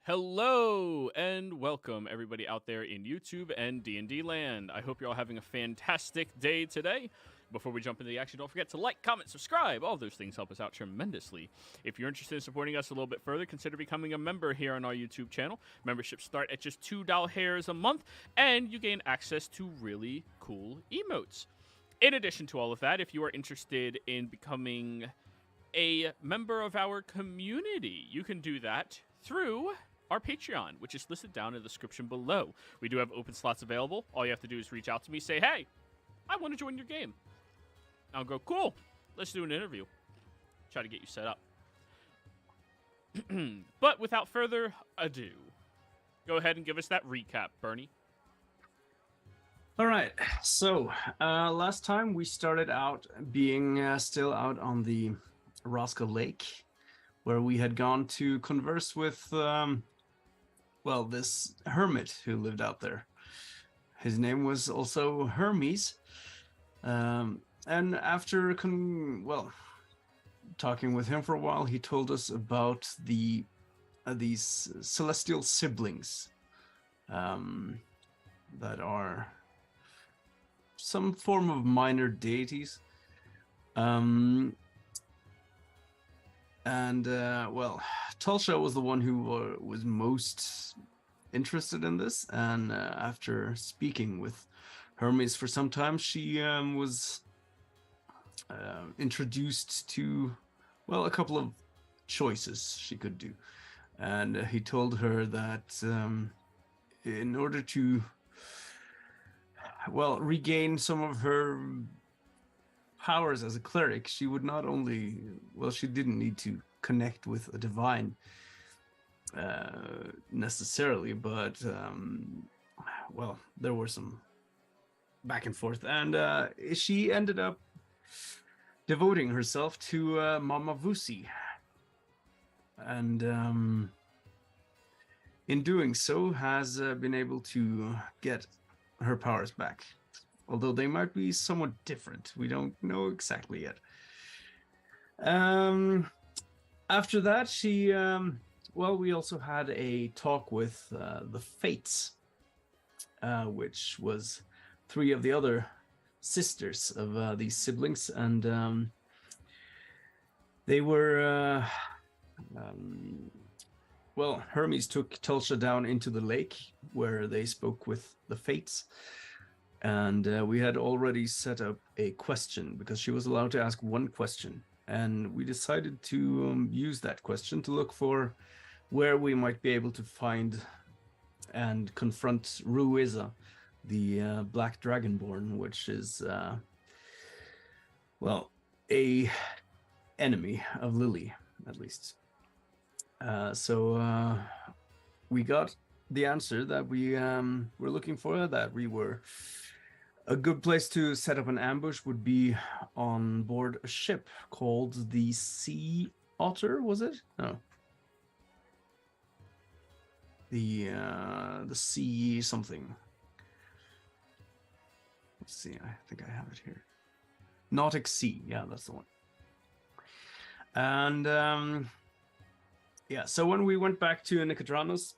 Hello and welcome everybody out there in YouTube and D&D land. I hope you're all having a fantastic day today. Before we jump into the action, don't forget to like, comment, subscribe. All of those things help us out tremendously. If you're interested in supporting us a little bit further, consider becoming a member here on our YouTube channel. Memberships start at just $2 a month, and you gain access to really cool emotes. In addition to all of that, if you are interested in becoming a member of our community, you can do that through our Patreon, which is listed down in the description below. We do have open slots available. All you have to do is reach out to me, say, hey, I want to join your game. I'll go, cool, let's do an interview. Try to get you set up. But without further ado, go ahead and give us that recap, Bernie. All right, so last time we started out being still out on the Roscoe Lake, where we had gone to converse with this hermit who lived out there. His name was also Hermes. And after talking with him for a while, he told us about these celestial siblings that are some form of minor deities. Tulsha was the one who was most interested in this, and after speaking with Hermes for some time, she was introduced to, a couple of choices she could do. And he told her that in order to, regain some of her powers as a cleric, she would not only, she didn't need to connect with a divine necessarily, but there were some back and forth, and she ended up devoting herself to Mama Vusi, and in doing so has been able to get her powers back. Although they might be somewhat different. We don't know exactly yet. After that, she, we also had a talk with the Fates, which was 3 of the other sisters of these siblings. And they were, Hermes took Tulsha down into the lake where they spoke with the Fates. And we had already set up a question because she was allowed to ask one question. And we decided to use that question to look for where we might be able to find and confront Ruiza, the Black Dragonborn, which is, a enemy of Lily, at least. So we got the answer that we were looking for, that we were... A good place to set up an ambush would be on board a ship called the Sea Otter, was it? No. The Sea something. Let's see, I think I have it here. Nautic Sea, yeah, that's the one. And so when we went back to Nicodranos,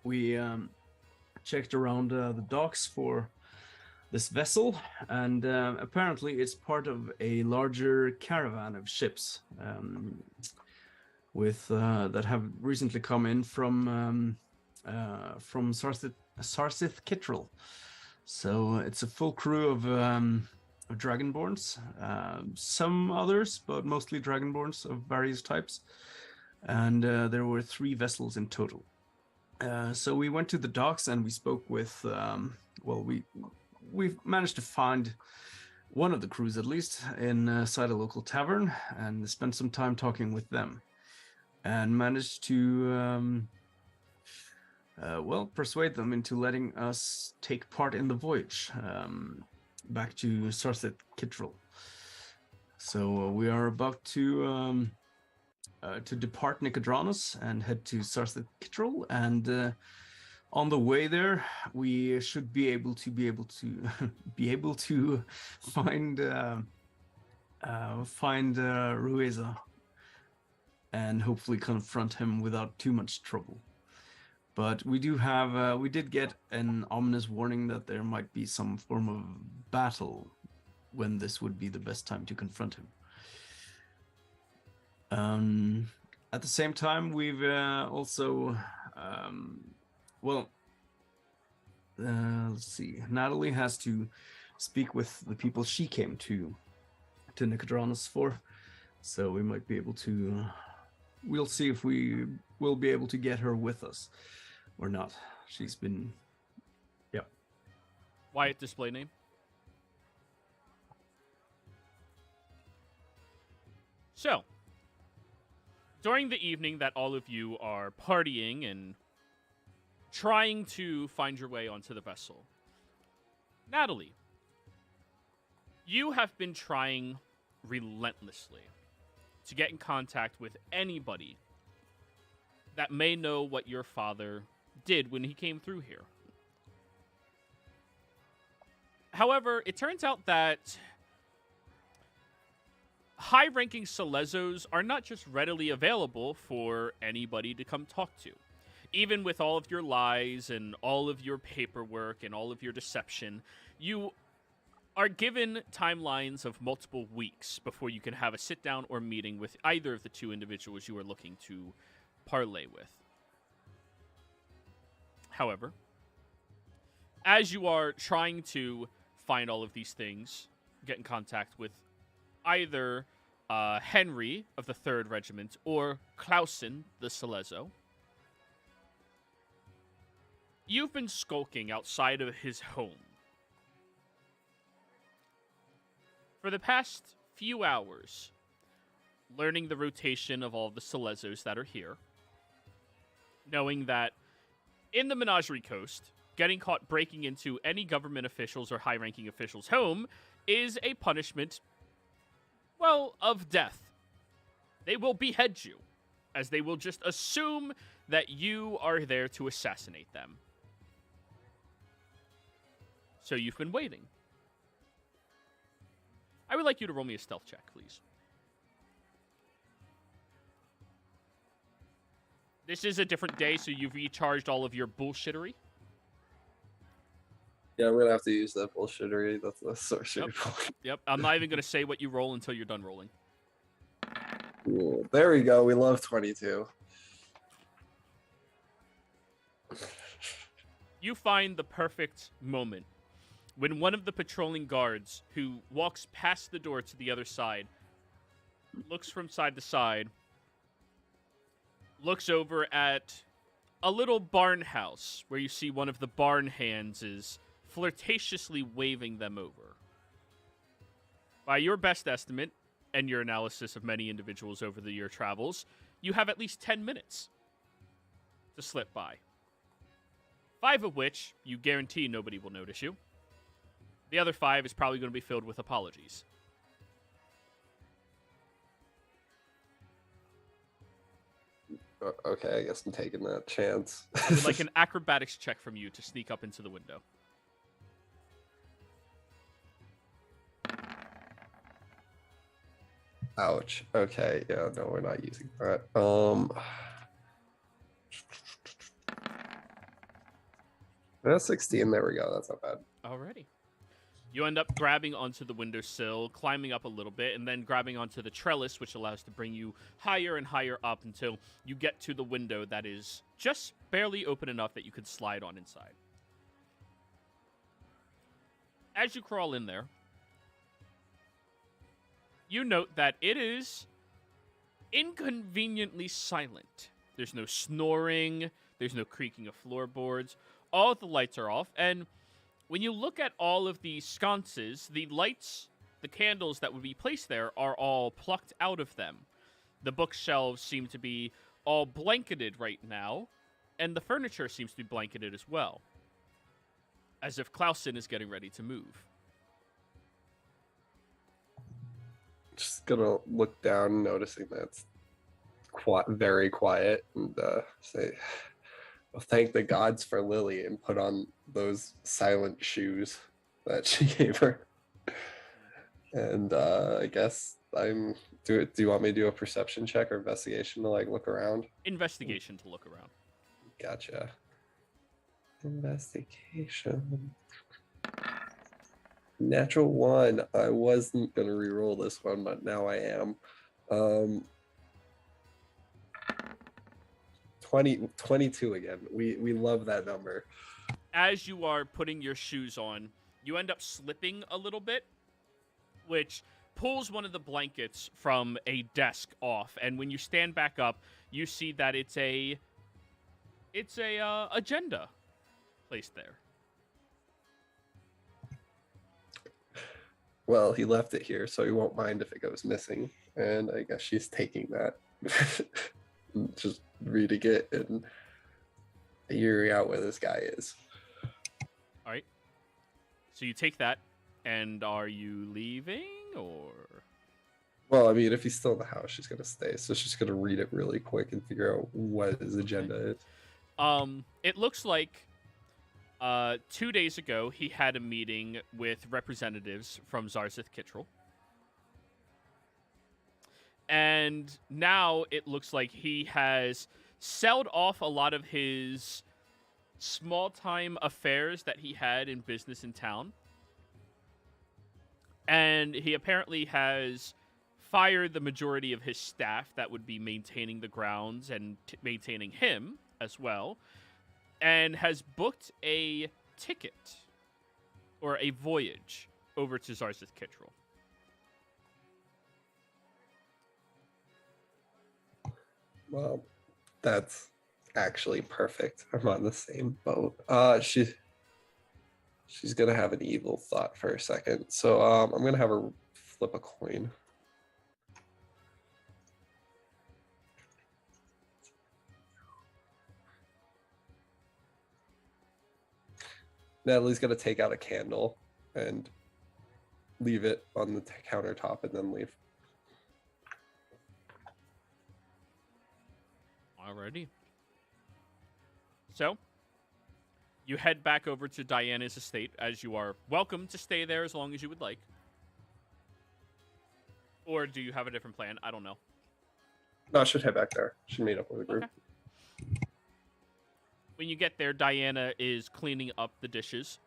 we checked around the docks for this vessel, and apparently it's part of a larger caravan of ships with that have recently come in from Sarsith Kittrell. So it's a full crew of Dragonborns, some others, but mostly Dragonborns of various types. And there were 3 vessels in total. So we went to the docks and we spoke with, we've managed to find one of the crews, at least, inside a local tavern, and spent some time talking with them, and managed to, persuade them into letting us take part in the voyage back to Sarsith Kittrell. So we are about to depart Nicodranos and head to Sarsith Kittrell, and on the way there, we should be able to find Ruiza and hopefully confront him without too much trouble. But we did get an ominous warning that there might be some form of battle when this would be the best time to confront him. At the same time, we've also, let's see. Natalie has to speak with the people she came to Nicodranas for, so we might be able to. We'll see if we will be able to get her with us or not. She's been, yeah. Wyatt display name. So, during the evening that all of you are partying and trying to find your way onto the vessel, Natalie, you have been trying relentlessly to get in contact with anybody that may know what your father did when he came through here. However, it turns out that high-ranking Selezos are not just readily available for anybody to come talk to. Even with all of your lies and all of your paperwork and all of your deception, you are given timelines of multiple weeks before you can have a sit-down or meeting with either of the two individuals you are looking to parlay with. However, as you are trying to find all of these things, get in contact with either Henry of the 3rd Regiment or Clausen, the Selezo, you've been skulking outside of his home for the past few hours, learning the rotation of all the Selezos that are here, knowing that in the Menagerie Coast, getting caught breaking into any government officials or high-ranking officials' home is a punishment, well, of death. They will behead you, as they will just assume that you are there to assassinate them. So you've been waiting. I would like you to roll me a stealth check, please. This is a different day, so you've recharged all of your bullshittery. Yeah, I'm gonna have to use that bullshittery. That's the sorcery. Yep. I'm not even gonna say what you roll until you're done rolling. Cool. There we go. We love 22. You find the perfect moment when one of the patrolling guards who walks past the door to the other side, looks from side to side, looks over at a little barn house where you see one of the barn hands is flirtatiously waving them over. By your best estimate, and your analysis of many individuals over the year travels, you have at least 10 minutes to slip by. 5 of which you guarantee nobody will notice you. The other 5 is probably going to be filled with apologies. Okay, I guess I'm taking that chance. I would like an acrobatics check from you to sneak up into the window. Ouch. Okay, yeah, no, we're not using that. That's 16. There we go. That's not bad. Alrighty. You end up grabbing onto the windowsill, climbing up a little bit, and then grabbing onto the trellis, which allows to bring you higher and higher up until you get to the window that is just barely open enough that you could slide on inside. As you crawl in there, you note that it is inconveniently silent. There's no snoring, there's no creaking of floorboards, all of the lights are off, and when you look at all of the sconces, the lights, the candles that would be placed there are all plucked out of them. The bookshelves seem to be all blanketed right now, and the furniture seems to be blanketed as well, as if Clausen is getting ready to move. Just gonna look down, noticing that it's very quiet, and say, well, thank the gods for Lily, and put on those silent shoes that she gave her. And I guess do you want me to do a perception check or investigation to like look around? Investigation to look around. Gotcha. Investigation. Natural 1. I wasn't gonna re-roll this one, but now I am. 22 again. We love that number. As you are putting your shoes on, you end up slipping a little bit, which pulls one of the blankets from a desk off. And when you stand back up, you see that it's a agenda placed there. Well, he left it here, so he won't mind if it goes missing. And I guess she's taking that. Just reading it and figuring out where this guy is. All right. So you take that, and are you leaving, or? Well, I mean, if he's still in the house, she's gonna stay. So she's gonna read it really quick and figure out what his agenda is. It looks like 2 days ago he had a meeting with representatives from Zarzith Kittrell. And now it looks like he has sold off a lot of his small-time affairs that he had in business in town. And he apparently has fired the majority of his staff that would be maintaining the grounds and maintaining him as well. And has booked a ticket or a voyage over to Zarzith Kittrell. Well, that's actually perfect. I'm on the same boat. She's gonna have an evil thought for a second. So I'm gonna have her flip a coin. Natalie's gonna take out a candle and leave it on the countertop and then leave. Alrighty. So, you head back over to Diana's estate, as you are welcome to stay there as long as you would like. Or do you have a different plan? I don't know. No, I should head back there. Should meet up with a group. Okay. When you get there, Diana is cleaning up the dishes.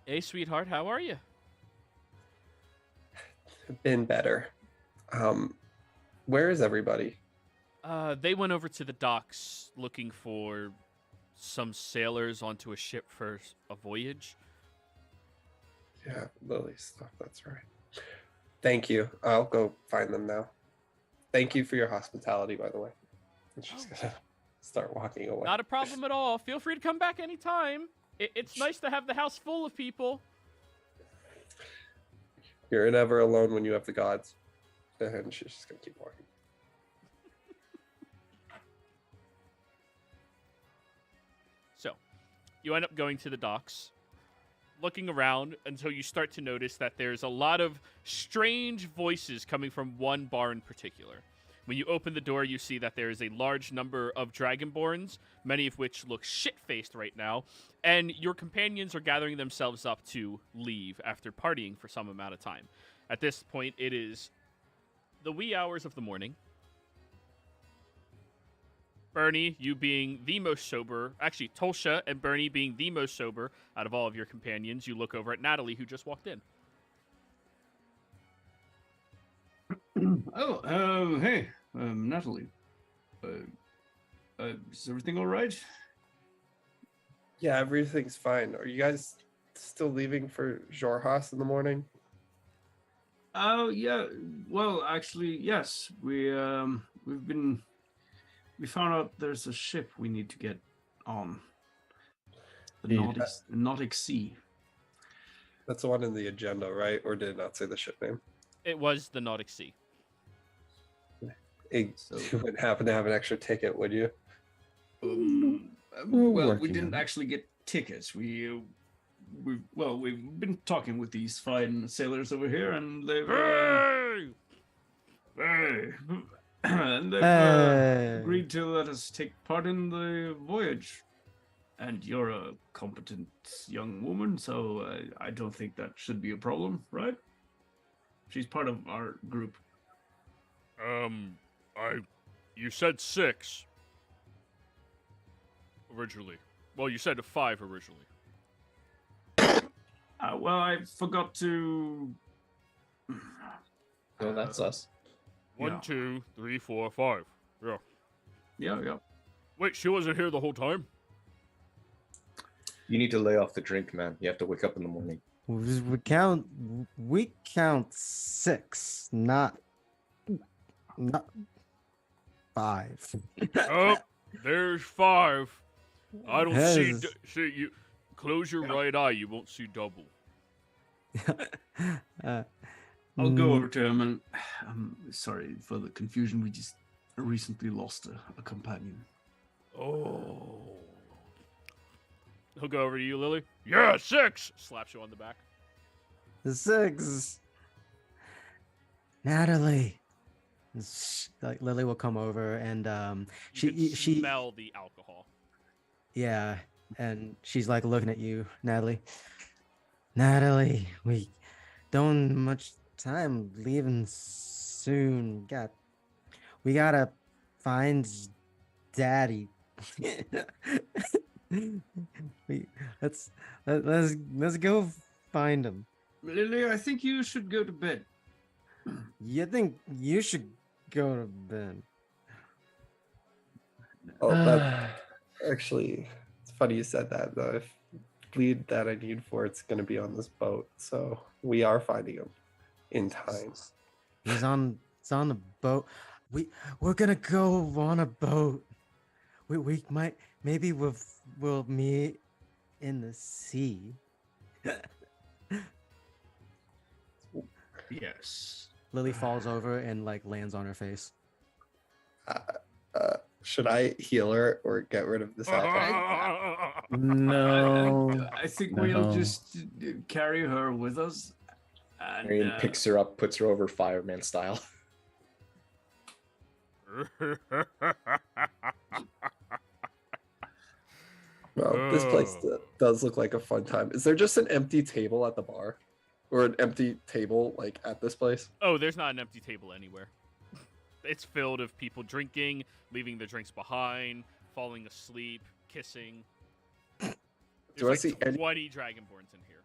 Hey, sweetheart, how are you? Been better. Where is everybody? They went over to the docks looking for some sailors onto a ship for a voyage. Yeah, Lily's stuff, that's right. Thank you. I'll go find them now. Thank you for your hospitality, by the way. And she's gonna start walking away. Not a problem at all. Feel free to come back anytime. It's nice to have the house full of people. You're never alone when you have the gods. And she's just gonna keep walking. So, you end up going to the docks, looking around until you start to notice that there's a lot of strange voices coming from one bar in particular. When you open the door, you see that there is a large number of Dragonborns, many of which look shit-faced right now, and your companions are gathering themselves up to leave after partying for some amount of time. At this point, it is the wee hours of the morning. Bernie, you being the most sober, actually Tolsha and Bernie being the most sober out of all of your companions, you look over at Natalie, who just walked in. Hey, Natalie. Is everything all right? Yeah, everything's fine. Are you guys still leaving for Jorhas in the morning? Oh, yeah. Well, actually, yes. We found out there's a ship we need to get on. The Nautic Sea. That's the one in the agenda, right? Or did it not say the ship name? It was the Nautic Sea. You wouldn't happen to have an extra ticket, would you? Well, we didn't actually get tickets. We've been talking with these fine sailors over here, and they've agreed to let us take part in the voyage. And you're a competent young woman, so I don't think that should be a problem, right? She's part of our group. You said 6. originally? Well, you said 5 originally. Well, I forgot to. So that's us. One, Yeah. 2, 3, 4, 5. Yeah. Yeah. Wait, she wasn't here the whole time? You need to lay off the drink, man. You have to wake up in the morning. We count 6, not 5. Oh, there's 5. I don't see. Yes. See you. Close your right eye. You won't see double. I'll go over to him and. I'm sorry for the confusion. We just recently lost a companion. Oh. He'll go over to you, Lily. Yeah, 6. Slaps you on the back. 6. Natalie. Like Lily will come over and You can she smell the alcohol. yeah, and she's like looking at you, Natalie. Natalie, we don't much time leaving soon. We gotta find Daddy. Let's go find him. Lily, I think you should go to bed. You think you should go to bed? Oh, that actually, it's funny you said that. The lead that I need for it's going to be on this boat, so we are finding him in time. It's on the boat. We're gonna go on a boat. We might maybe we'll meet in the sea. Yes. Lily falls over and like lands on her face. Should I heal her or get rid of this? No. I think No. we'll just carry her with us. And, Marion picks her up, puts her over fireman style. Well, this place does look like a fun time. Is there just an empty table at the bar? Or an empty table, like, at this place? Oh, there's not an empty table anywhere. It's filled of people drinking, leaving their drinks behind, falling asleep, kissing. Do I There's see like any- 20 Dragonborns in here.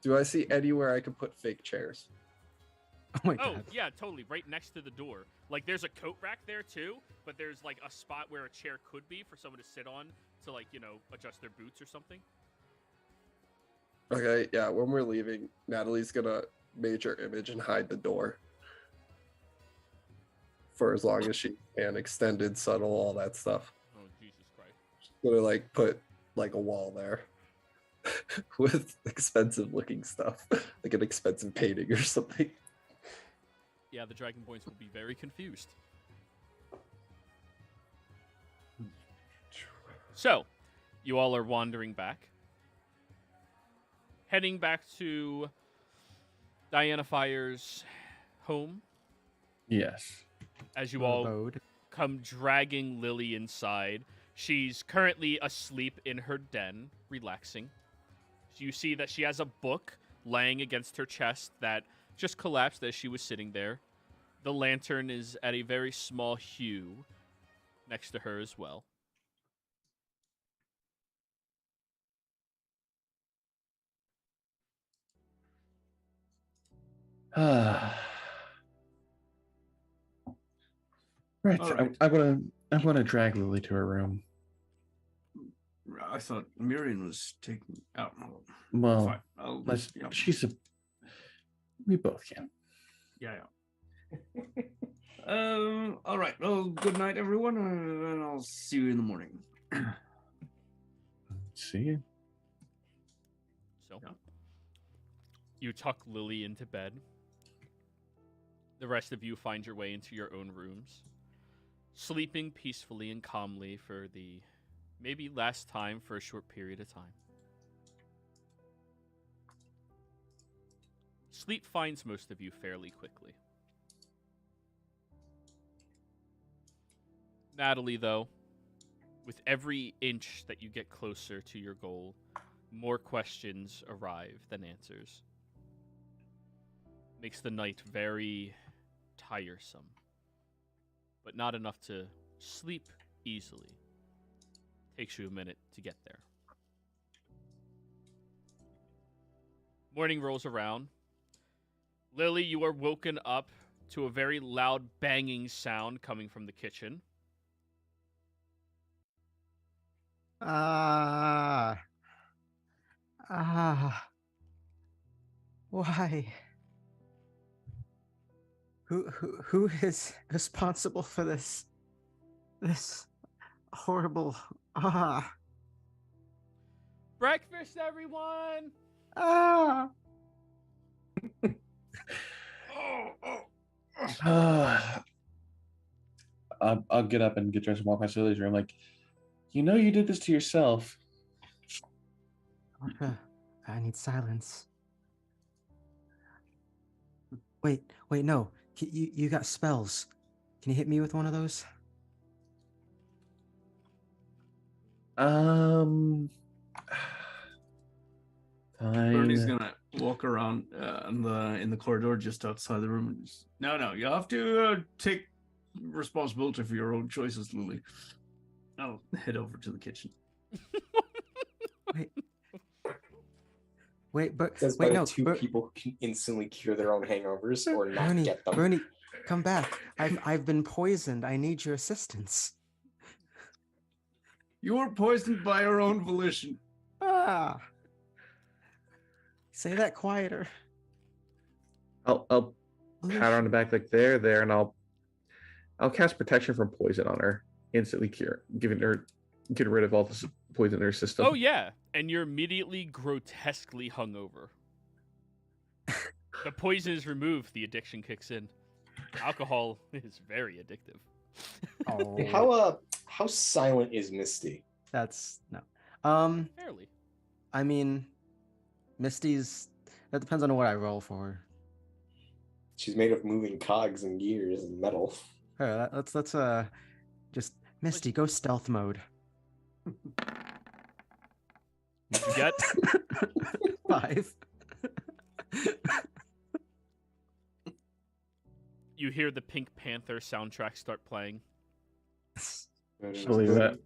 Do I see anywhere I can put fake chairs? Oh my Oh, god. yeah, totally. Right next to the door. Like, there's a coat rack there, too, but there's, like, a spot where a chair could be for someone to sit on to, like, you know, adjust their boots or something. Okay, yeah, when we're leaving, Natalie's gonna major image and hide the door. For as long as she can, extended, subtle, all that stuff. Oh, Jesus Christ. She's gonna, like, put, like, a wall there. With expensive looking stuff. Like an expensive painting or something. Yeah, the Dragonborns will be very confused. So, you all are wandering back. Heading back to Diana Fire's home Yes. as you all Abode. come dragging Lily inside. She's currently asleep in her den, relaxing. You see that she has a book laying against her chest that just collapsed as she was sitting there. The lantern is at a very small hue next to her as well. Right. All right. I wanna drag Lily to her room. I thought Miriam was taking. Oh, no. Well, Fine. I'll, yeah. We both can. Yeah. All right. Well, good night, everyone, and I'll see you in the morning. See you. So, Yeah. you tuck Lily into bed. The rest of you find your way into your own rooms, sleeping peacefully and calmly for the maybe last time for a short period of time. Sleep finds most of you fairly quickly. Natalie, though, with every inch that you get closer to your goal, more questions arrive than answers. Makes the night very tiresome, but not enough to sleep easily. Takes you a minute to get there. Morning rolls around. Lily, you are woken up to a very loud banging sound coming from the kitchen. Ah. Why? Who is responsible for this? This horrible Breakfast, everyone! ah. I'll get up and get dressed and walk past Lily's room. Like, you know, you did this to yourself. I need silence. Wait, no. You got spells. Can you hit me with one of those? Bernie's Fine. gonna walk around in the corridor just outside the room. And just, no, you have to take responsibility for your own choices, Lily. I'll head over to the kitchen. But Says wait, by no. two people who can instantly cure their own hangovers or not Bernie, get them. Bernie, come back. I've been poisoned. I need your assistance. You were poisoned by your own volition. Ah. Say that quieter. I'll pat her on the back like there, and I'll cast protection from poison on her. Instantly cure, getting rid of all the poison in her system. Oh, yeah. And you're immediately grotesquely hungover. The poison is removed, the addiction kicks in. Alcohol is very addictive. Oh, How silent is Misty? that's no. Fairly. I mean, Misty's. That depends on what I roll for her. She's made of moving cogs and gears and metal. Her, let's just Misty, go stealth mode. What'd you get? 5. You hear the Pink Panther soundtrack start playing. Believe that.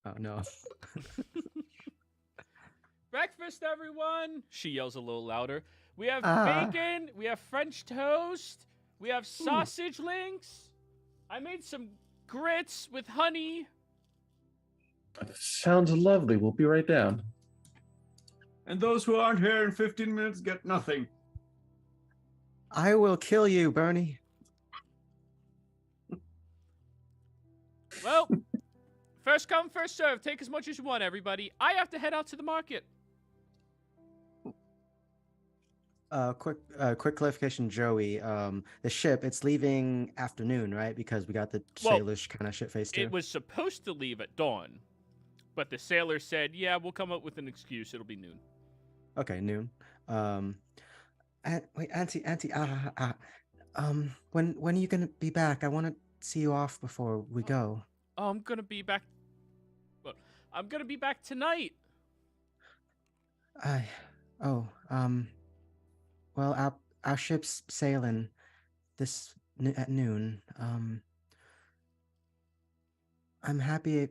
Oh no. Breakfast, everyone! She yells a little louder. We have Ah. bacon, we have French toast, we have sausage links. I made some grits with honey. Sounds lovely. We'll be right down. And those who aren't here in 15 minutes get nothing. I will kill you, Bernie. Well, first come, first serve. Take as much as you want, everybody. I have to head out to the market. Quick clarification, Joey. The ship, it's leaving afternoon, right? Because we got the Well, sailors kind of shit faced too. It was supposed to leave at dawn, but the sailor said, yeah, we'll come up with an excuse. It'll be noon. Okay, noon. Wait, Auntie. When are you gonna be back? I want to see you off before we go. Oh, I'm gonna be back. Well, I'm gonna be back tonight. Well, our ship's sailing at noon. I'm happy.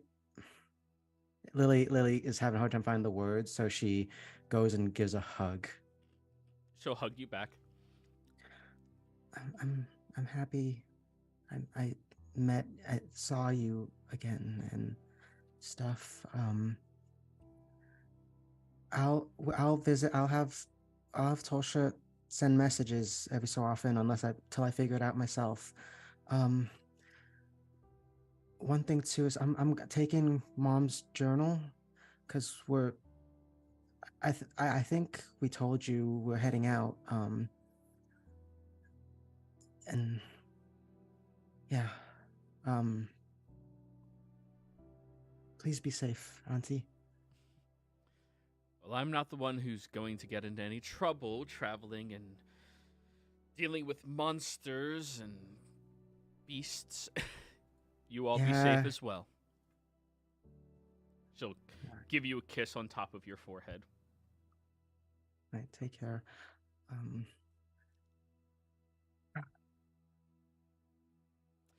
Lily is having a hard time finding the words, so she goes and gives a hug. She'll hug you back. I'm happy. I saw you again and stuff. I'll visit. I'll have Tulsha send messages every so often, till I figure it out myself. One thing too is I'm taking Mom's journal because I think we told you we're heading out. And yeah. Please be safe, Auntie. Well, I'm not the one who's going to get into any trouble traveling and dealing with monsters and beasts. You all be Yeah. safe as well. She'll give you a kiss on top of your forehead. Right, take care.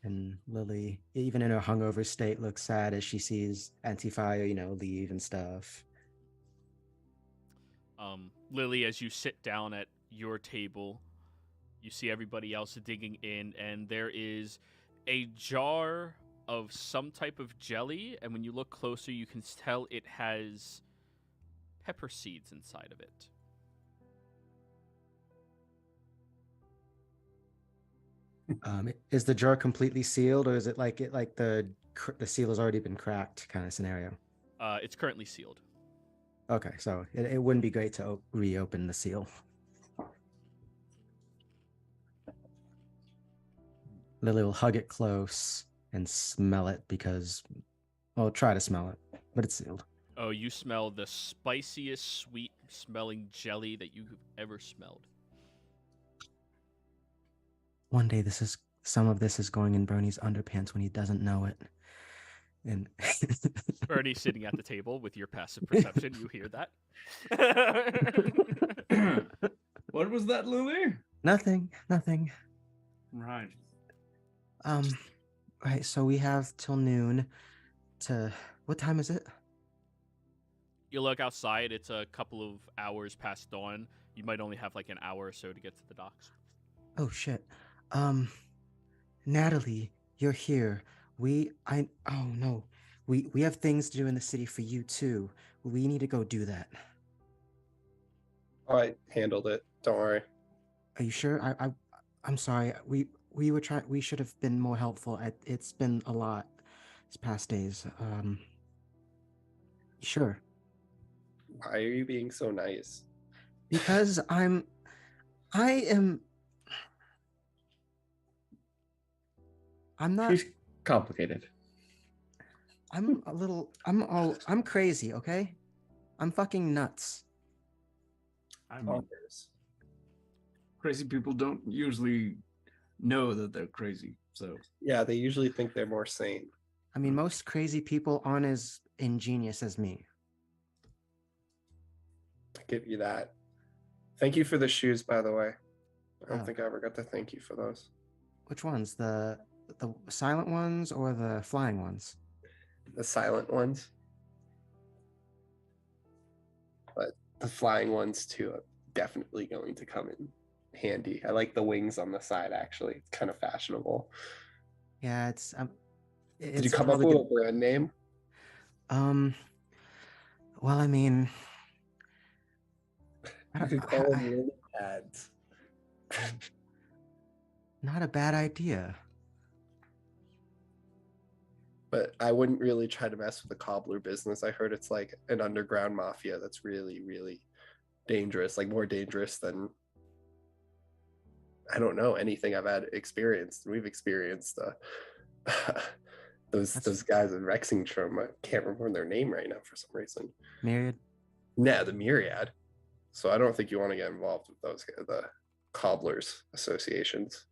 And Lily, even in her hungover state, looks sad as she sees Anti-Fire, leave and stuff. Lily, as you sit down at your table, you see everybody else digging in, and there is a jar of some type of jelly, and when you look closer, you can tell it has pepper seeds inside of it. Is the jar completely sealed, or is it like the seal has already been cracked kind of scenario? It's currently sealed. Okay, so it wouldn't be great to reopen the seal. Lily will hug it close and smell it try to smell it, but it's sealed. Oh, you smell the spiciest, sweet-smelling jelly that you've ever smelled. One day, some of this is going in Bernie's underpants when he doesn't know it. And Bernie sitting at the table with your passive perception, you hear that? What was that, Lily? Nothing. Right. Right, so we have till noon what time is it? You look outside, it's a couple of hours past dawn. You might only have like an hour or so to get to the docks. Oh shit. Natalie, you're here. We have things to do in the city for you too. We need to go do that. I handled it. Don't worry. Are you sure? I'm sorry. We should have been more helpful. It's been a lot these past days. Sure. Why are you being so nice? Because I am. I'm not. She's complicated. I'm crazy, okay? I'm fucking nuts. I mean, crazy people don't usually know that they're crazy. So Yeah, they usually think they're more sane. I mean, most crazy people aren't as ingenious as me. I give you that. Thank you for the shoes, by the way. I don't Oh. think I ever got to thank you for those. Which ones? The silent ones or the flying ones? The silent ones. But the flying ones too are definitely going to come in handy. I like the wings on the side, actually. It's kind of fashionable. Yeah, it's Did you come up with a brand name? Well, I mean, You could call them lily pads. not a bad idea. But I wouldn't really try to mess with the cobbler business. I heard it's like an underground mafia that's really, really dangerous, like more dangerous than, I don't know, anything I've had experienced. We've experienced those guys in Rexingtrum. I can't remember their name right now for some reason. Myriad? Yeah, the Myriad. So I don't think you want to get involved with those, the cobblers associations.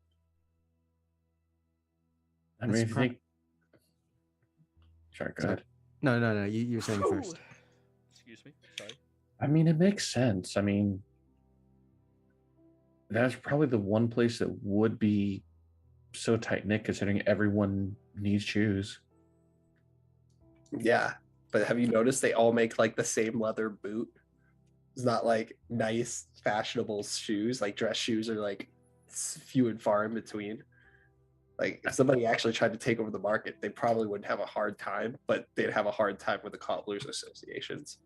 I mean, if you think. Sorry, go ahead. No. You're saying first. Excuse me. Sorry. I mean, it makes sense. I mean, that's probably the one place that would be so tight-knit considering everyone needs shoes. Yeah, but have you noticed they all make like the same leather boot? It's not like nice, fashionable shoes. Like dress shoes are like few and far in between. Like if somebody actually tried to take over the market, they probably wouldn't have a hard time, but they'd have a hard time with the cobblers associations.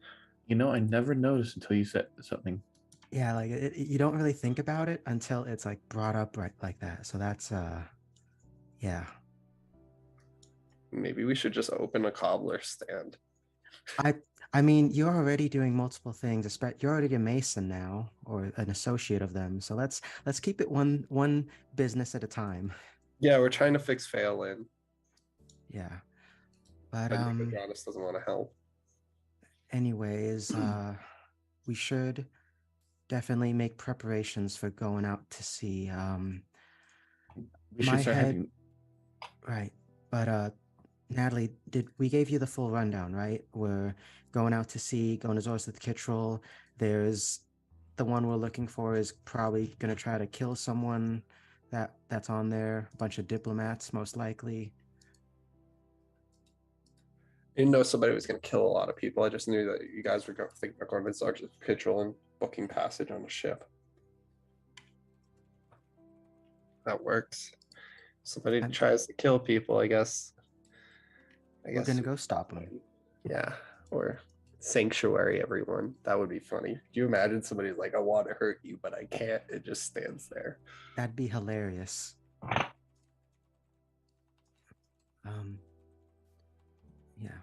You know, I never noticed until you said something. Yeah, like you don't really think about it until it's like brought up right like that. So that's yeah. Maybe we should just open a cobbler stand. I mean, you're already doing multiple things. You're already a mason now, or an associate of them. So let's keep it one business at a time. Yeah, we're trying to fix Phelan. Yeah, but Jonas doesn't want to help. Anyways, we should definitely make preparations for going out to sea. We should start heading. Right, but Natalie, we gave you the full rundown, right? We're going out to sea, going as far as the Kittrell. There's the one we're looking for is probably going to try to kill someone. that's on there. A bunch of diplomats, most likely. I didn't know somebody was going to kill a lot of people. I just knew that you guys were thinking about going to Zark's Patrol and booking passage on a ship. That works. Somebody And- tries to kill people, I guess. We're gonna go stop them. Yeah, or sanctuary everyone. That would be funny. Do you imagine somebody's like, I want to hurt you, but I can't. It just stands there. That'd be hilarious. Yeah.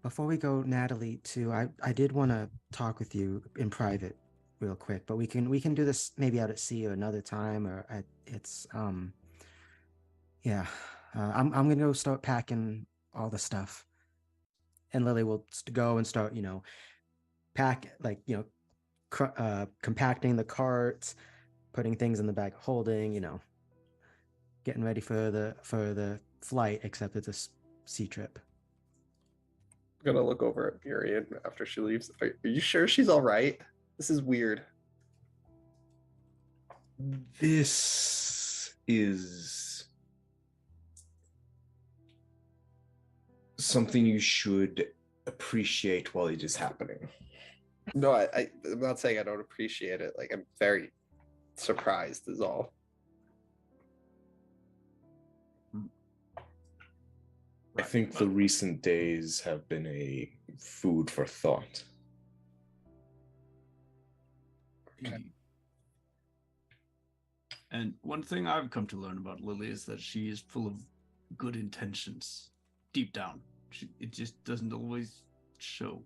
Before we go, Natalie, too, I did want to talk with you in private real quick, but we can do this maybe out at sea or another time, or yeah. I'm gonna go start packing all the stuff, and Lily will go and start, compacting the carts, putting things in the bag of holding, getting ready for the flight, except it's a sea trip. I'm gonna look over at Miriam after she leaves. Are you sure she's all right? This is weird. This is something you should appreciate while it is happening. No, I'm not saying I don't appreciate it. Like, I'm very surprised is all. I think the recent days have been a food for thought. Okay. And one thing I've come to learn about Lily is that she is full of good intentions deep down. It just doesn't always show.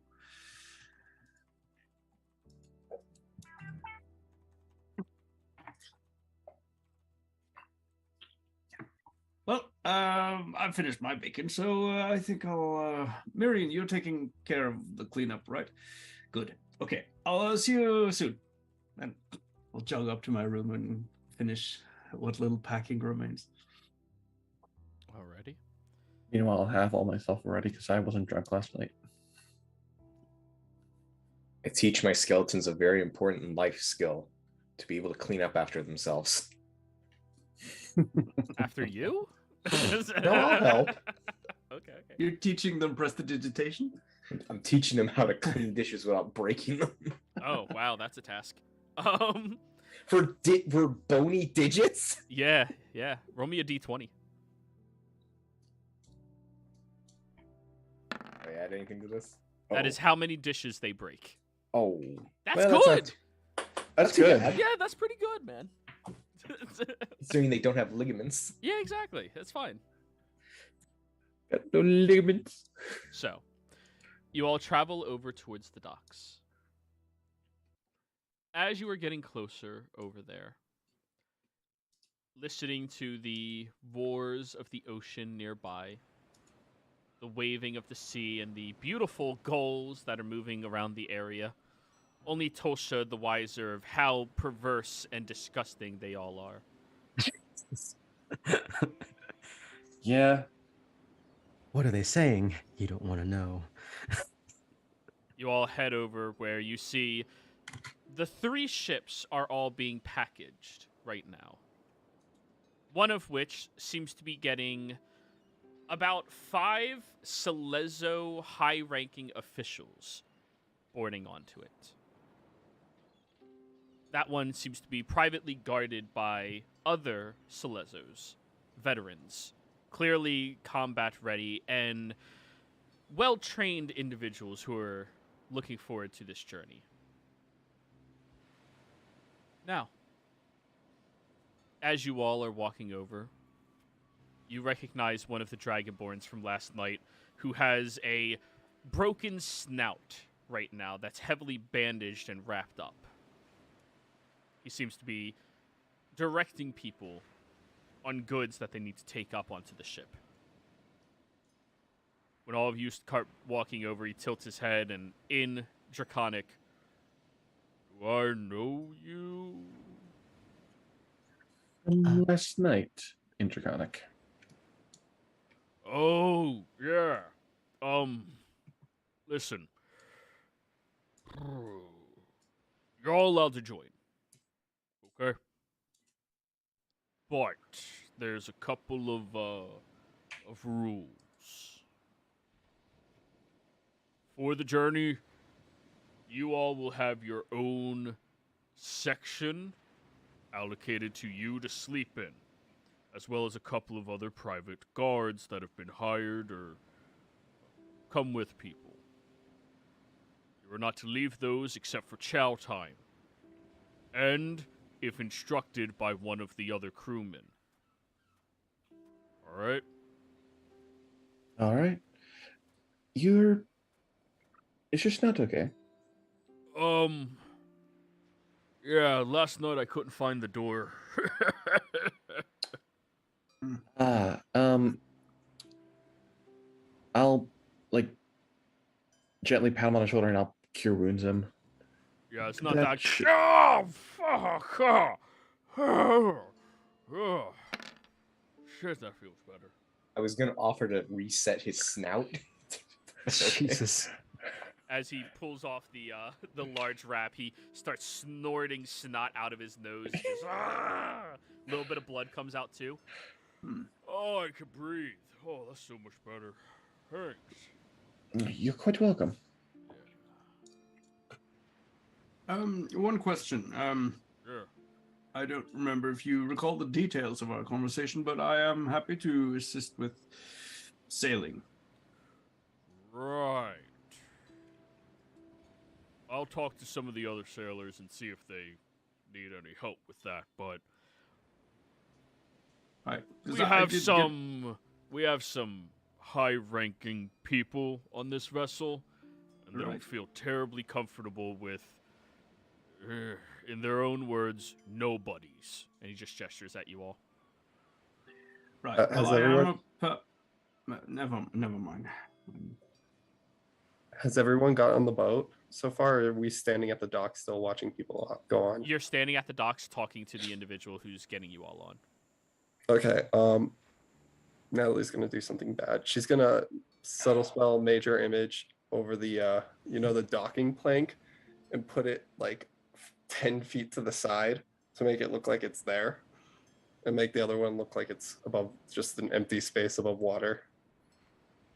Well, I've finished my bacon, so I think I'll. Marion, you're taking care of the cleanup, right? Good. Okay, I'll see you soon. And I'll jog up to my room and finish what little packing remains. Alrighty. Meanwhile, I'll have all my stuff ready because I wasn't drunk last night. I teach my skeletons a very important life skill to be able to clean up after themselves. After you? No, I'll help. Okay. You're teaching them prestidigitation? I'm teaching them how to clean dishes without breaking them. Oh wow, that's a task. For bony digits? Yeah. Roll me a d20. Can I add anything to this? That is how many dishes they break. Oh. That's Well, good. That's too good. bad. Yeah, that's pretty good, man. Considering they don't have ligaments. Yeah, exactly. That's fine. Got no ligaments. So, you all travel over towards the docks. As you are getting closer over there, listening to the roars of the ocean nearby, the waving of the sea, and the beautiful gulls that are moving around the area, only Tulsha the wiser of how perverse and disgusting they all are. Yeah. What are they saying? You don't want to know. You all head over where you see the 3 ships are all being packaged right now. One of which seems to be getting about 5 Celezo high-ranking officials boarding onto it. That one seems to be privately guarded by other Celezos, veterans, clearly combat-ready and well-trained individuals who are looking forward to this journey. Now, as you all are walking over, you recognize one of the Dragonborns from last night who has a broken snout right now that's heavily bandaged and wrapped up. He seems to be directing people on goods that they need to take up onto the ship. When all of you start walking over, he tilts his head and in Draconic, "Do I know you?" Last night in Draconic. Oh, yeah. Listen. You're all allowed to join. Okay? But there's a couple of rules. For the journey, you all will have your own section allocated to you to sleep in, as well as a couple of other private guards that have been hired or come with people. You are not to leave those except for chow time, and if instructed by one of the other crewmen. Alright? All right. Is your snout okay? Yeah, last night I couldn't find the door. Ah, I'll like gently pat him on the shoulder and I'll cure wounds him. Yeah, it's not That that. sh- Oh, fuck! Oh, shit, that feels better. I was gonna offer to reset his snout. Okay. Jesus. As he pulls off the large wrap, he starts snorting snot out of his nose. He goes, "Ah!" A little bit of blood comes out too. Oh, I can breathe. Oh, that's so much better. Thanks. You're quite welcome. One question. Yeah. I don't remember if you recall the details of our conversation, but I am happy to assist with sailing. Right. I'll talk to some of the other sailors and see if they need any help with that, but Right. 'Cause we I have did some high-ranking people on this vessel, and they don't Right. feel terribly comfortable with, in their own words, nobodies. And he just gestures at you all. Right. Has Well, I am everyone- never mind. Has everyone got on the boat so far? Or are we standing at the dock still watching people go on? You're standing at the docks talking to the individual who's getting you all on. Okay. Natalie's gonna do something bad. She's gonna subtle spell major image over the the docking plank and put it like 10 feet to the side to make it look like it's there, and make the other one look like it's above, just an empty space above water.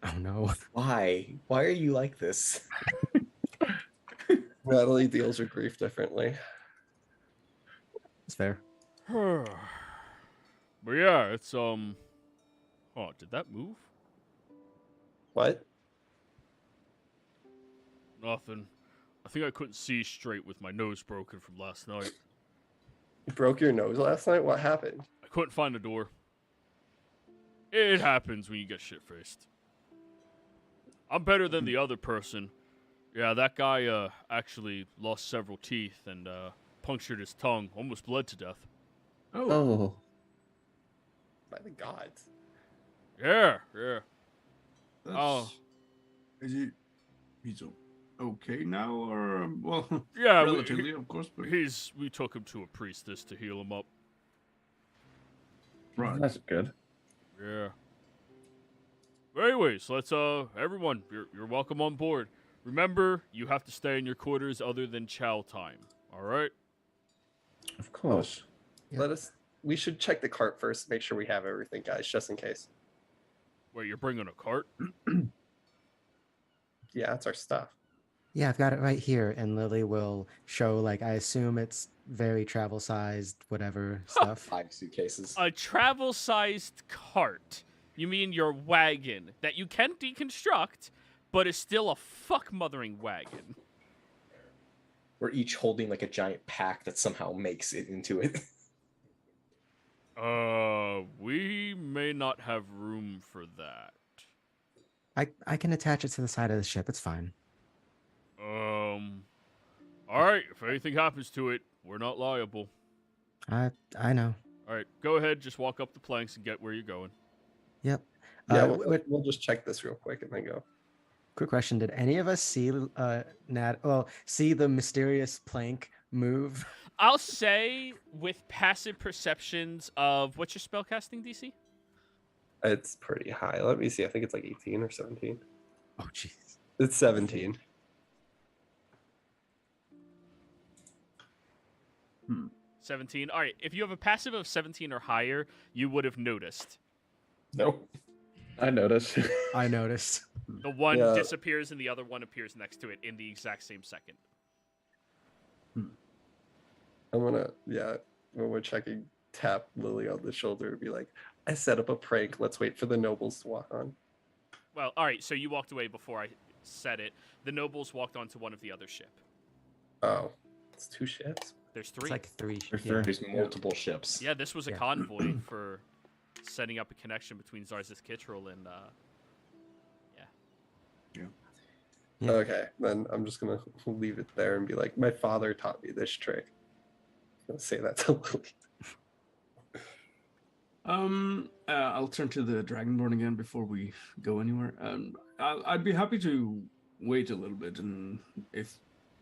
Oh no. Why? Why are you like this? Natalie deals with grief differently. It's fair. But yeah, it's oh, did that move? What? Nothing. I think I couldn't see straight with my nose broken from last night. You broke your nose last night? What happened? I couldn't find the door. It happens when you get shit-faced. I'm better than the other person. Yeah, that guy actually lost several teeth and punctured his tongue, almost bled to death. Oh, By the gods. Yeah. That's, Oh. He's okay now, or well, Yeah, relatively, of course, but we took him to a priestess to heal him up. right. that's good. Yeah. But anyways, let's everyone, you're welcome on board. Remember, you have to stay in your quarters other than chow time. All right? Of course. Yeah. We should check the cart first, make sure we have everything, guys, just in case. Wait, you're bringing a cart? Yeah, that's our stuff. Yeah, I've got it right here, and Lily will show, like, I assume it's very travel-sized, whatever stuff. 5 suitcases. A travel-sized cart. You mean your wagon that you can deconstruct, but is still a fuck-mothering wagon. We're each holding like a giant pack that somehow makes it into it. We may not have room for that. I can attach it to the side of the ship. It's fine. All right, if anything happens to it, we're not liable. I know. All right, go ahead, just walk up the planks and get where you're going. Yep. Yeah, What we'll just check this real quick and then go. quick question? Did any of us see see the mysterious plank move? I'll say with passive perceptions of what's your spellcasting DC? It's pretty high. Let me see. I think it's like 18 or 17. Oh jeez. It's 17. 17. All right, if you have a passive of 17 or higher, you would have noticed. Nope. I noticed. I noticed. The one Yeah. disappears and the other one appears next to it in the exact same second. I'm gonna, when we're checking, tap Lily on the shoulder and be like, I set up a prank. Let's wait for the nobles to walk on. Well, all right, so you walked away before I said it. The nobles walked onto one of the other ship. Oh, it's 2 ships. There's 3. It's like 3. There's multiple ships. Yeah, this was a Yeah. convoy for setting up a connection between Zarsis Kittrell and, Yeah. Okay, then I'm just gonna leave it there and be like, my father taught me this trick. I'm gonna say that to Lily. I'll turn to the Dragonborn again before we go anywhere. I'd be happy to wait a little bit, and if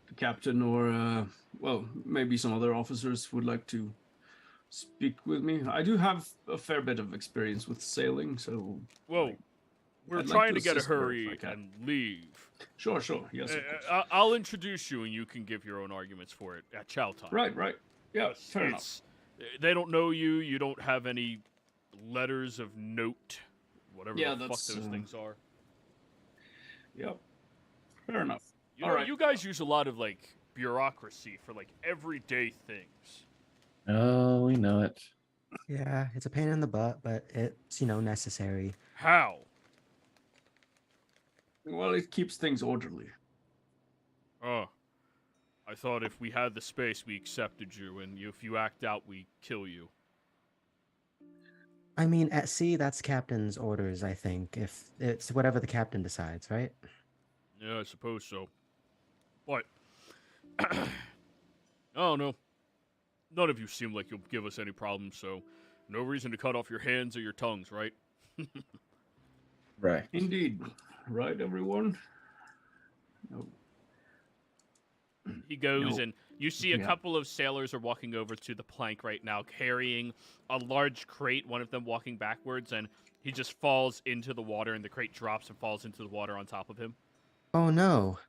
the captain or well, maybe some other officers would like to speak with me. I do have a fair bit of experience with sailing, so Whoa. We're I'd like trying to to get a assist where hurry I can. and leave. sure, yes, of course. I'll introduce you and you can give your own arguments for it at chow time. Right, yeah, fair enough. They don't know you. You don't have any letters of note, whatever Yeah, the fuck that's, those things are. Yep, fair enough. You All know, right. you guys use a lot of like bureaucracy for like everyday things. Oh, we know it. Yeah, it's a pain in the butt, but it's, necessary. How? Well, it keeps things orderly. Oh, I thought if we had the space, we accepted you, and if you act out, we kill you. I mean, at sea, that's captain's orders, I think. If it's whatever the captain decides, right? Yeah, I suppose so. But oh no, none of you seem like you'll give us any problems, so no reason to cut off your hands or your tongues, right? Right. Indeed. Right, everyone? No. He goes, No. and you see a Yeah. couple of sailors are walking over to the plank right now, carrying a large crate, one of them walking backwards, and he just falls into the water, and the crate drops and falls into the water on top of him. Oh no.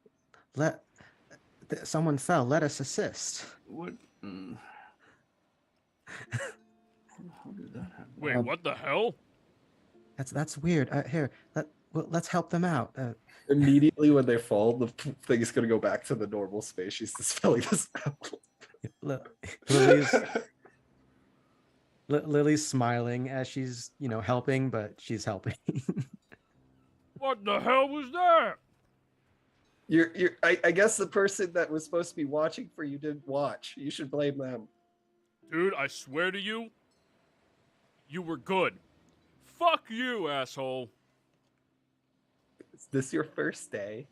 Someone fell. Let us assist. What? How did that happen? Wait, what the hell? That's weird. Here, let's help them out. Immediately when they fall, the thing is gonna go back to the normal space. She's dispelling this out. Lily's smiling as she's, helping, but she's helping. What the hell was that? I guess the person that was supposed to be watching for you didn't watch. You should blame them. Dude, I swear to you, you were good. Fuck you, asshole. Is this your first day?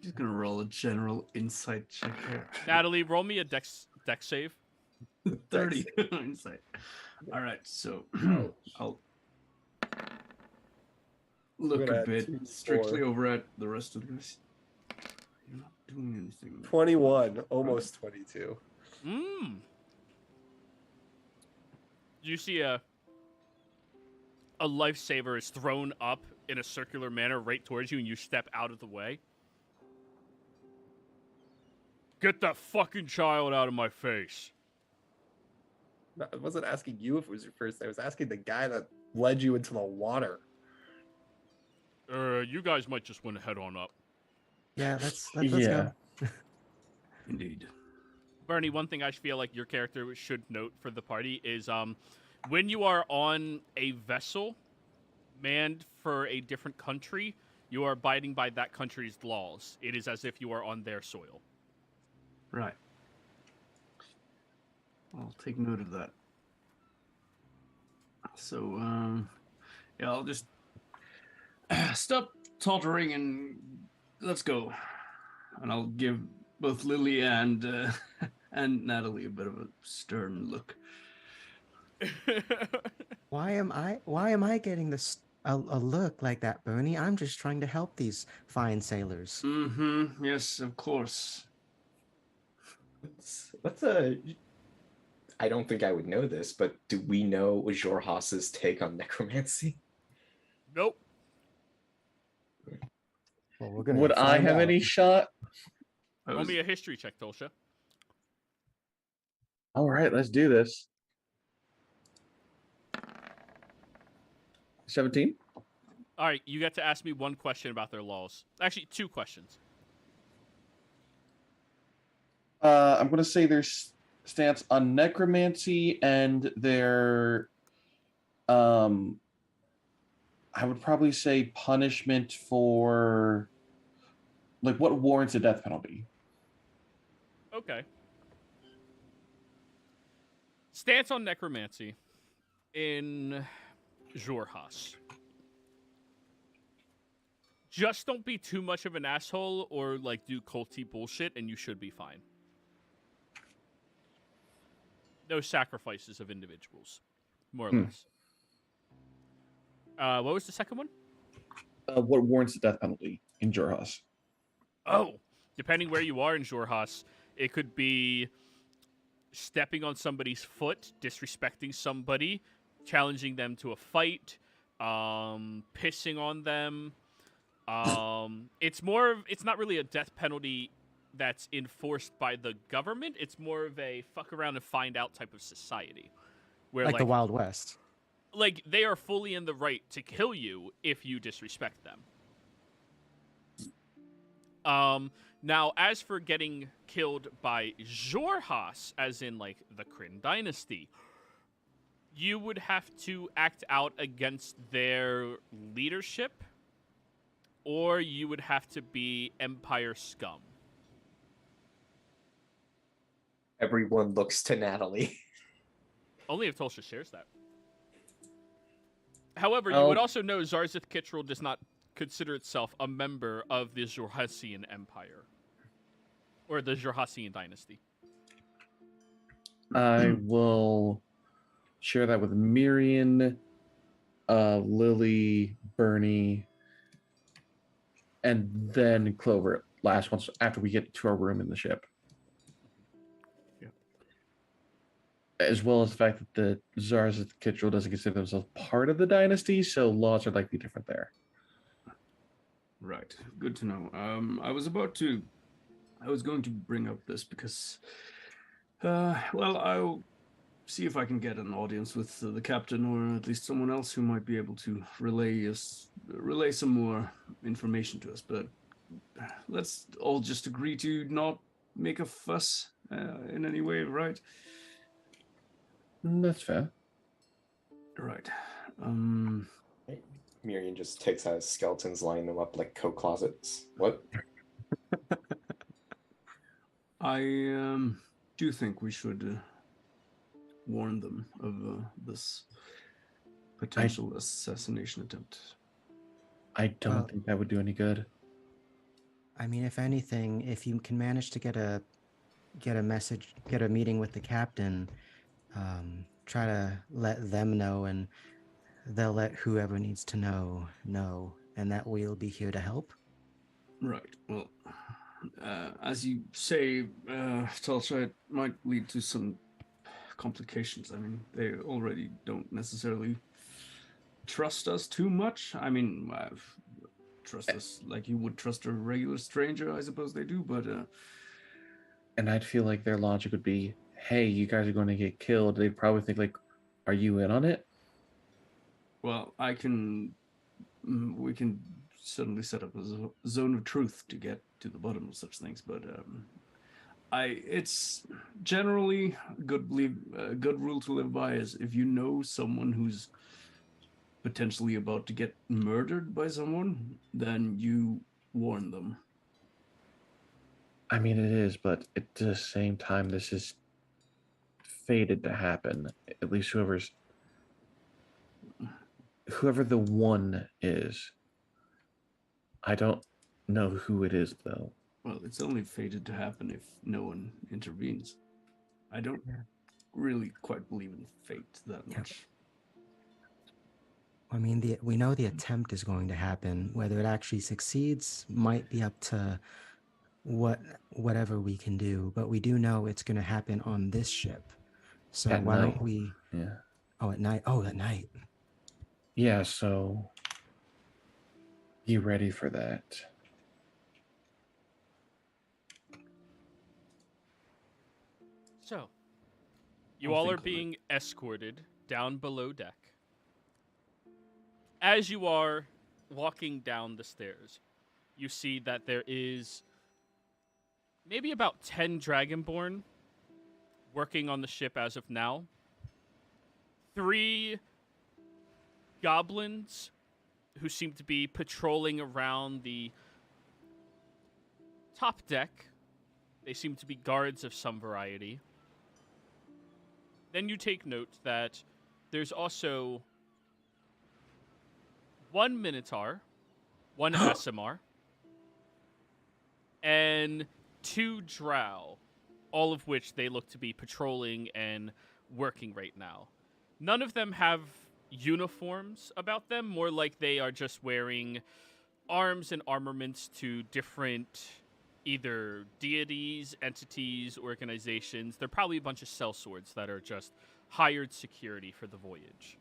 Just gonna roll a general insight check here. Natalie, roll me a deck save. 30 insight. All right, so I'll look We're a at bit 2, strictly 4. over at the rest of this. You're not doing anything. 21, almost 22. You see a lifesaver is thrown up in a circular manner right towards you, and you step out of the way. Get that fucking child out of my face. No, I wasn't asking you if it was your first day. I was asking the guy that led you into the water. You guys might just want to head on up. Yeah, let's Yeah. go. Indeed. Bernie, one thing I feel like your character should note for the party is when you are on a vessel manned for a different country, you are abiding by that country's laws. It is as if you are on their soil. Right. I'll take note of that. So, yeah, I'll just stop Tal'Dorei and let's go. And I'll give both Lily and Natalie a bit of a stern look. Why am I getting a look like that, Bernie? I'm just trying to help these fine sailors. Mm-hmm. Yes, of course. What's I don't think I would know this, but do we know Jorhas's take on necromancy? Nope. Well, we're gonna Would I find have out. any shot? I Roll was- me a history check, Tolsha. All right, let's do this. 17. All right, you get to ask me one question about their laws. Actually, two questions. I'm going to say their stance on necromancy and their, I would probably say punishment for, like, what warrants a death penalty. Okay. Stance on necromancy in Xhorhas. Just don't be too much of an asshole or like do culty bullshit, and you should be fine. No sacrifices of individuals, more or less. What was the second one? What warrants the death penalty in Xhorhas? Oh, depending where you are in Xhorhas, it could be stepping on somebody's foot, disrespecting somebody, challenging them to a fight, pissing on them. It's not really a death penalty that's enforced by the government. It's more of a fuck around and find out type of society. Where Like the Wild West. Like, they are fully in the right to kill you if you disrespect them. Now, as for getting killed by Xhorhas, as in, like, the Kryn dynasty, you would have to act out against their leadership, or you would have to be Empire scum. Everyone looks to Natalie. Only if Tulsa shares that. However, you would also know Zarzith Kittrell does not consider itself a member of the Xhorhasian Empire. Or the Xhorhasian dynasty. I will share that with Miriam, Lily, Bernie, and then Clover. Last once after we get to our room in the ship. Yeah. As well as the fact that the Zarzith Kittrell doesn't consider themselves part of the dynasty, so laws are likely different there. Right. Good to know. I was going to bring up this because, well, I'll see if I can get an audience with the captain or at least someone else who might be able to relay some more information to us. But let's all just agree to not make a fuss in any way, right? That's fair. Right. Miriam just takes out his skeletons, lining them up like coat closets. What? I do think we should warn them of this potential assassination attempt. I don't think that would do any good. I mean, if anything, if you can manage to get a meeting with the captain, try to let them know, and they'll let whoever needs to know, and that we'll be here to help. Right. Well, as you say, Tulsa, it might lead to some complications. I mean, they already don't necessarily trust us too much. I mean, trust us like you would trust a regular stranger, I suppose they do, but... And I'd feel like their logic would be, hey, you guys are going to get killed. They'd probably think, like, are you in on it? Well, we can certainly set up a zone of truth to get to the bottom of such things, but it's generally a good rule to live by is if you know someone who's potentially about to get murdered by someone, then you warn them. I mean, it is, but at the same time, this is fated to happen. At least whoever the one is. I don't know who it is, though. Well, it's only fated to happen if no one intervenes. I don't really quite believe in fate that much. I mean, we know the attempt is going to happen. Whether it actually succeeds might be up to whatever we can do, but we do know it's going to happen on this ship. So At why night. don't we? Yeah. Oh, at night. Oh, at night. Yeah, so be ready for that. So, You all are being escorted down below deck. As you are walking down the stairs, you see that there is maybe about 10 Dragonborn working on the ship as of now. 3 goblins who seem to be patrolling around the top deck. They seem to be guards of some variety. Then you take note that there's also 1 Minotaur, 1 Aasimar, and 2 Drow, all of which they look to be patrolling and working right now. None of them have uniforms about them, more like they are just wearing arms and armaments to different either deities, entities, organizations. They're probably a bunch of sellswords that are just hired security for the voyage.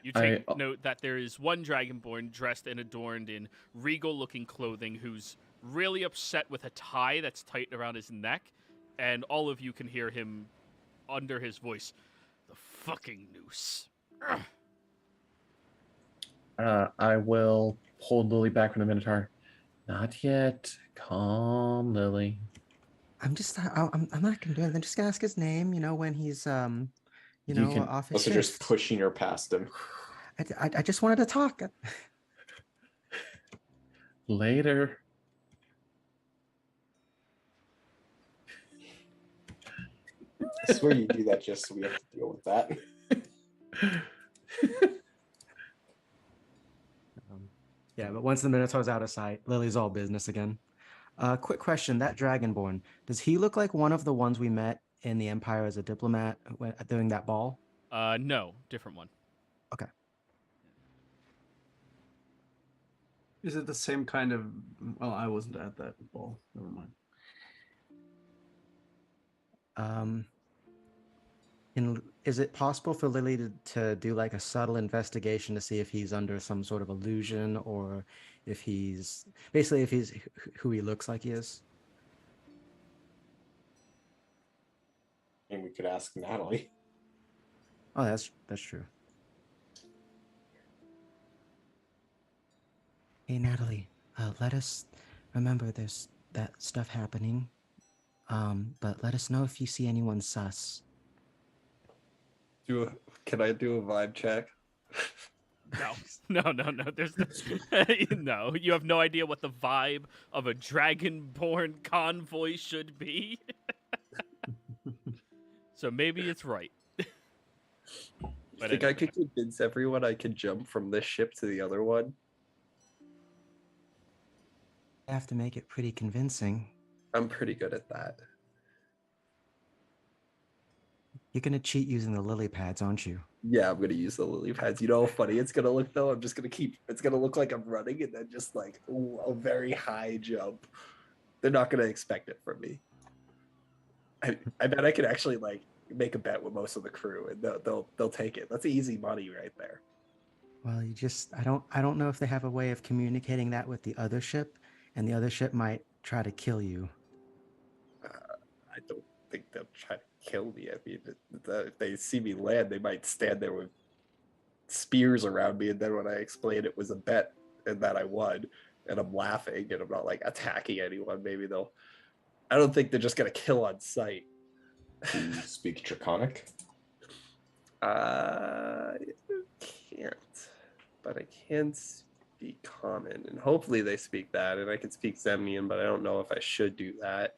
You take note that there is 1 Dragonborn dressed and adorned in regal-looking clothing who's really upset with a tie that's tight around his neck, and all of you can hear him under his voice, "The fucking noose." I will hold Lily back from the Minotaur. Not yet. Calm, Lily. I'm not gonna do it. I'm just gonna ask his name. When he's off his Also, shift. just pushing her past him. I just wanted to talk. Later. I swear you do that just so we have to deal with that. Yeah, but once the Minotaur's out of sight, Lily's all business again. Quick question: that Dragonborn, does he look like one of the ones we met in the Empire as a diplomat during that ball? No, different one. Okay. Is it the same kind of? Well, I wasn't at that ball. Never mind. Is it possible for Lily to do like a subtle investigation to see if he's under some sort of illusion, or if he's who he looks like he is? And we could ask Natalie. Oh, that's true. Hey, Natalie, let us remember there's that stuff happening. But let us know if you see anyone sus. Can I do a vibe check? No. There's no. You have no idea what the vibe of a dragonborn convoy should be. So maybe it's right. I think I could convince everyone I could jump from this ship to the other one. I have to make it pretty convincing. I'm pretty good at that. You're gonna cheat using the lily pads, aren't you? Yeah, I'm gonna use the lily pads. You know how funny it's gonna look though? I'm just gonna it's gonna look like I'm running and then just like a very high jump. They're not gonna expect it from me. I bet I could actually like make a bet with most of the crew and they'll take it. That's easy money right there. Well, I don't know if they have a way of communicating that with the other ship, and the other ship might try to kill you. I don't think they'll try to kill me. I mean, if they see me land, they might stand there with spears around me, and then when I explain it was a bet and that I won, and I'm laughing and I'm not like attacking anyone, maybe they'll. I don't think they're just gonna kill on sight. Do you speak Draconic? I can't, but I can speak Common, and hopefully they speak that, and I can speak Zemnian, but I don't know if I should do that.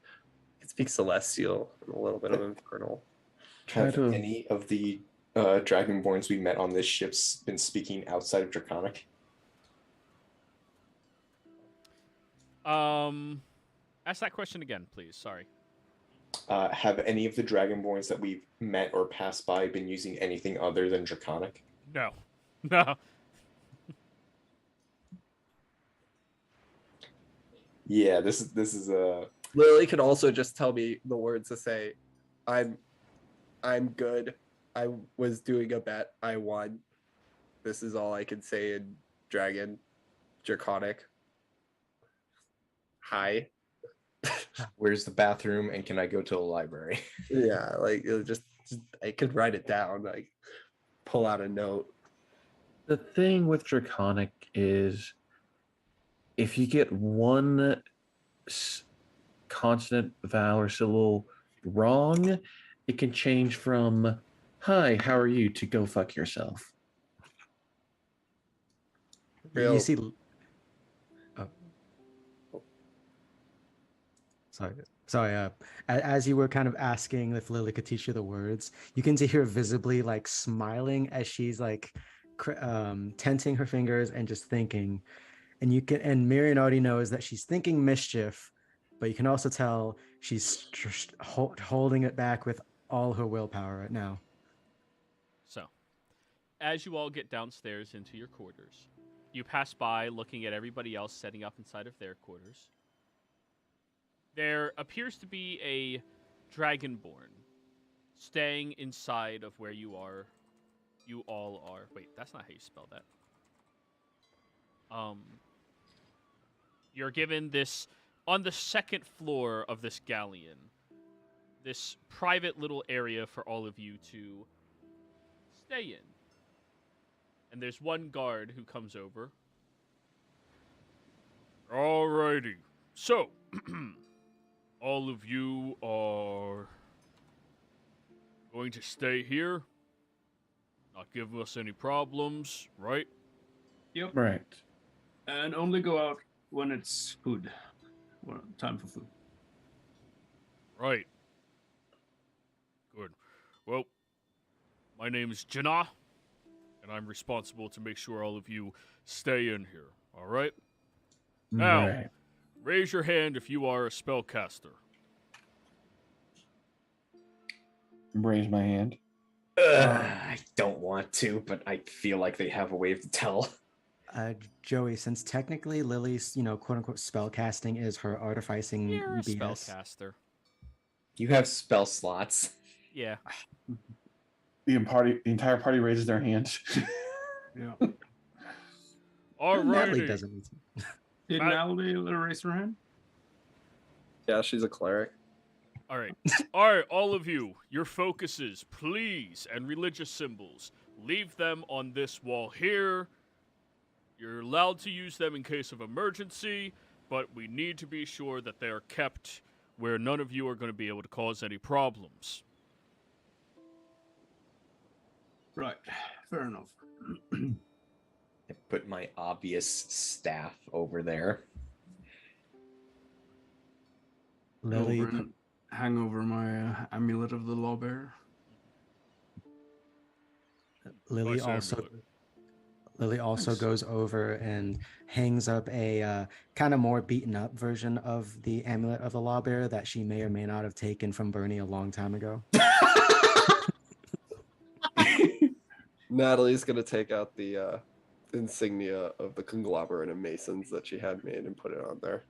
I can speak Celestial and a little bit of Infernal. Have any of the Dragonborns we met on this ship been speaking outside of Draconic? Ask that question again, please. Sorry. Have any of the Dragonborns that we've met or passed by been using anything other than Draconic? No. Yeah, this is a. Lily could also just tell me the words to say, I'm good. I was doing a bet. I won. This is all I can say in Draconic. Hi. Where's the bathroom and can I go to the library? Yeah, like it'll I could write it down. Like pull out a note. The thing with Draconic is if you get one consonant, vowel, or syllable wrong, it can change from "Hi, how are you?" to "Go fuck yourself." You Real- see. Oh. Sorry. Sorry. As you were kind of asking if Lily could teach you the words, you can see her visibly like smiling as she's like tensing her fingers and just thinking. And you can, and Miriam already knows that she's thinking mischief, but you can also tell she's holding it back with all her willpower right now. So, as you all get downstairs into your quarters, you pass by looking at everybody else setting up inside of their quarters. There appears to be a dragonborn staying inside of where you are. You all are. Wait, that's not how you spell that. You're given this on the second floor of this galleon, this private little area for all of you to stay in. And there's one guard who comes over. Alrighty. So, all of you are going to stay here, not give us any problems, right? Yep. Right. And only go out when it's food. Well, time for food. Right. Good. Well, my name is Janah, and I'm responsible to make sure all of you stay in here, all right? Now, Right. raise your hand if you are a spellcaster. Raise my hand. I don't want to, but I feel like they have a way to tell. Joey, since technically Lily's, quote unquote spell casting is her artificing You're a BS. spellcaster. You have spell slots. Yeah. The entire party raises their hands. Yeah. Natalie Alrighty. doesn't need to. Did Matt- Natalie raise her hand? Yeah, she's a cleric. All right. All right, all of you, your focuses, please, and religious symbols, leave them on this wall here. You're allowed to use them in case of emergency, but we need to be sure that they are kept where none of you are going to be able to cause any problems. Right. Fair enough. I put my obvious staff over there. Lily, Over and hang over my amulet of the lawbearer. Lily Nice also amulet. Lily also Nice. goes over and hangs up a kind of more beaten up version of the amulet of the lawbearer that she may or may not have taken from Bernie a long time ago. Natalie's gonna take out the insignia of the conglomerate of masons that she had made and put it on there.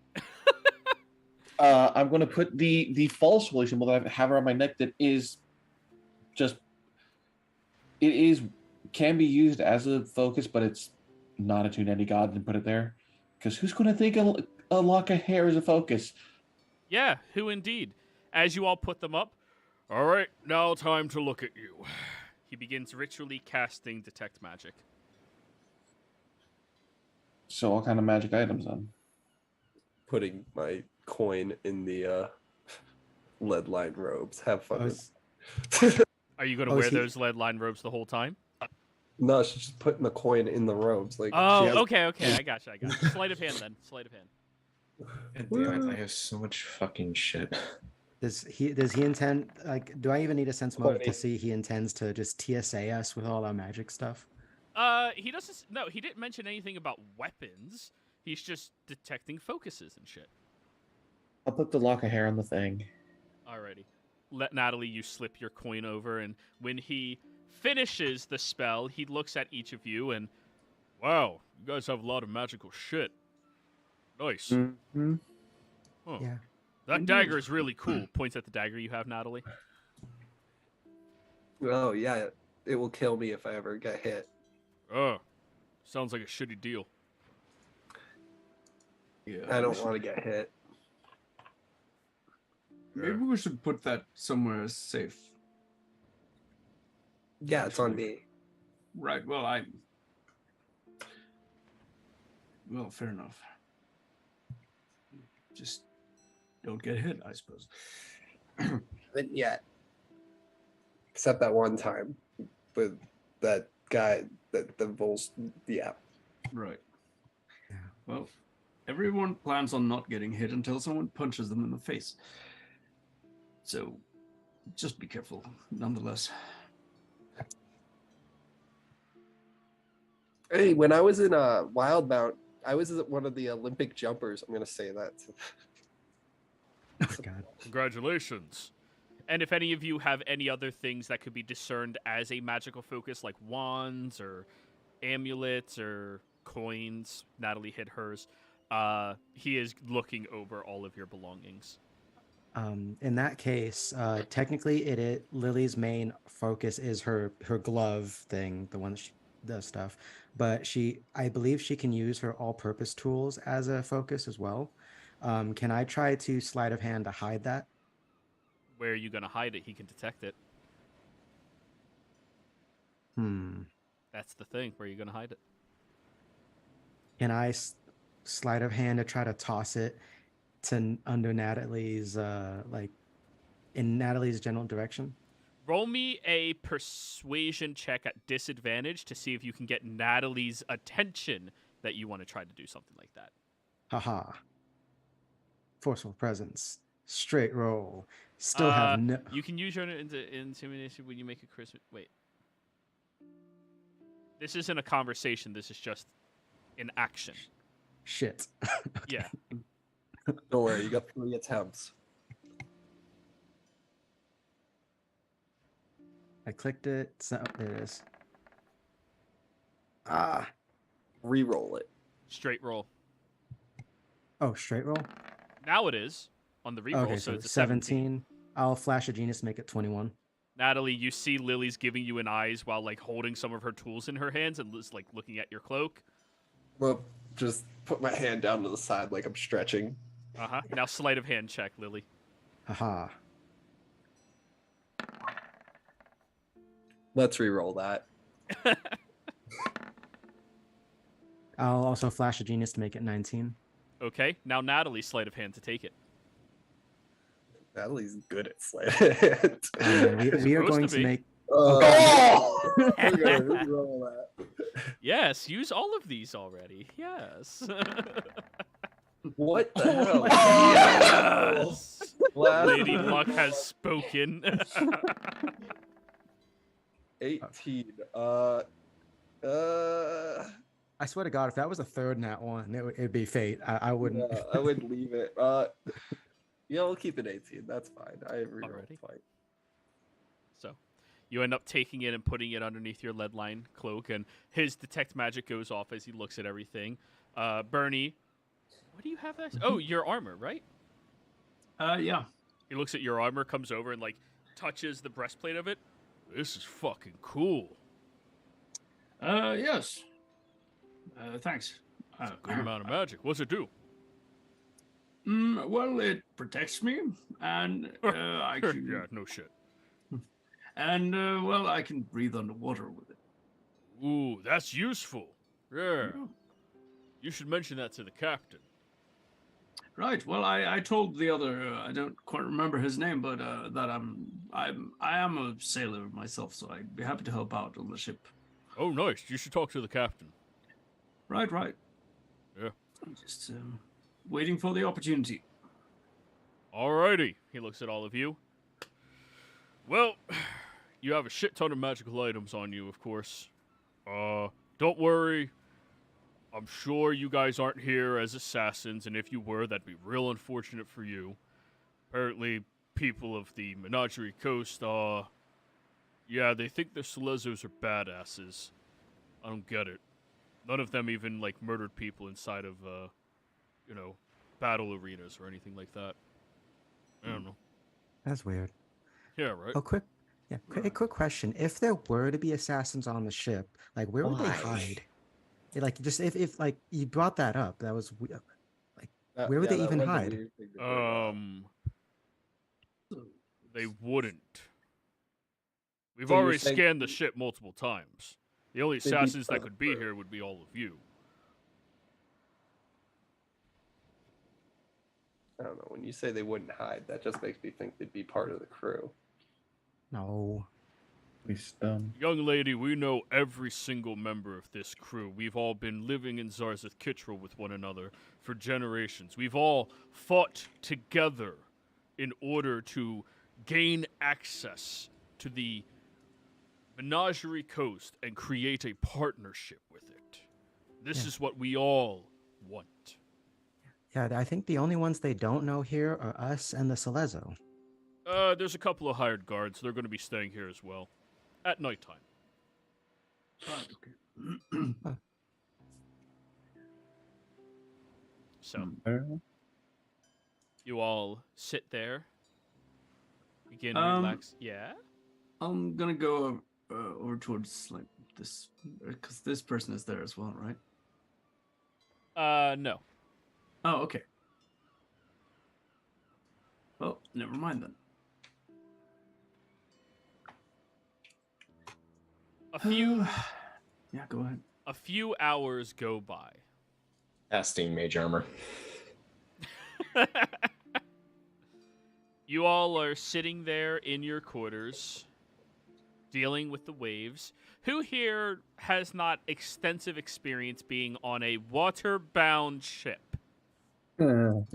I'm going to put the false holy symbol that I have around my neck that is just can be used as a focus, but it's not attuned to any god, and put it there. Because who's going to think a lock of hair is a focus? Yeah, who indeed? As you all put them up, all right, now time to look at you. He begins ritually casting Detect Magic. So what kind of magic items then? Putting my coin in the lead line robes. Have fun. Oh, with Are you going to Oh, is wear he- those lead line robes the whole time? No, she's just putting the coin in the robes. Like Oh, she has- okay, I got you. Sleight of hand then. Sleight of hand. God damn it, I have so much fucking shit. Does he intend, like, do I even need a sense motive to 20. see he intends to just TSA us with all our magic stuff? He doesn't. No, he didn't mention anything about weapons. He's just detecting focuses and shit. I'll put the lock of hair on the thing. Alrighty. Let Natalie, you slip your coin over, and when he finishes the spell, he looks at each of you and, wow, you guys have a lot of magical shit. Nice. Mm-hmm. Huh. Yeah. That dagger is really cool. Points at the dagger you have, Natalie. Oh yeah, it will kill me if I ever get hit. Oh, sounds like a shitty deal. Yeah. I don't want to get hit. Maybe we should put that somewhere safe. Yeah, it's on me. Right. Well, fair enough. Just don't get hit, I suppose. But yeah. Except that one time with that guy, the Vols. Yeah. Right. Yeah. Well, everyone plans on not getting hit until someone punches them in the face. So just be careful, nonetheless. Hey, when I was in Wildmount, I was one of the Olympic jumpers. I'm gonna say that. Oh God. Congratulations. And if any of you have any other things that could be discerned as a magical focus, like wands or amulets or coins, Natalie hit hers. He is looking over all of your belongings. In that case, technically, Lily's main focus is her glove thing, the one that she does stuff. But I believe she can use her all-purpose tools as a focus as well. Can I try to sleight of hand to hide that? Where are you going to hide it? He can detect it. That's the thing. Where are you going to hide it? Can I sleight of hand to try to toss it to under Natalie's in Natalie's general direction? Roll me a persuasion check at disadvantage to see if you can get Natalie's attention that you want to try to do something like that. Haha. Forceful presence. Straight roll. Still have no. You can use your intimidation when you make a charisma. Wait. This isn't a conversation. This is just an action. Shit. Yeah. Don't worry, you got 3 attempts. I clicked it. So, there it is. Reroll it. Straight roll. Oh, straight roll? Now it is on the reroll, Okay, so so it's a 17. I'll flash a genius to make it 21. Natalie, you see Lily's giving you an eyes while like holding some of her tools in her hands and just like looking at your cloak. Well, just put my hand down to the side like I'm stretching. Now sleight of hand check, Lily. Haha. Let's re-roll that. I'll also flash a genius to make it 19. Okay, now Natalie sleight of hand to take it. Natalie's good at sleight. We are going to to be. make. Oh! We're gonna re-roll that. Yes, use all of these already. Yes. What the hell? Yes! Last Lady Luck has spoken. 18. I swear to God, if that was a third nat one, it'd be fate. I wouldn't. Yeah, I would leave it. Yeah, we'll keep it 18. That's fine. I re-rolled Alrighty. fine. So, you end up taking it and putting it underneath your lead line cloak, and his detect magic goes off as he looks at everything. Bernie, what do you have there? Oh, your armor, right? Yeah. He looks at your armor, comes over, and like touches the breastplate of it. This is fucking cool. Yes. Thanks. Good amount of magic. What's it do? Well, it protects me, and I can. Yeah, no shit. And well, I can breathe underwater with it. Ooh, that's useful. Yeah. You should mention that to the captain. Right. Well, I told the other. I don't quite remember his name, but that I am a sailor myself, so I'd be happy to help out on the ship. Oh, nice. You should talk to the captain. Right. Yeah. I'm just waiting for the opportunity. Alrighty. He looks at all of you. Well, you have a shit ton of magical items on you, of course. Don't worry. I'm sure you guys aren't here as assassins, and if you were, that'd be real unfortunate for you. Apparently, people of the Menagerie Coast, yeah, they think the Selezos are badasses. I don't get it. None of them even, like, murdered people inside of, battle arenas or anything like that. I don't know. That's weird. Yeah, right? A quick question. If there were to be assassins on the ship, like, where would they hide? Like, just if like you brought that up, that was like, where would they even hide? They wouldn't. We've So you're already saying- scanned the ship multiple times. The only They'd be assassins that part of could the be crew. here would be all of you. I don't know. When you say they wouldn't hide, that just makes me think they'd be part of the crew. No. At least, Young lady, we know every single member of this crew. We've all been living in Zarzeth Kittrell with one another for generations. We've all fought together in order to gain access to the Menagerie Coast and create a partnership with it. This Yeah. is what we all want. Yeah, I think the only ones they don't know here are us and the Celezo. There's a couple of hired guards. They're going to be staying here as well. At nighttime. Right, okay. So, Hmm. you all sit there. Begin to Um, relax. Yeah? I'm gonna go over towards like this, because this person is there as well, right? No. Oh, okay. Well, never mind then. A few Yeah, go ahead. a few hours go by. Casting mage armor. You all are sitting there in your quarters, dealing with the waves. Who here has not extensive experience being on a water-bound ship? That'd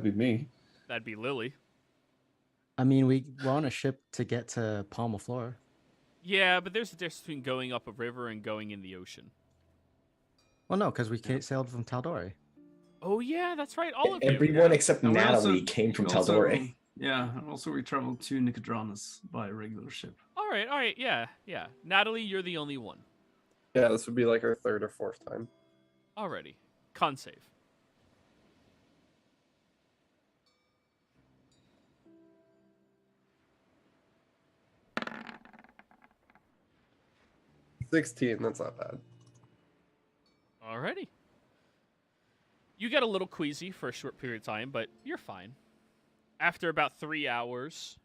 be me. That'd be Lily. I mean, we're on a ship to get to Palma Flora. Yeah, but there's a difference between going up a river and going in the ocean. Well, no, because we sailed from Tal'Dorei. Oh yeah, that's right. All of you. Everyone except And we Natalie also- came from we also- Tal'Dorei. Yeah, and also we traveled to Nicodranus by a regular ship. All right, yeah. Natalie, you're the only one. Yeah, this would be like our third or fourth time. Alrighty. Con save. $16, that's not bad. Alrighty. You get a little queasy for a short period of time, but you're fine. After about 3 hours,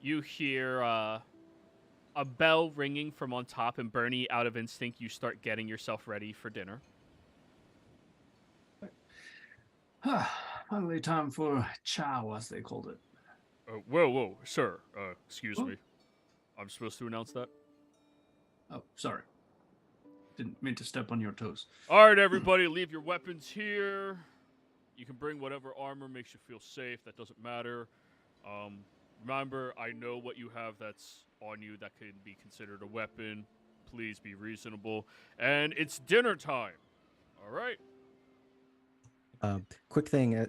you hear a bell ringing from on top, and Bernie, out of instinct, you start getting yourself ready for dinner. Finally, time for chow, as they called it. Whoa, sir. Excuse Oh. me. I'm supposed to announce that? Oh, sorry. Didn't mean to step on your toes. All right, everybody, leave your weapons here. You can bring whatever armor makes you feel safe. That doesn't matter. Remember, I know what you have that's on you that can be considered a weapon. Please be reasonable. And it's dinner time. All right? Quick thing,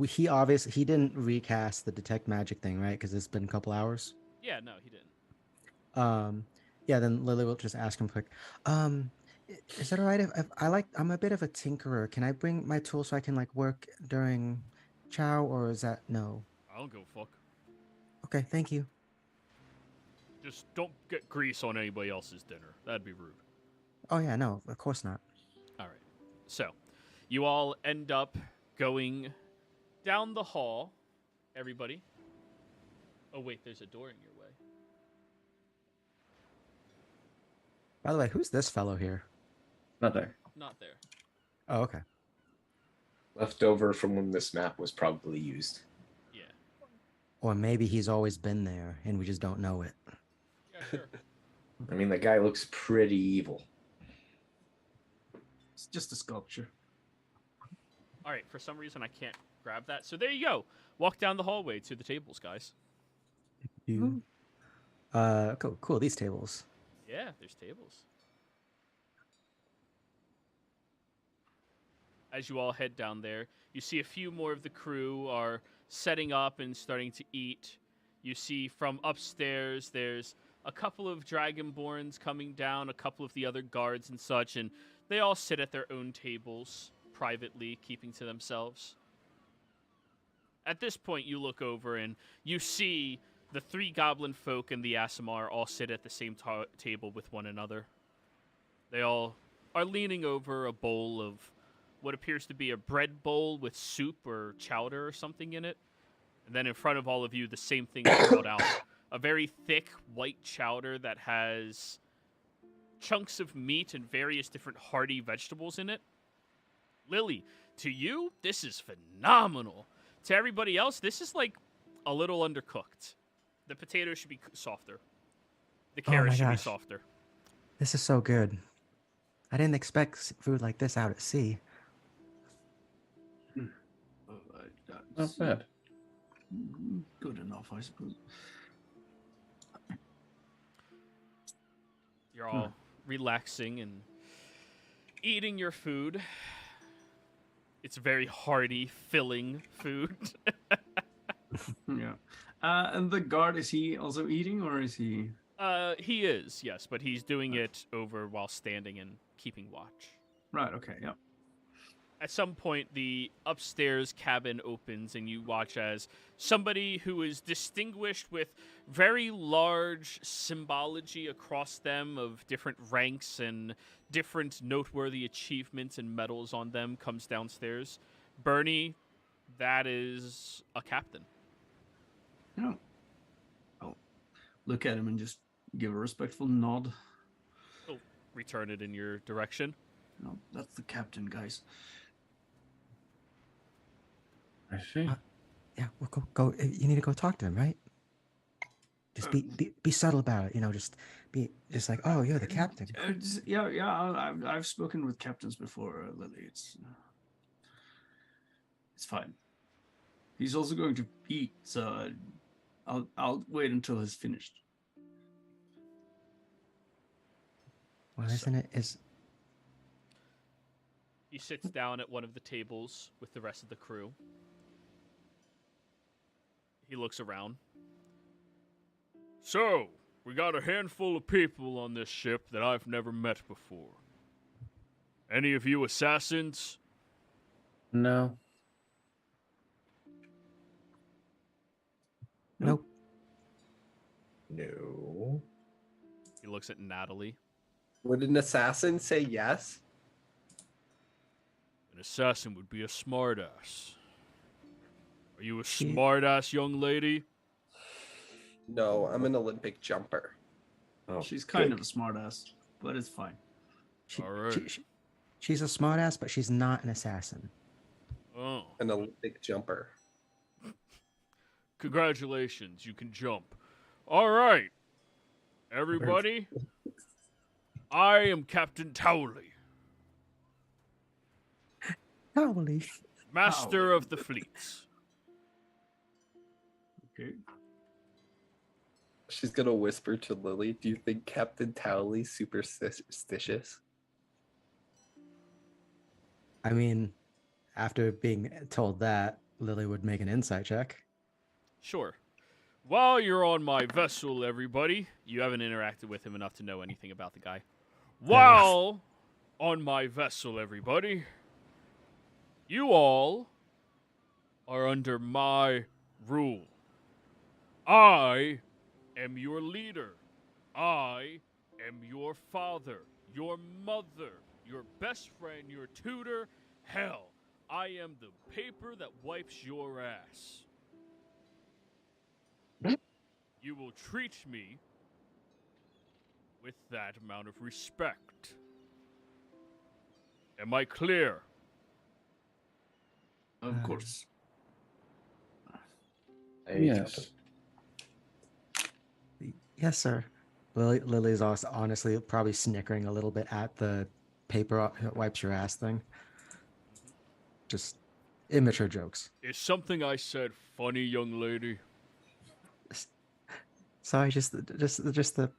he didn't recast the detect magic thing, right? Because it's been a couple hours. Yeah, no, he didn't. Yeah. Then Lily will just ask him quick. Is that all right if I'm a bit of a tinkerer? Can I bring my tools so I can like work during chow, or is that no? I don't give a fuck. Okay, thank you. Just don't get grease on anybody else's dinner. That'd be rude. Oh yeah, no, of course not. All right. So, you all end up going down the hall. Everybody. Oh, wait, there's a door in your way. By the way, who's this fellow here? Not there. Not there. Oh, okay. Left over from when this map was probably used. Yeah. Or maybe he's always been there and we just don't know it. Yeah, sure. I mean, the guy looks pretty evil. It's just a sculpture. All right, for some reason I can't grab that. So there you go. Walk down the hallway to the tables, guys. Cool. These tables. Yeah, there's tables. As you all head down there, you see a few more of the crew are setting up and starting to eat. You see from upstairs, there's a couple of Dragonborns coming down, a couple of the other guards and such, and they all sit at their own tables, privately, keeping to themselves. At this point, you look over and you see the 3 goblin folk and the Aasimar all sit at the same table with one another. They all are leaning over a bowl of what appears to be a bread bowl with soup or chowder or something in it. And then in front of all of you, the same thing is spelled out. A very thick white chowder that has chunks of meat and various different hearty vegetables in it. Lily, to you, this is phenomenal. To everybody else, this is like a little undercooked. The potatoes should be softer. The Oh my carrots should be gosh. softer. This is so good. I didn't expect food like this out at sea. Not bad. Good enough, I suppose. You're all relaxing and eating your food. It's very hearty, filling food. Yeah. And the guard, is he also eating, or is he? He is, yes, but he's doing it over while standing and keeping watch. Right. Okay. Yeah. At some point, the upstairs cabin opens, and you watch as somebody who is distinguished with very large symbology across them of different ranks and different noteworthy achievements and medals on them comes downstairs. Bernie, that is a captain. Yeah. I'll look at him and just give a respectful nod. He'll return it in your direction. No, that's the captain, guys. I see. Yeah, well, go. You need to go talk to him, right? Just be subtle about it. Just like, oh, you're the captain. Yeah. I've spoken with captains before, Lily. It's fine. He's also going to eat, so I'll wait until he's finished. Well, isn't it? He sits down at one of the tables with the rest of the crew. He looks around. So, we got a handful of people on this ship that I've never met before. Any of you assassins? No. Nope. No. He looks at Natalie. Would an assassin say yes? An assassin would be a smartass. Are you a smartass young lady? No, I'm an Olympic jumper. Oh, She's kind good. of a smartass, but it's fine. She, All right. she's a smartass, but she's not an assassin. Oh. An Olympic jumper. Congratulations, you can jump. All right. Everybody, I am Captain Tal'Dorei, Holy. master of the fleets. Okay. She's gonna whisper to Lily, do you think Captain Towley's superstitious? I mean, after being told that, Lily would make an insight check. Sure. While you're on my vessel, everybody, you haven't interacted with him enough to know anything about the guy. While on my vessel, everybody, you all are under my rule. I am your leader. I am your father, your mother, your best friend, your tutor. Hell, I am the paper that wipes your ass. You will treat me with that amount of respect. Am I clear? Of course. Yes. Yes, sir. Lily's also honestly probably snickering a little bit at the paper wipes your ass thing. Just immature jokes. Is something I said funny, young lady? Sorry, just the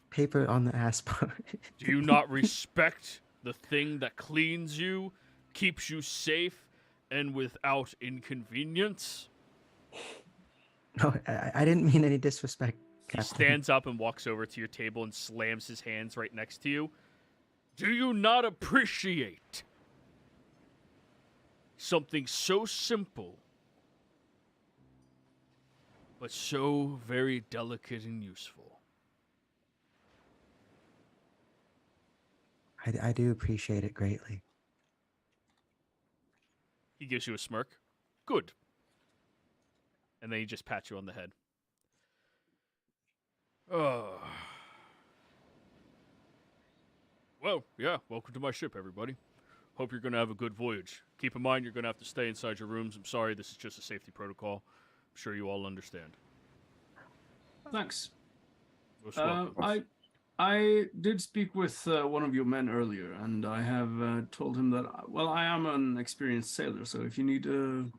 paper on the ass part. Do you not respect the thing that cleans you, keeps you safe, and without inconvenience? No, I didn't mean any disrespect, He Captain. stands up and walks over to your table and slams his hands right next to you. Do you not appreciate something so simple, but so very delicate and useful? I do appreciate it greatly. He gives you a smirk. Good. And then he just pats you on the head. Oh. Well, yeah, welcome to my ship, everybody. Hope you're going to have a good voyage. Keep in mind, you're going to have to stay inside your rooms. I'm sorry, this is just a safety protocol. I'm sure you all understand. Thanks. Most welcome. I did speak with one of your men earlier, and I have told him that, well, I am an experienced sailor, so if you need an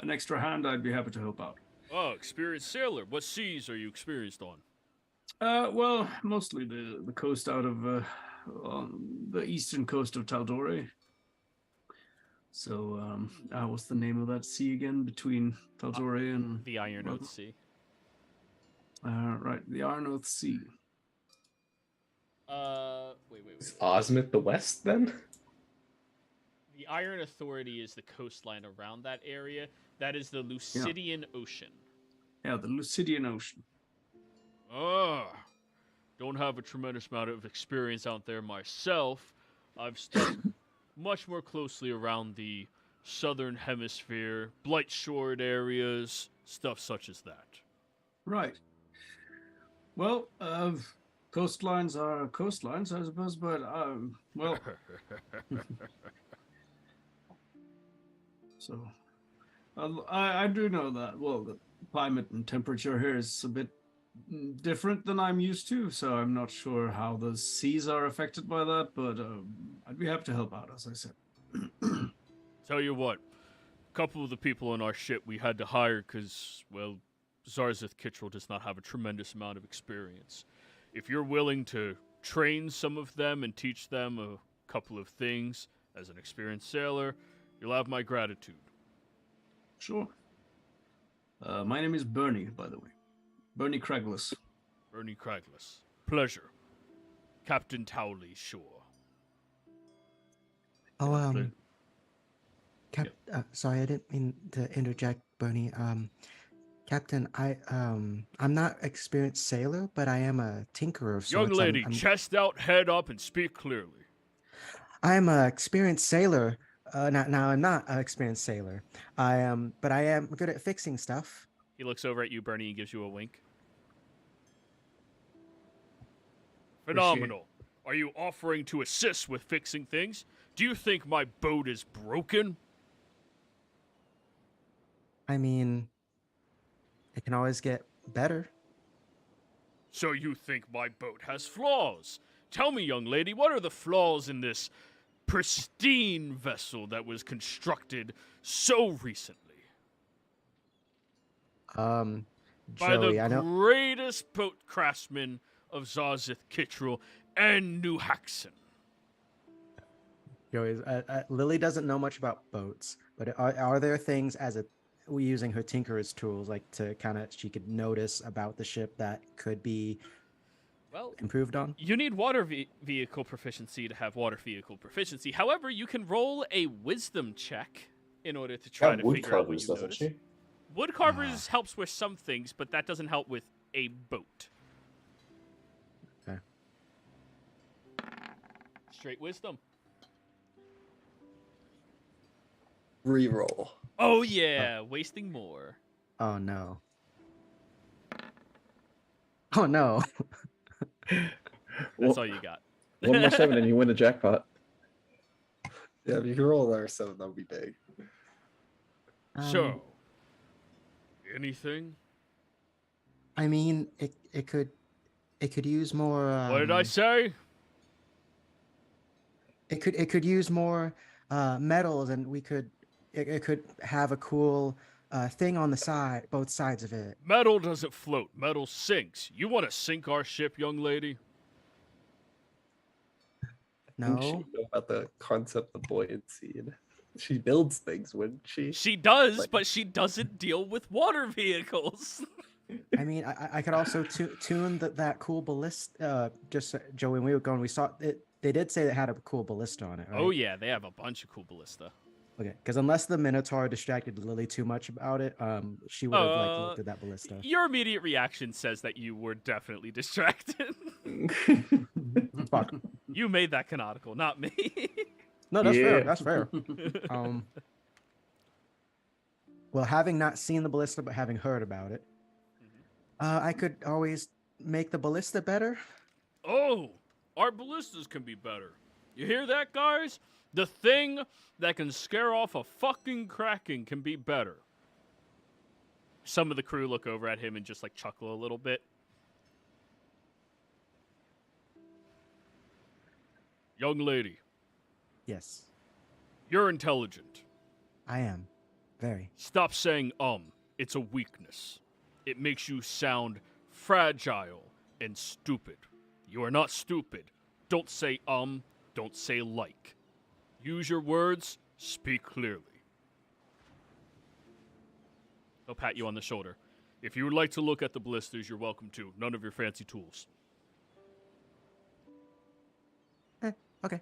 extra hand, I'd be happy to help out. Oh, experienced sailor. What seas are you experienced on? Well, mostly the coast out of on the eastern coast of Tal'Dorei. So, what's the name of that sea again between Tal'Dorei and The Iron Oath Sea. Right, the Iron Oath Sea. Wait. Is Osmith the West then? The Iron Authority is the coastline around that area. That is the Lucidian Ocean. Yeah, the Lucidian Ocean. Don't have a tremendous amount of experience out there myself. I've stuck much more closely around the southern hemisphere, Blight Shore areas, stuff such as that. Right. Well, coastlines are coastlines, I suppose, but, well... So, I do know that, well, the climate and temperature here is a bit different than I'm used to, so I'm not sure how the seas are affected by that, but I'd be happy to help out, as I said. Tell you what, a couple of the people on our ship we had to hire because, well, Zarzith Kittrell does not have a tremendous amount of experience. If you're willing to train some of them and teach them a couple of things as an experienced sailor, you'll have my gratitude. Sure. My name is Bernie, by the way. Bernie Craigless. Bernie Craigless. Pleasure. Captain Towley Shore. Oh, sorry, I didn't mean to interject, Bernie. Captain, I'm not experienced sailor, but I am a tinkerer of sorts. Young lady, chest out, head up, and speak clearly. I'm an experienced sailor. Now I'm not an experienced sailor. But I am good at fixing stuff. He looks over at you, Bernie, and gives you a wink. Phenomenal. Are you offering to assist with fixing things? Do you think my boat is broken? I mean, it can always get better. So you think my boat has flaws? Tell me, young lady, what are the flaws in this pristine vessel that was constructed so recently? Joey, By the I know. greatest boat craftsman of Zarzith Kittrell and New Haxon. Joey, Lily doesn't know much about boats, but are there things we using her tinkerer's tools, like to kind of she could notice about the ship that could be improved on? You need water vehicle proficiency to have water vehicle proficiency. However, you can roll a wisdom check in order to try to figure out what you notice. She? Wood carvers helps with some things, but that doesn't help with a boat. Okay. Straight wisdom. Reroll. Oh yeah, wasting more. Oh no. Oh no. That's all you got. 1 more 7 and you win the jackpot. Yeah, if you can roll another 7, that would be big. So, anything? I mean, it could use more. What did I say? It could use more metals, and it could have a cool thing on the side, both sides of it. Metal doesn't float. Metal sinks. You want to sink our ship, young lady? Wouldn't she No. know about the concept of buoyancy? And she builds things, wouldn't she? She does, but she doesn't deal with water vehicles. I mean, I could also tune that cool ballista. Just Joey, when we were going, we saw it. They did say it had a cool ballista on it, right? Oh yeah, they have a bunch of cool ballista. Okay, because unless the Minotaur distracted Lily too much about it, she would have looked at that ballista. Your immediate reaction says that you were definitely distracted. Fuck. You made that canonical, not me. No, that's fair. Yeah. That's fair. Well, having not seen the ballista, but having heard about it, I could always make the ballista better. Oh, our ballistas can be better. You hear that, guys? The thing that can scare off a fucking kraken can be better. Some of the crew look over at him and just like chuckle a little bit. Young lady, Yes, you're intelligent. I am. Very. Stop saying It's a weakness. It makes you sound fragile and stupid. You are not stupid. Don't say don't say like. Use your words, speak clearly. He'll pat you on the shoulder. If you would like to look at the ballistas, you're welcome to. None of your fancy tools. Okay.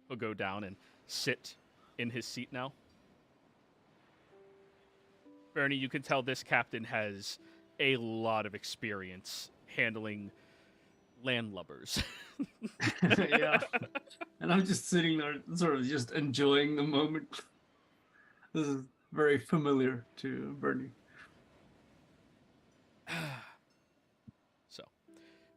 He'll go down and sit in his seat now. Bernie, you can tell this captain has a lot of experience handling landlubbers. Yeah. And I'm just sitting there, sort of just enjoying the moment. This is very familiar to Bernie. So,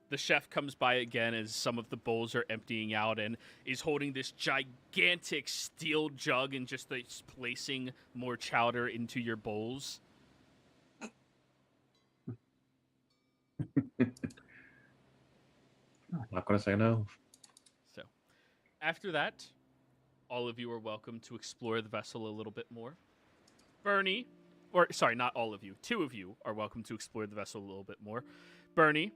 the chef comes by again as some of the bowls are emptying out and is holding this gigantic steel jug and just placing more chowder into your bowls. I'm not going to say no. So, after that, all of you are welcome to explore the vessel a little bit more. Bernie, or sorry, not all of you, 2 of you are welcome to explore the vessel a little bit more. Bernie,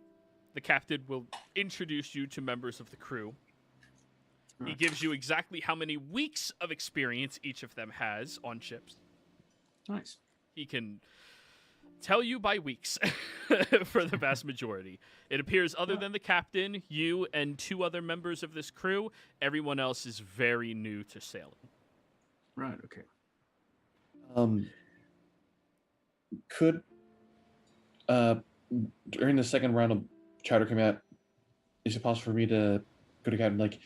the captain, will introduce you to members of the crew. He gives you exactly how many weeks of experience each of them has on ships. Nice. He can tell you by weeks for the vast majority. It appears other than the captain, you, and 2 other members of this crew, everyone else is very new to sailing. Right, okay. Could during the second round of chowder coming out, is it possible for me to go to Captain like,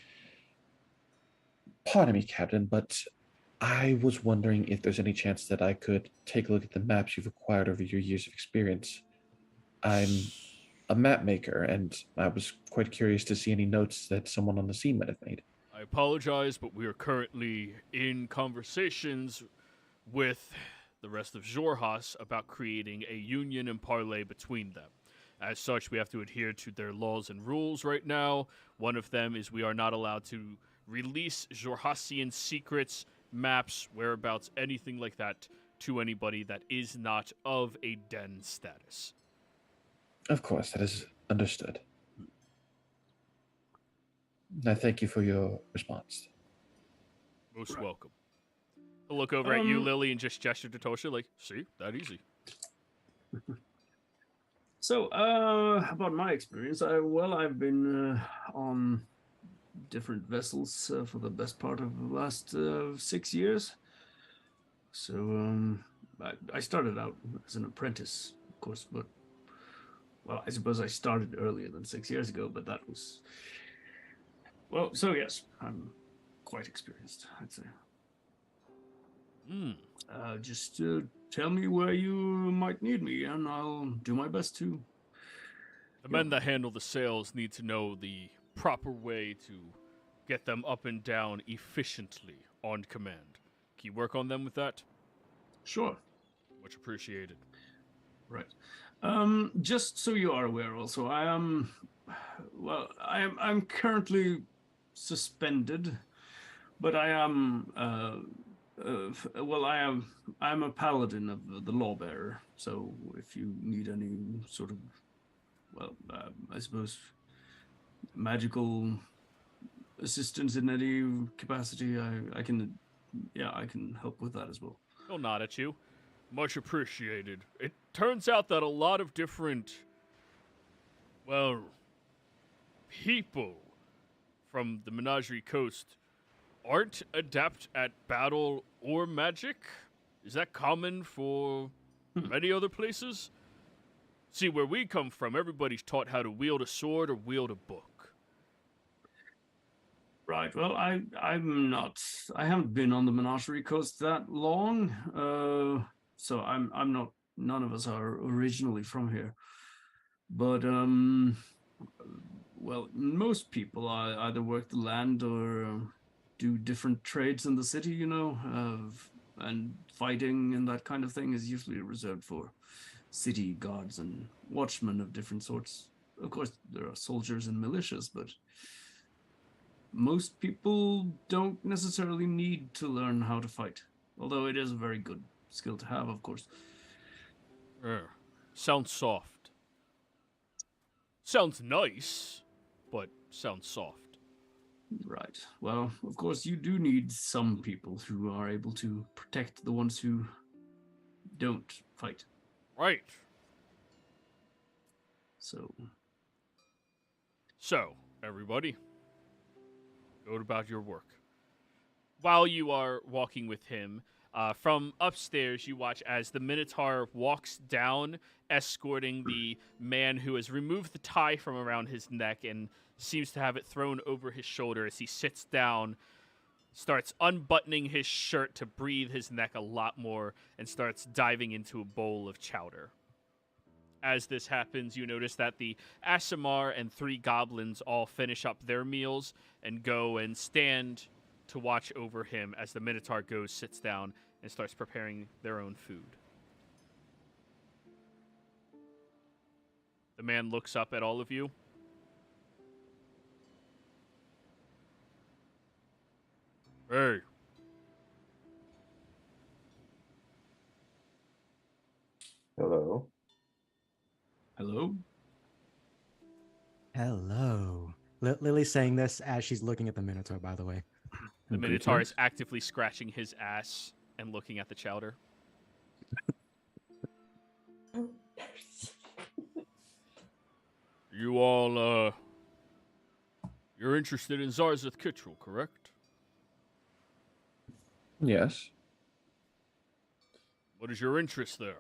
pardon me, Captain, but I was wondering if there's any chance that I could take a look at the maps you've acquired over your years of experience. I'm a map maker, and I was quite curious to see any notes that someone on the scene might have made. I apologize, but we are currently in conversations with the rest of Xhorhas about creating a union and parley between them. As such, we have to adhere to their laws and rules right now. One of them is we are not allowed to release Xhorhasian secrets, maps, whereabouts, anything like that to anybody that is not of a den status. Of course, that is understood. I thank you for your response. Most welcome. I'll look over at you, Lily, and just gesture to Tosha, like, see, that easy. So, about my experience, I've been on different vessels for the best part of the last 6 years. So, I started out as an apprentice, of course, but, well, I suppose I started earlier than 6 years ago, but that was, well, so yes, I'm quite experienced, I'd say. Just tell me where you might need me, and I'll do my best to. The men that handle the sails need to know the proper way to get them up and down efficiently on command. Can you work on them with that? Sure. Much appreciated. Right. Just so you are aware, also, I'm currently suspended, but I am. I'm a paladin of the Lawbearer, so if you need any sort of, I suppose, magical assistance in any capacity, I can help with that as well. He'll nod at you. Much appreciated. It turns out that a lot of different, people from the Menagerie Coast aren't adept at battle or magic? Is that common for many other places? See, where we come from, everybody's taught how to wield a sword or wield a book. Right. Well, I'm not. I haven't been on the Menagerie Coast that long. So I'm not. None of us are originally from here. But well, most people either work the land or do different trades in the city. And fighting and that kind of thing is usually reserved for city guards and watchmen of different sorts. Of course, there are soldiers and militias, but most people don't necessarily need to learn how to fight, although it is a very good skill to have, of course. Sounds soft. Sounds nice, but sounds soft. Right. Well, of course, you do need some people who are able to protect the ones who don't fight. Right. So, everybody, go about your work. While you are walking with him, from upstairs, you watch as the Minotaur walks down, escorting the man who has removed the tie from around his neck and seems to have it thrown over his shoulder as he sits down, starts unbuttoning his shirt to breathe his neck a lot more, and starts diving into a bowl of chowder. As this happens, you notice that the Aasimar and 3 goblins all finish up their meals and go and stand to watch over him as the Minotaur sits down, and starts preparing their own food. The man looks up at all of you. Hey. Hello. hello? Hello. Lily's saying this as she's looking at the Minotaur, by the way. The Minotaur is actively scratching his ass and looking at the chowder. You all, you're interested in Zarzeth Kittrell, correct? Yes. What is your interest there?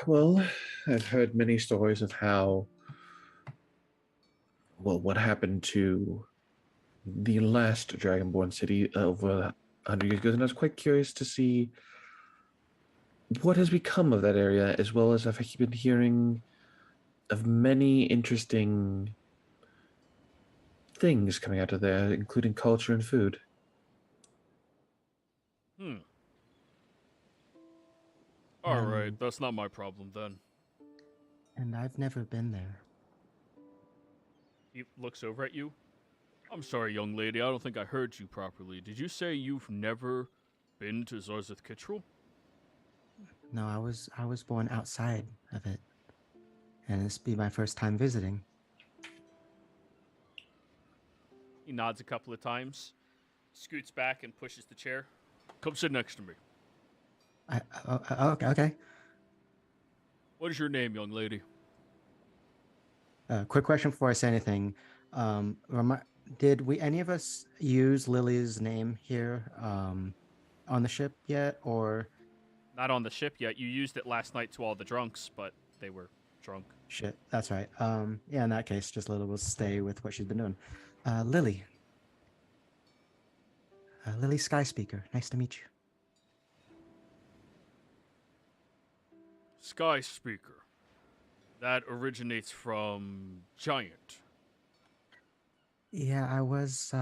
Well, I've heard many stories of how, well, what happened to the last Dragonborn city over 100 years ago, and I was quite curious to see what has become of that area, as well as I've been hearing of many interesting things coming out of there, including culture and food. All right, that's not my problem then. And I've never been there. He looks over at you. I'm sorry, young lady, I don't think I heard you properly. Did you say you've never been to Zarzeth Kittrell? No, I was born outside of it. And this be my first time visiting. He nods a couple of times, scoots back and pushes the chair. Come sit next to me. Okay. What is your name, young lady? Quick question before I say anything. Did any of us use Lily's name here on the ship yet, or? Not on the ship yet. You used it last night to all the drunks, but they were drunk. Shit, that's right. Yeah, in that case, just Lily will stay with what she's been doing. Lily. Lily Skyspeaker. Nice to meet you. Sky Speaker. That originates from Giant. Yeah, I was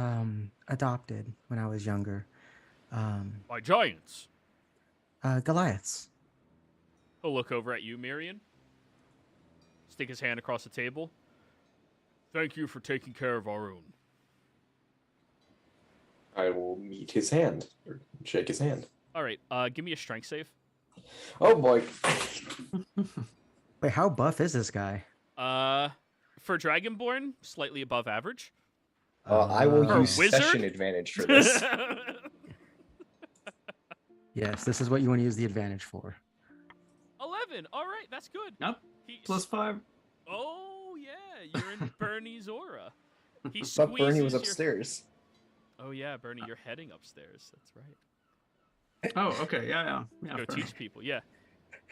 adopted when I was younger. By giants. Goliaths. He'll look over at you, Mirian. Stick his hand across the table. Thank you for taking care of our own. I will meet his hand, or shake his hand. All right, give me a strength save. Oh boy. Wait, how buff is this guy? For Dragonborn, slightly above average. I will For use wizard? session advantage for this. Yes, this is what you want to use the advantage for. 11. All right, that's good. Yep. +5. Oh yeah, you're in Bernie's aura. He But Bernie was squeezes your- upstairs. Oh yeah, Bernie, you're heading upstairs. That's right. Oh, okay. Yeah. Go fair. teach people. Yeah.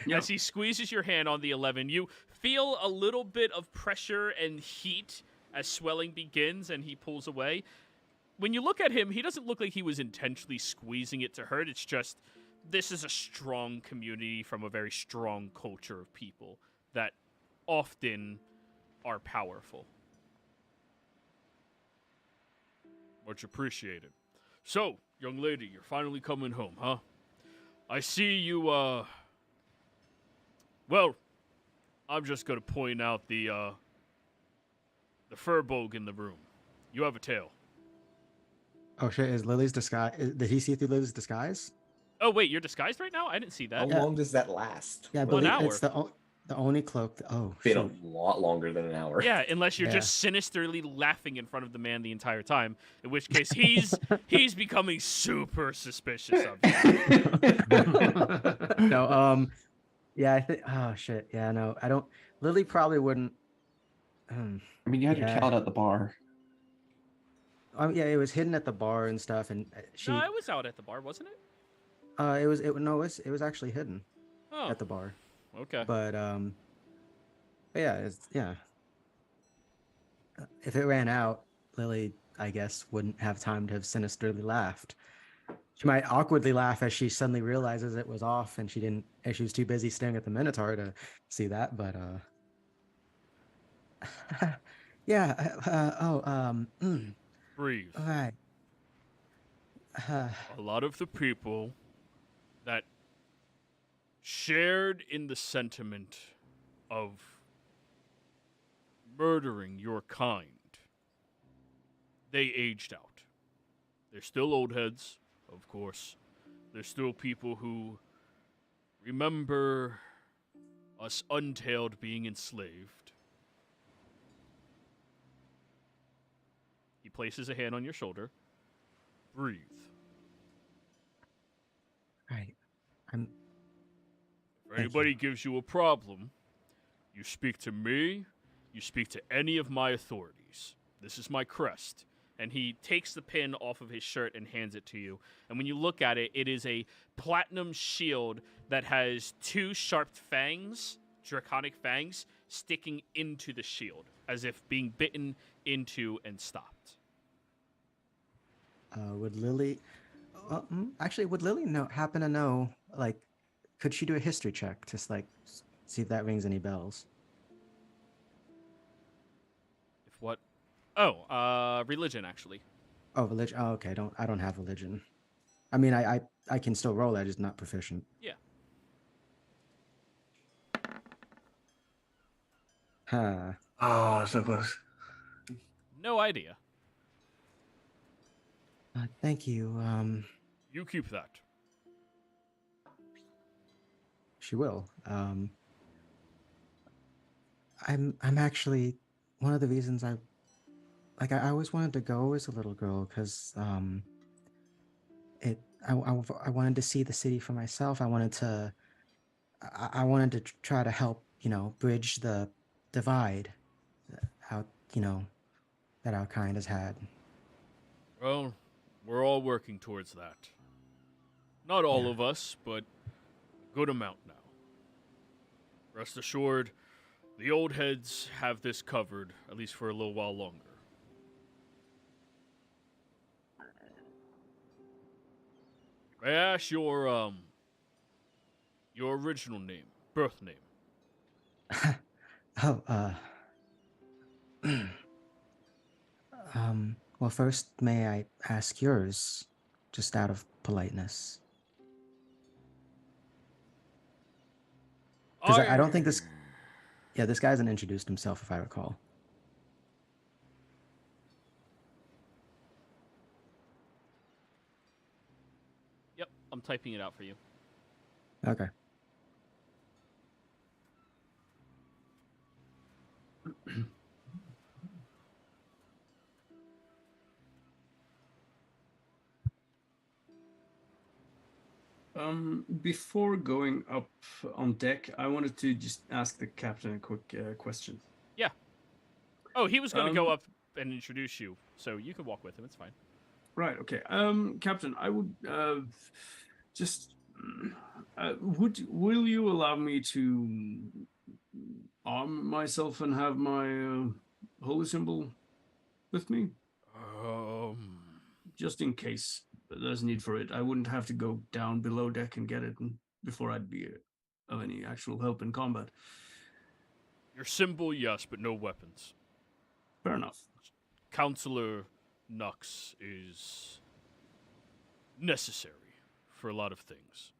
Yep. As he squeezes your hand on the 11, you feel a little bit of pressure and heat as swelling begins and he pulls away. When you look at him, he doesn't look like he was intentionally squeezing it to hurt. It's just, this is a strong community from a very strong culture of people that often are powerful. Much appreciated. So, young lady, you're finally coming home, huh? I see you, well, I'm just gonna point out the furbolg in the room. You have a tail. Oh shit! Is Lily's disguise? Did he see through Lily's disguise? Oh wait, you're disguised right now? I didn't see that. How Yeah. long does that last? Yeah, One but hour. it's the only cloak. Oh, Been shoot. a lot longer than an hour. Yeah, unless you're Yeah. just sinisterly laughing in front of the man the entire time, in which case he's becoming super suspicious of you. No, yeah, I think. Oh shit! Yeah, no, I don't. Lily probably wouldn't. I mean, you had your Yeah. talent at the bar. Yeah, it was hidden at the bar and stuff, and she. No, I was out at the bar, wasn't it? It was actually hidden Oh, at the bar, okay. but yeah, if it ran out, Lily, I guess, wouldn't have time to have sinisterly laughed. She might awkwardly laugh as she suddenly realizes it was off, and she was too busy staring at the Minotaur to see that. But yeah. Breathe. All right. A lot of the people that shared in the sentiment of murdering your kind, they aged out. They're still old heads, of course. There's still people who remember us untailed being enslaved. He places a hand on your shoulder. Breathe. Right. I'm. If anybody gives you a problem, you speak to me, you speak to any of my authorities. This is my crest. And he takes the pin off of his shirt and hands it to you. And when you look at it, it is a platinum shield that has two sharp fangs, draconic fangs, sticking into the shield, as if being bitten into and stopped. Would Lily? Actually, would Lily happen to know? Like, could she do a history check, just like see if that rings any bells? If what? Oh, religion, actually. Oh, religion. Oh, okay. I don't have religion. I mean, I can still roll. I'm just not proficient. Yeah. Huh. Oh, so close. No idea. Thank you. You keep that. She will. I'm actually one of the reasons I always wanted to go as a little girl because I wanted to see the city for myself. I wanted to try to help, bridge the divide out, that our kind has had. Well, we're all working towards that. Not all Yeah. of us, but a good amount now. Rest assured, the old heads have this covered, at least for a little while longer. May I ask your original name, birth name? Oh, well, first, may I ask yours, just out of politeness? Because I don't think this. Yeah, this guy hasn't introduced himself, if I recall. Yep, I'm typing it out for you. Okay. Before going up on deck, I wanted to just ask the captain a quick question. Yeah. Oh, he was going to go up and introduce you, so you can walk with him. It's fine. Right. Okay. Captain, I would just will you allow me to arm myself and have my holy symbol with me? Um, Just in case there's need for it. I wouldn't have to go down below deck and get it before I'd be of any actual help in combat. your symbol, yes, but no weapons. Fair enough. Counselor Nux is necessary for a lot of things.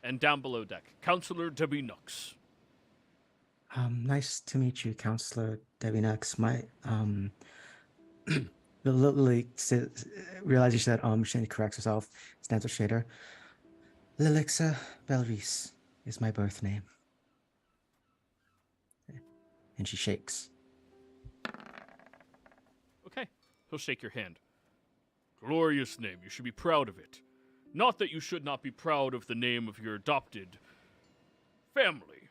And down below deck, Counselor Debbie Nux. Nice to meet you, Counselor Debbie Nux. My Lily realizes that she corrects herself, stands up straighter. Lilixa Belris is my birth name. And she shakes. Okay, he'll shake your hand. Glorious name, you should be proud of it. Not that you should not be proud of the name of your adopted family.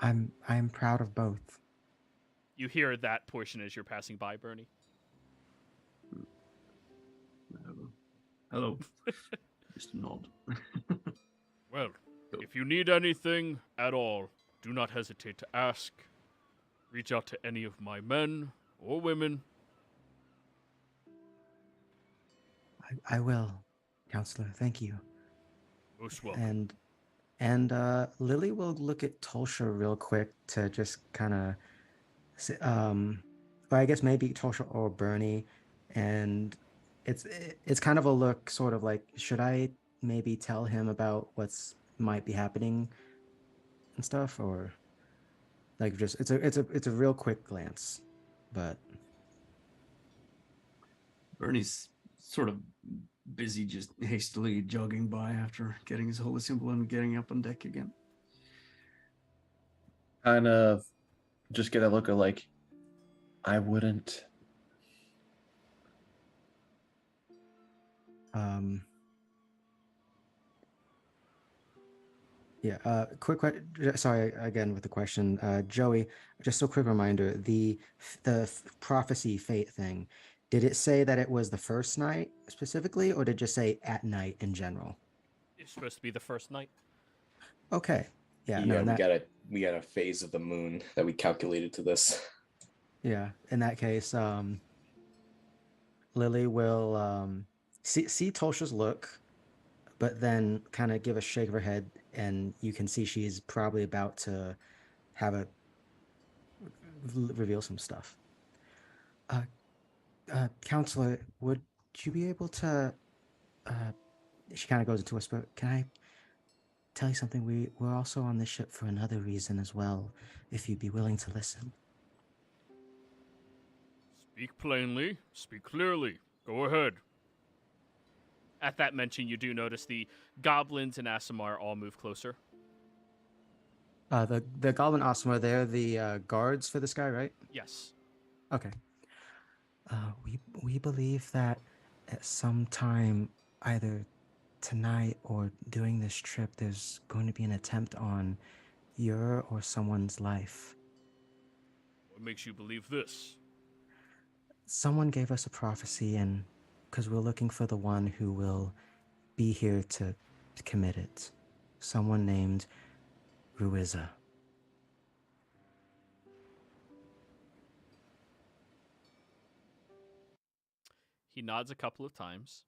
I'm proud of both. You hear that portion as you're passing by, Bernie. Hello. Just nod. Well, if you need anything at all, do not hesitate to ask. Reach out to any of my men or women. I will, Counselor. Thank you. Most welcome. And Lily will look at Tulsha real quick to just kind of, or I guess maybe Tulsha or Bernie, and it's kind of a look, sort of like, should I maybe tell him about what's might be happening and stuff, or like just it's a real quick glance, but Bernie's sort of busy just hastily jogging by after getting his holy symbol and getting up on deck again. Kind of just get a look of like, I wouldn't. Yeah, sorry again with the question. Joey, just a quick reminder, the prophecy fate thing, did it say that it was the first night specifically, or did it just say at night in general? It's supposed to be the first night. Okay. Yeah, Yeah, we got a phase of the moon that we calculated to this. Yeah, in that case, Lily will see Tulsha's look, but then kind of give a shake of her head, and you can see she's probably about to have a reveal some stuff. Counselor, would you be able to? She kind of goes into a whisper. Can I tell you something? We're also on this ship for another reason as well. If you'd be willing to listen. Speak plainly, speak clearly. Go ahead. At that mention, you do notice the goblins and Asimar all move closer. The Goblin Asma, they're the guards for this guy, right? Yes. Okay. We believe that at some time, either tonight or during this trip, there's going to be an attempt on your or someone's life. What makes you believe this? Someone gave us a prophecy, and because we're looking for the one who will be here to commit it. Someone named Ruiza. He nods a couple of times.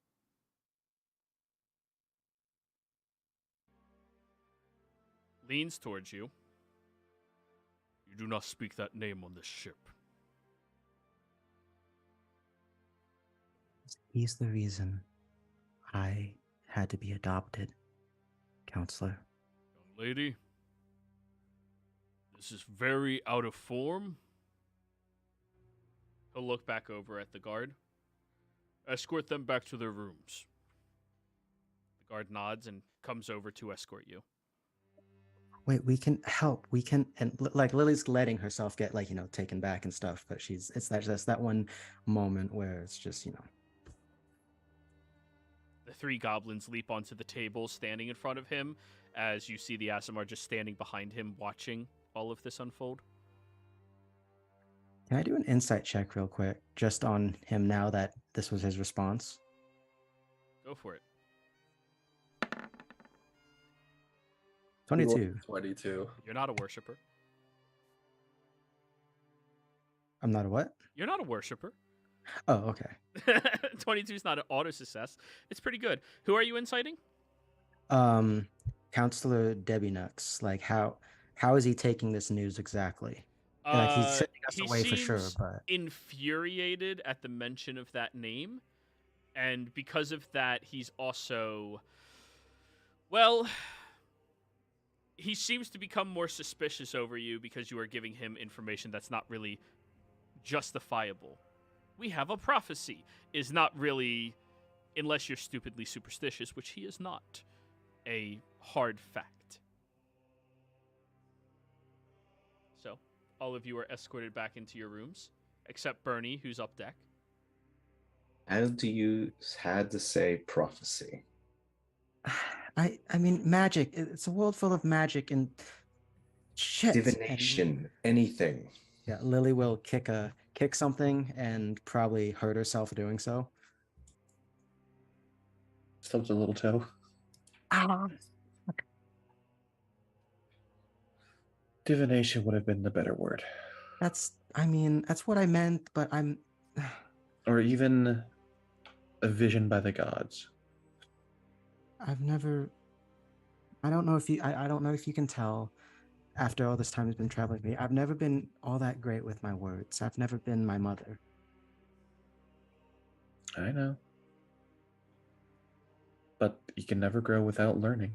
Leans towards you. You do not speak that name on this ship. He's the reason I had to be adopted, Counselor. Young lady, this is very out of form. He'll look back over at the guard. Escort them back to their rooms. The guard nods and comes over to escort you. Wait, we can help. We can, and like Lily's letting herself get taken back and stuff, but it's that one moment where it's just The three goblins leap onto the table standing in front of him as you see the Asimar just standing behind him watching all of this unfold. Can I do an insight check real quick, just on him now that this was his response? Go for it. 22. 22. You're not a worshiper. I'm not a what? You're not a worshiper. Oh, okay. 22 is not an auto success. It's pretty good. Who are you inciting? Counselor Debbie Nux. Like, how is he taking this news exactly? Like, he's sending us He away for sure, seems but infuriated at the mention of that name, and because of that, he's also, well, he seems to become more suspicious over you because you are giving him information that's not really justifiable. We have a prophecy is not really, unless you're stupidly superstitious, which he is not, a hard fact. So, all of you are escorted back into your rooms, except Bernie, who's up deck. How do you had to say prophecy? I mean, magic. It's a world full of magic and shit. Divination, anything. Yeah, Lily will kick something and probably hurt herself doing so. Stubbed a little toe. Ah. Divination would have been the better word. That's what I meant, but I'm Or even a vision by the gods. I've never I don't know if you I don't know if you can tell after all this time has been traveling with me. I've never been all that great with my words. I've never been my mother. I know. But you can never grow without learning.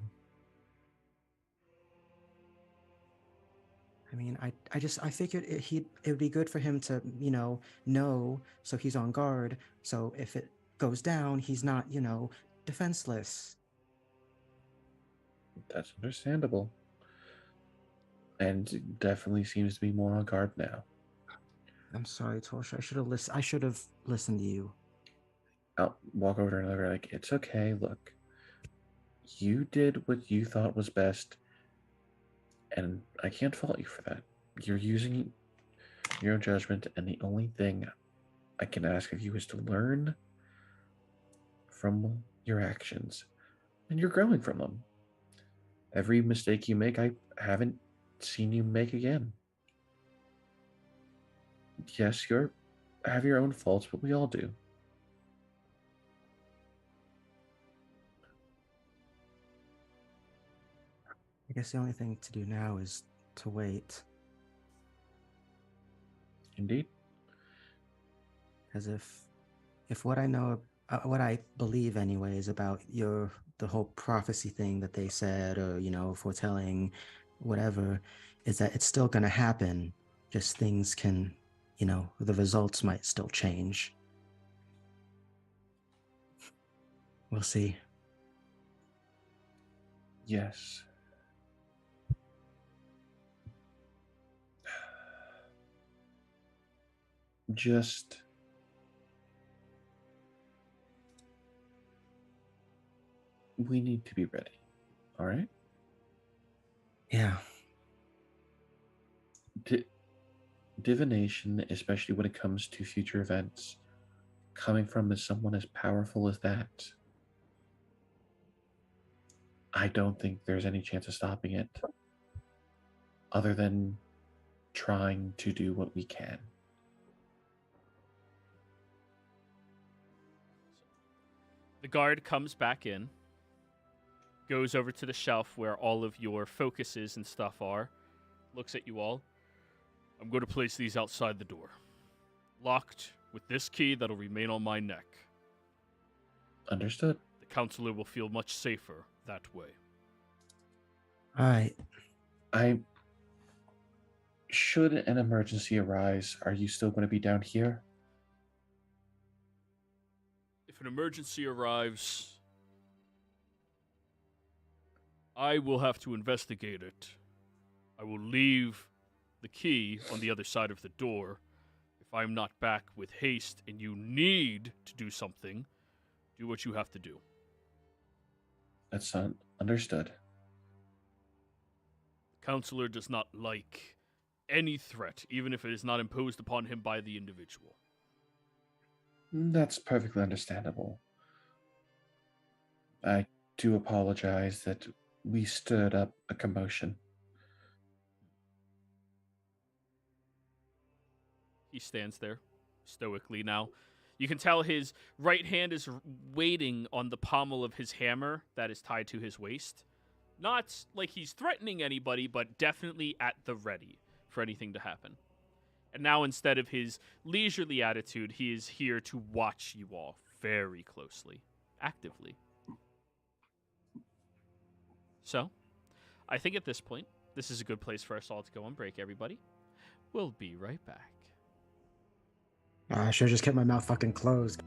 I mean, I figured it would be good for him to, know, so he's on guard. So if it goes down, he's not, defenseless. That's understandable. And it definitely seems to be more on guard now. I'm sorry, Torsha. I should have listened to you. I'll walk over to another, like, it's okay, look. You did what you thought was best, and I can't fault you for that. You're using your own judgment, and the only thing I can ask of you is to learn from your actions, and you're growing from them. Every mistake you make, I haven't seen you make again. Yes, you have your own faults, but we all do. I guess the only thing to do now is to wait. Indeed. As if what I know, what I believe anyways about the whole prophecy thing that they said, or foretelling, whatever, is that it's still going to happen. Just things can, the results might still change. We'll see. Yes. Just we need to be ready. All right? Yeah. Divination, especially when it comes to future events, coming from someone as powerful as that, I don't think there's any chance of stopping it other than trying to do what we can. The guard comes back in, goes over to the shelf where all of your focuses and stuff are, looks at you all. I'm going to place these outside the door. Locked with this key that'll remain on my neck. Understood. The counselor will feel much safer that way. All right. Should an emergency arise, are you still going to be down here? If an emergency arrives, I will have to investigate it. I will leave the key on the other side of the door. If I'm not back with haste and you need to do something, do what you have to do. That's not understood. The counselor does not like any threat, even if it is not imposed upon him by the individual. That's perfectly understandable. I do apologize that we stirred up a commotion. He stands there, stoically now. You can tell his right hand is waiting on the pommel of his hammer that is tied to his waist. Not like he's threatening anybody, but definitely at the ready for anything to happen. And now, instead of his leisurely attitude, he is here to watch you all very closely, actively. So, I think at this point, this is a good place for us all to go on break, everybody. We'll be right back. I should have just kept my mouth fucking closed.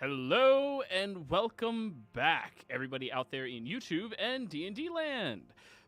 Hello and welcome back, everybody out there in YouTube and D&D land.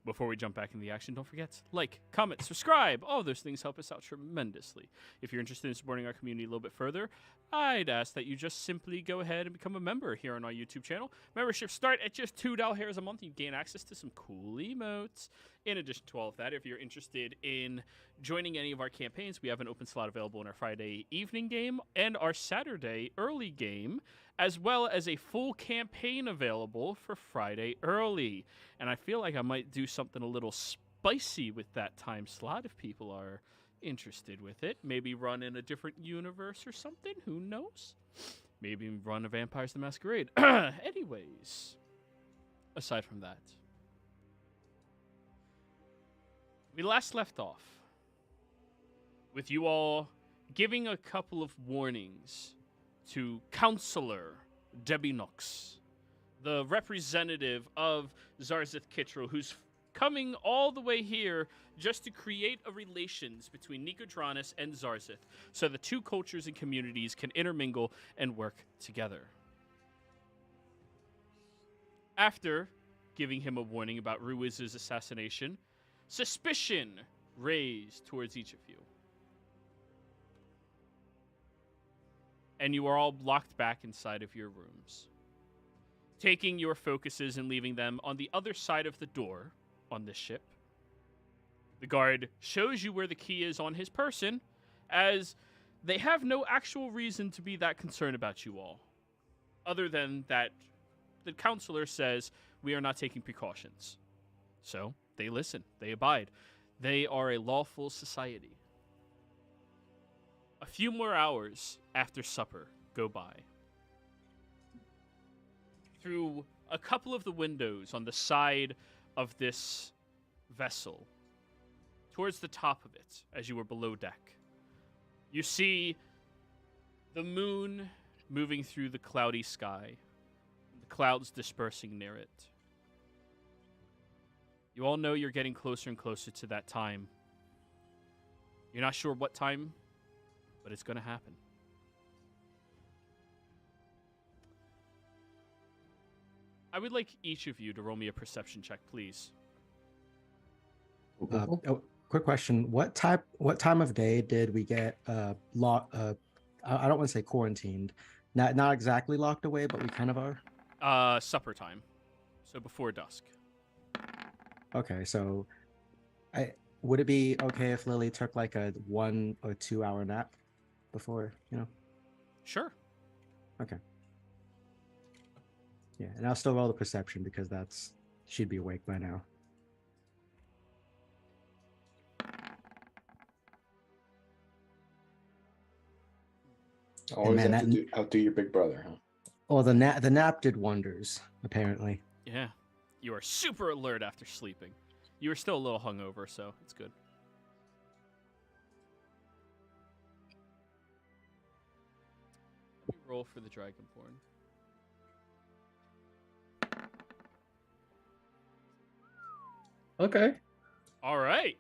Before we jump back in the action, don't forget, like, comment, subscribe. All those things help us out tremendously. If you're interested in supporting our community a little bit further, I'd ask that you just simply go ahead and become a member here on our YouTube channel. Memberships start at just $2 a month. You gain access to some cool emotes. In addition to all of that, if you're interested in joining any of our campaigns, we have an open slot available in our Friday evening game and our Saturday early game, as well as a full campaign available for Friday early. And I feel like I might do something a little spicy with that time slot if people are interested with it. Maybe run in a different universe or something. Who knows? Maybe run a Vampires the Masquerade. Anyways, aside from that, we last left off with you all giving a couple of warnings to Counselor Debbie Knox, the representative of Zarzith Kittrell, who's coming all the way here just to create a relations between Nicodranas and Zarzith, so the two cultures and communities can intermingle and work together. After giving him a warning about Ruiz's assassination, suspicion raised towards each of you. And you are all locked back inside of your rooms, taking your focuses and leaving them on the other side of the door on this ship. The guard shows you where the key is on his person, as they have no actual reason to be that concerned about you all, other than that the counselor says we are not taking precautions. So they listen, they abide. They are a lawful society. A few more hours after supper go by. Through a couple of the windows on the side of this vessel, towards the top of it, as you were below deck, you see the moon moving through the cloudy sky, the clouds dispersing near it. You all know you're getting closer and closer to that time. You're not sure what time, but it's going to happen. I would like each of you to roll me a perception check, please. Quick question: What time of day did we get I don't want to say quarantined, not exactly locked away, but we kind of are. Supper time, so before dusk. Okay, so would it be okay if Lily took like a 1 or 2 hour nap before, Sure. Okay. Yeah, and I'll still roll the perception because she'd be awake by now. Always man, have to outdo your big brother, huh? Oh, the nap did wonders, apparently. Yeah. You are super alert after sleeping. You are still a little hungover, so it's good. Let me roll for the Dragonborn. Okay. All right.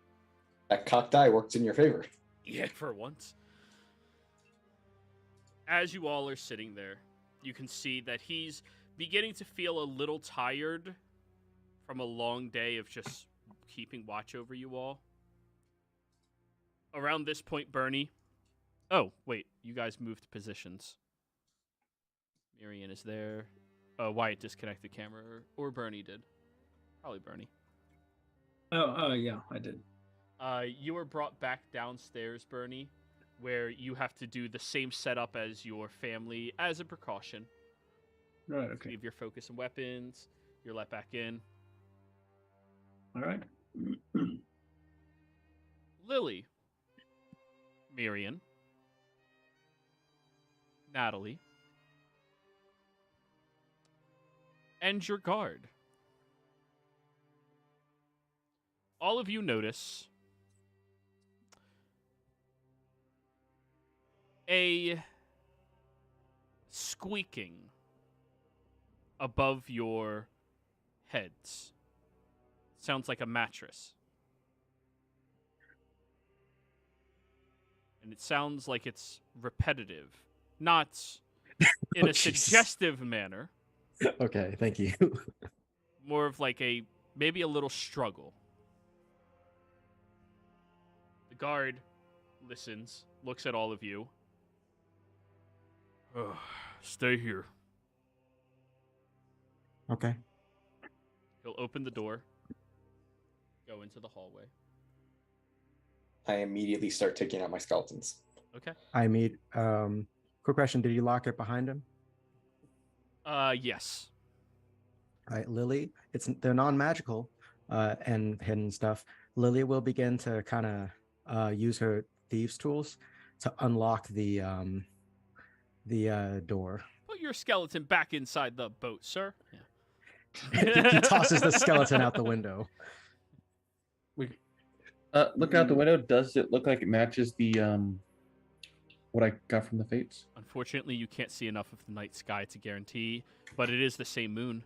That cocked eye works in your favor. Yeah, for once. As you all are sitting there, you can see that he's beginning to feel a little tired from a long day of just keeping watch over you all. Around this point, Bernie... Oh, wait. You guys moved positions. Miriam is there. Wyatt disconnected camera, or Bernie did. Probably Bernie. Oh, yeah, I did. You were brought back downstairs, Bernie, where you have to do the same setup as your family as a precaution. Right, okay. Leave your focus and weapons. You're let back in. All right. Lily, Miriam, Natalie, and your guard. All of you notice a squeaking above your heads. Sounds like a mattress. And it sounds like it's repetitive. Not in Oh, a Jesus. suggestive manner, Okay, thank you. more of like maybe a little struggle. The guard listens, looks at all of you. Stay here. Okay. He'll open the door, go into the hallway. I immediately start taking out my skeletons. Okay. I meet. Quick question: did you lock it behind him? Yes. All right, Lily. They're non-magical, and hidden stuff. Lily will begin to kind of use her thieves' tools to unlock the door. Put your skeleton back inside the boat, sir. Yeah. He tosses the skeleton out the window. Look out the window. Does it look like it matches the what I got from the fates? Unfortunately, you can't see enough of the night sky to guarantee, but it is the same moon.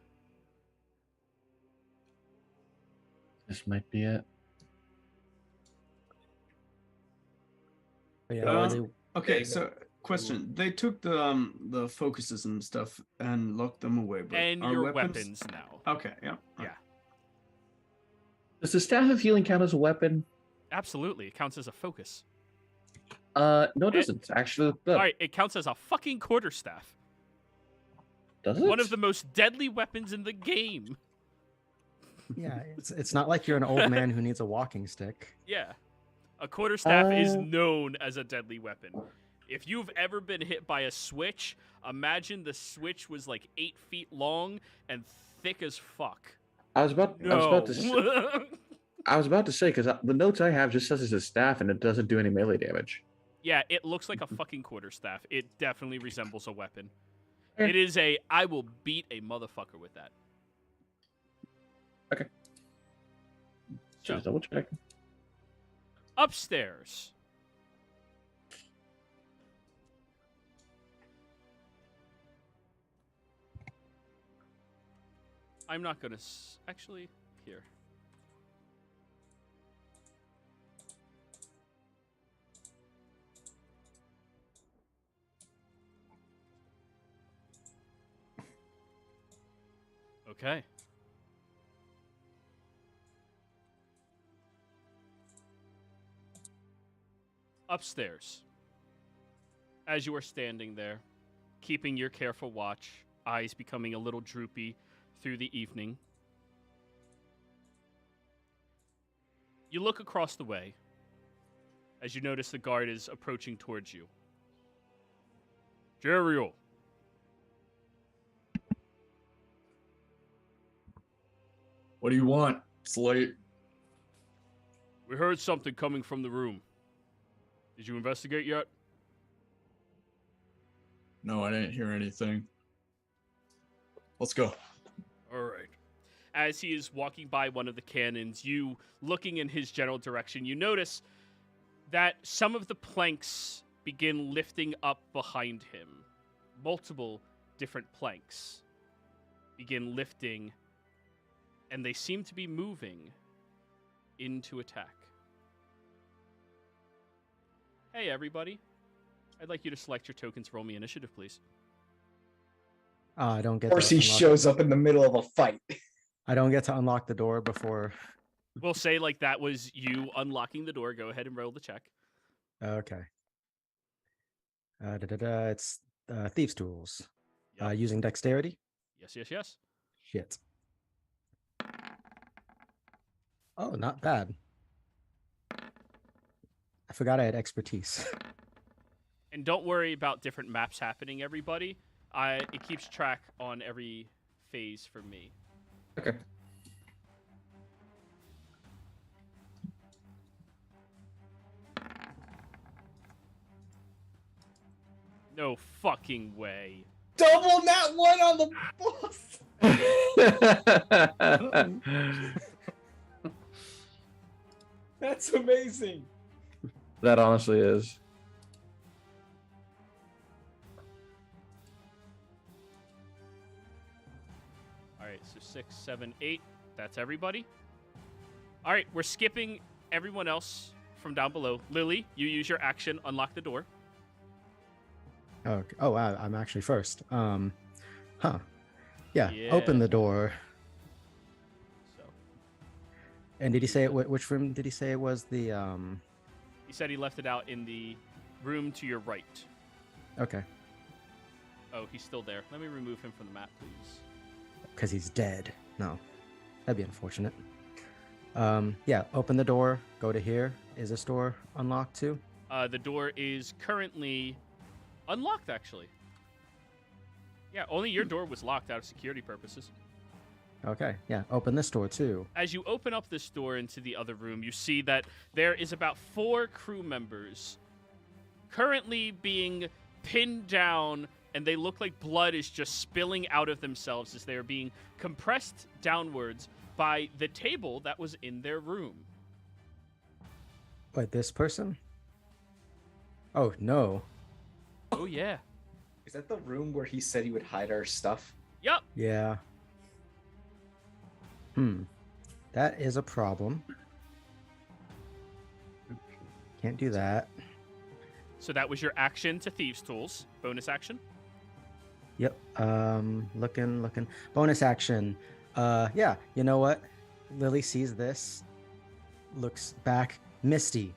This might be it. But yeah, Lily, Okay, so question: they took the focuses and stuff and locked them away, but And our your weapons now. Okay, yeah. Yeah. Does the staff of healing count as a weapon? Absolutely. It counts as a focus. No, it doesn't. Actually, All right, it counts as a fucking quarterstaff. does it? One of the most deadly weapons in the game. yeah, it's not like you're an old man who needs a walking stick. Yeah. A quarterstaff is known as a deadly weapon. If you've ever been hit by a switch, imagine the switch was like 8 feet long and thick as fuck. I was about to say because the notes I have just says it's a staff and it doesn't do any melee damage. Yeah, it looks like a fucking quarterstaff. It definitely resembles a weapon. Eh. It is I will beat a motherfucker with that. Okay. Just double check. Upstairs. I'm not gonna actually here. Okay. Upstairs. As you are standing there, keeping your careful watch, eyes becoming a little droopy through the evening, you look across the way as you notice the guard is approaching towards you. Jeriel. What do you want? It's late. We heard something coming from the room. Did you investigate yet? No, I didn't hear anything. Let's go. All right. As he is walking by one of the cannons, you, looking in his general direction, you notice that some of the planks begin lifting up behind him. Multiple different planks begin lifting, and they seem to be moving into attack. Hey, everybody. I'd like you to select your tokens. Roll me initiative, please. I don't get. Of course, he unlock- shows up in the middle of a fight. I don't get to unlock the door before. We'll say like that was you unlocking the door. Go ahead and roll the check. Okay. It's thieves' tools. Yep. Using dexterity. Yes, yes, yes. Shit. Oh, not bad. I forgot I had expertise. And don't worry about different maps happening, everybody. It keeps track on every phase for me. Okay. No fucking way. Double nat one on the boss. That's amazing. That honestly is. All right, so 6, 7, 8. That's everybody. All right, we're skipping everyone else from down below. Lily, you use your action, unlock the door. Okay. Oh, wow, I'm actually first. Huh. Yeah. Open Yeah. the door. So And did he say it? Which room did he say it was? The he said he left it out in the room to your right. Okay. Oh, he's still there. Let me remove him from the map, please. Because he's dead. No, that'd be unfortunate. Yeah. Open the door. Go to here. Is this door unlocked too? The door is currently unlocked, actually. Yeah, only your door was locked out of security purposes. Okay. Yeah. Open this door too. As you open up this door into the other room, you see that there is about 4 crew members currently being pinned down, and they look like blood is just spilling out of themselves as they are being compressed downwards by the table that was in their room. Wait, this person? Oh no. Oh, yeah. Is that the room where he said he would hide our stuff? Yup. Yeah. That is a problem. Can't do that. So that was your action to Thieves' Tools. Bonus action. Yep. Looking. Bonus action. Yeah. You know what? Lily sees this, looks back. Misty,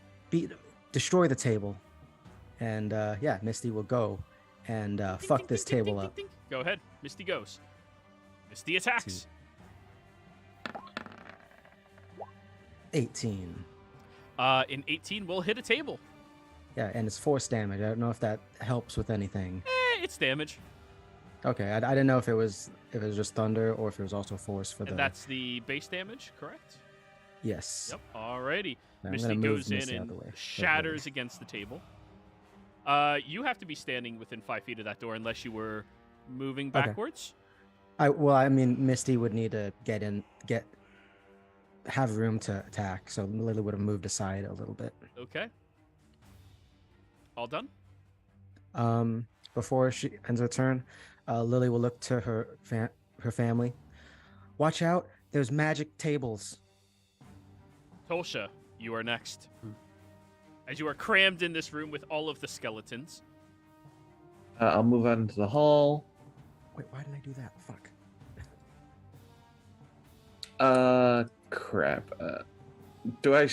destroy the table, and yeah, Misty will go and fuck this table up. Go ahead. Misty goes. Misty attacks. 18. In 18, we'll hit a table. Yeah, and it's force damage. I don't know if that helps with anything. It's damage. Okay, I didn't know if it was just thunder or if it was also force for the. And that's the base damage, correct? Yes. Yep. Alrighty. I'm Misty gonna move goes in Misty out and of the way. shatters against the table. You have to be standing within 5 feet of that door unless you were moving backwards. I mean, Misty would need to have room to attack, so Lily would have moved aside a little bit. Okay. All done? Before she ends her turn, Lily will look to her family. Watch out! There's magic tables. Tolsha, you are next. As you are crammed in this room with all of the skeletons. I'll move out into the hall. Wait, why did I do that? Fuck. Crap. Do I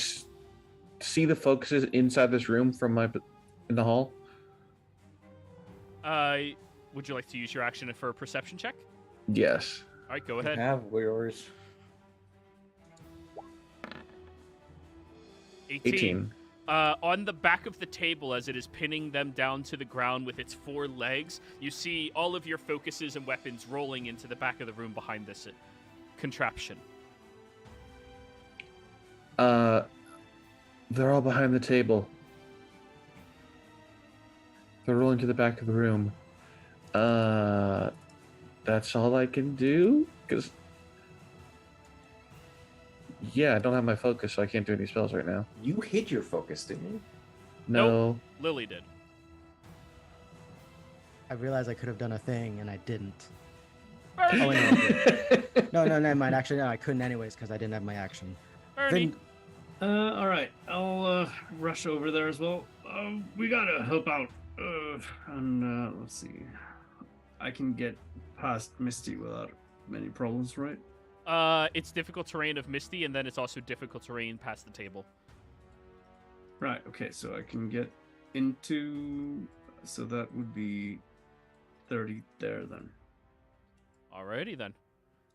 see the focuses inside this room from in the hall? Would you like to use your action for a perception check? Yes. All right, go I ahead. have yours. 18. On the back of the table, as it is pinning them down to the ground with its 4 legs, you see all of your focuses and weapons rolling into the back of the room behind this contraption. They're all behind the table. They're rolling to the back of the room. That's all I can do? Because... yeah, I don't have my focus, so I can't do any spells right now. You hid your focus, didn't you? No. Lily did. I realized I could have done a thing and I didn't. Ernie. Oh, wait, no, I did. No, never mind. Actually, no, I couldn't anyways because I didn't have my action. Ernie. All right, I'll rush over there as well. We gotta help out. And let's see, I can get past Misty without many problems, right? It's difficult terrain of Misty, and then it's also difficult terrain past the table. Right. Okay, so I can get into. So that would be 30 there then. Alrighty then.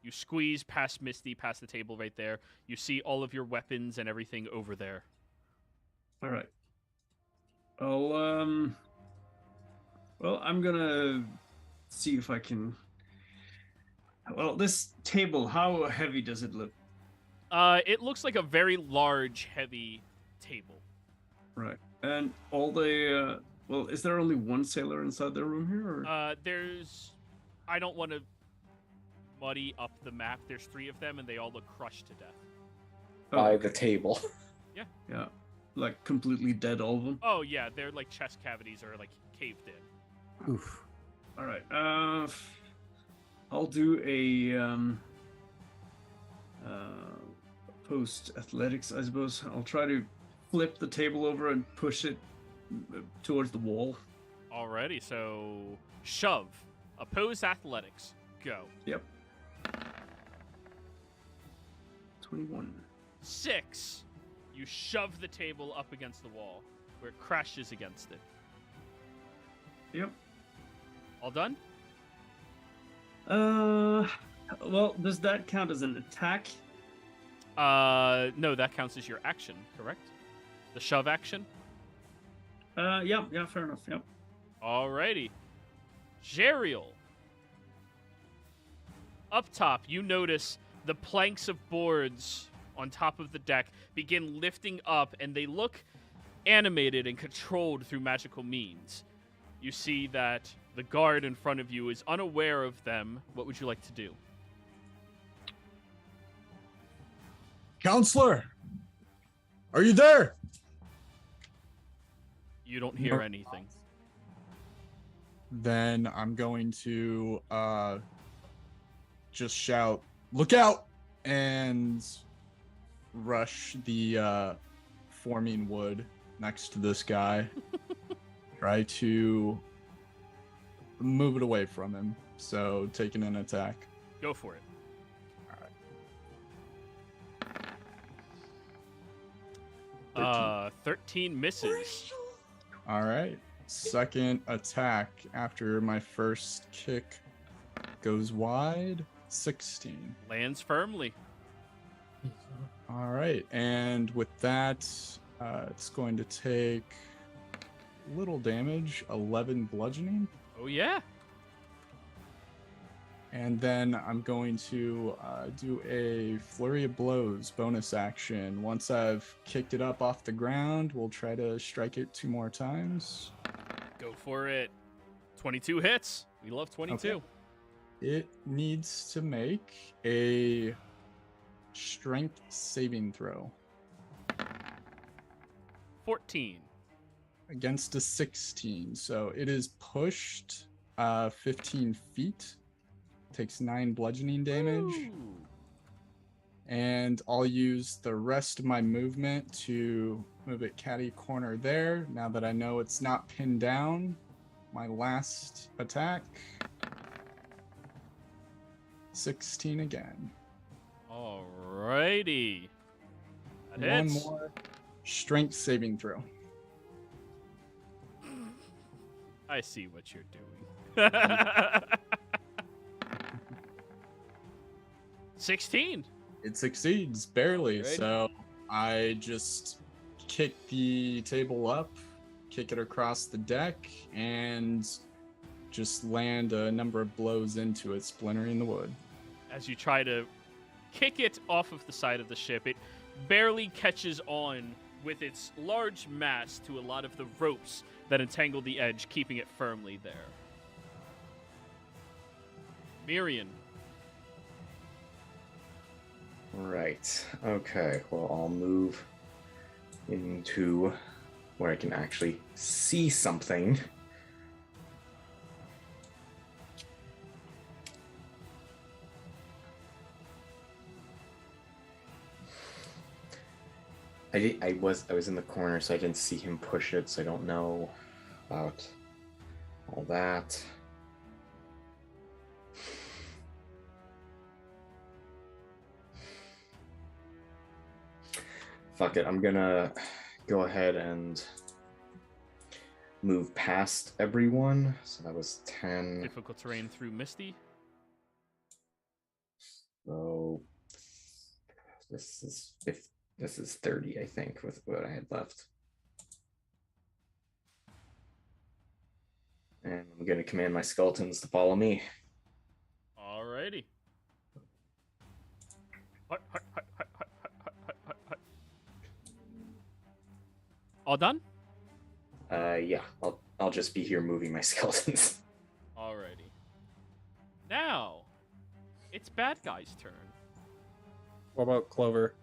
You squeeze past Misty, past the table right there. You see all of your weapons and everything over there. All right. Well, I'm gonna see if I can. Well, this table, how heavy does it look? It looks like a very large, heavy table. Right. And all the well, is there only one sailor inside the room here? Or? I don't want to muddy up the map. There's 3 of them, and they all look crushed to death. By the table. Yeah. Like completely dead, all of them? Oh, yeah. Their, like, chest cavities are, like, caved in. Oof. All right. I'll do a post athletics, I suppose. I'll try to flip the table over and push it towards the wall. Alrighty, so shove. Oppose athletics. Go. Yep. 21. 6. You shove the table up against the wall, where it crashes against it. Yep. All done? Well, does that count as an attack? No, that counts as your action, correct? The shove action? Yeah, fair enough, yep. Alrighty. Jeriel. Up top, you notice the planks of boards on top of the deck begin lifting up, and they look animated and controlled through magical means. You see that the guard in front of you is unaware of them. What would you like to do? Counselor, are you there? You don't hear anything. Then I'm going to just shout, "Look out!" and rush the forming wood next to this guy. Try to move it away from him. So taking an attack. Go for it. All right. 13 misses. All right. Second attack after my first kick goes wide. 16. Lands firmly. All right. And with that, it's going to take little damage, 11 bludgeoning. Oh, yeah. And then I'm going to do a flurry of blows bonus action. Once I've kicked it up off the ground, we'll try to strike it 2 more times. Go for it. 22 hits. We love 22. Okay. It needs to make a strength saving throw 14. against a 16. So it is pushed 15 feet. Takes 9 bludgeoning damage. Ooh. And I'll use the rest of my movement to move it catty corner there. Now that I know it's not pinned down, my last attack. 16 again. Alrighty. That One hits. more strength saving throw. I see what you're doing. 16. It succeeds, barely. Alrighty. So I just kick the table up, kick it across the deck, and just land a number of blows into it, splintering the wood. As you try to kick it off of the side of the ship, it barely catches on with its large mass to a lot of the ropes that entangle the edge, keeping it firmly there. Miriam. Right. Okay. Well, I'll move into where I can actually see something. I was in the corner, so I didn't see him push it, so I don't know about all that. Fuck it, I'm gonna go ahead and move past everyone. So that was 10. Difficult terrain through Misty. So this is 30, I think, with what I had left. And I'm gonna command my skeletons to follow me. Alrighty. Hut, hut, hut, hut, hut, hut, hut, hut, hut. All done? Yeah, I'll just be here moving my skeletons. Alrighty. Now, it's bad guy's turn. What about Clover?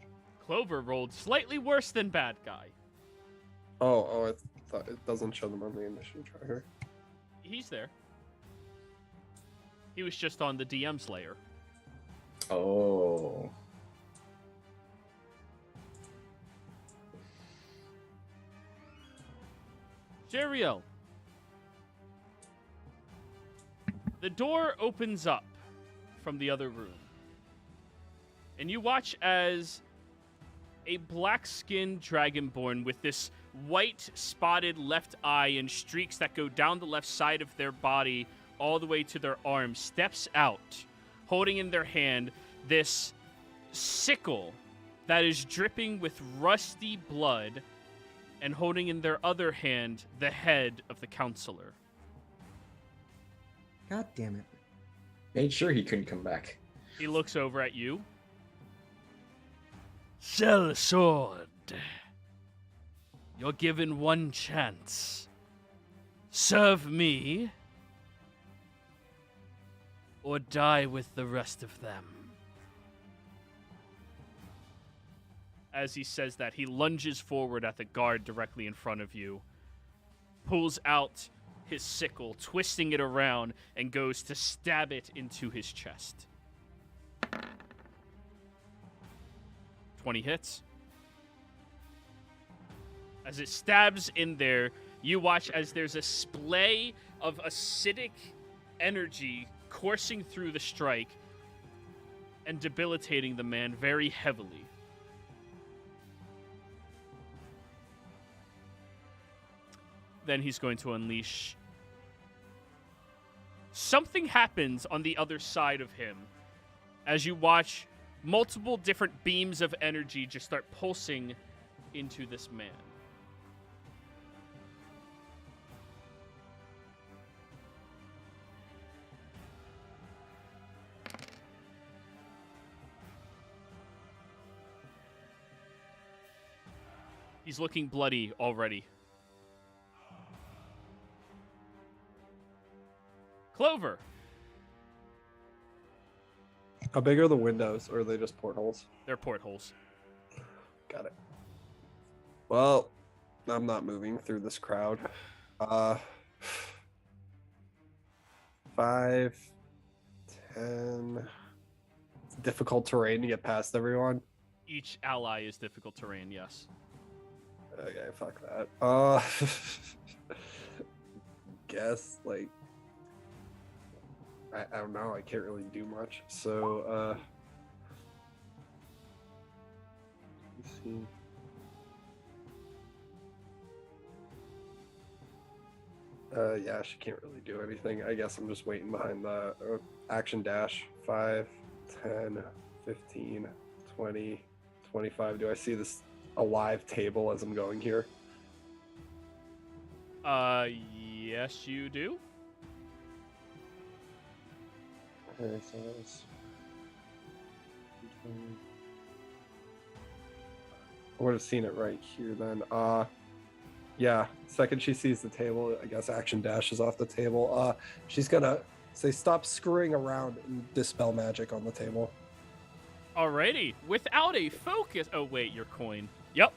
Clover rolled slightly worse than bad guy. Oh, I thought it doesn't show them on the initiative tracker. He's there. He was just on the DM's layer. Oh. Jeriel. The door opens up from the other room. And you watch as a black-skinned dragonborn with this white spotted left eye and streaks that go down the left side of their body all the way to their arms steps out, holding in their hand this sickle that is dripping with rusty blood, and holding in their other hand the head of the counselor. God damn it. Made sure he couldn't come back. He looks over at you. Sell a sword. You're given one chance. Serve me, or die with the rest of them. As he says that, he lunges forward at the guard directly in front of you, pulls out his sickle, twisting it around, and goes to stab it into his chest. 20 hits. As it stabs in there, you watch as there's a splay of acidic energy coursing through the strike and debilitating the man very heavily. Then he's going to unleash. Something happens on the other side of him as you watch multiple different beams of energy just start pulsing into this man. He's looking bloody already. Clover. How big are the windows, or are they just portholes? They're portholes. Got it. Well, I'm not moving through this crowd. 5, 10. It's difficult terrain to get past everyone. Each ally is difficult terrain, yes. Okay, fuck that. Guess, like, I don't know, I can't really do much. So, let's see. Yeah, she can't really do anything. I guess I'm just waiting behind the action dash. 5, 10, 15, 20, 25. Do I see this alive table as I'm going here? Yes, you do. Okay, so that's... I would have seen it right here then. Yeah, second she sees the table, I guess action dashes off the table. She's gonna say stop screwing around and dispel magic on the table. Alrighty. Without a focus. Oh, wait, your coin. Yep.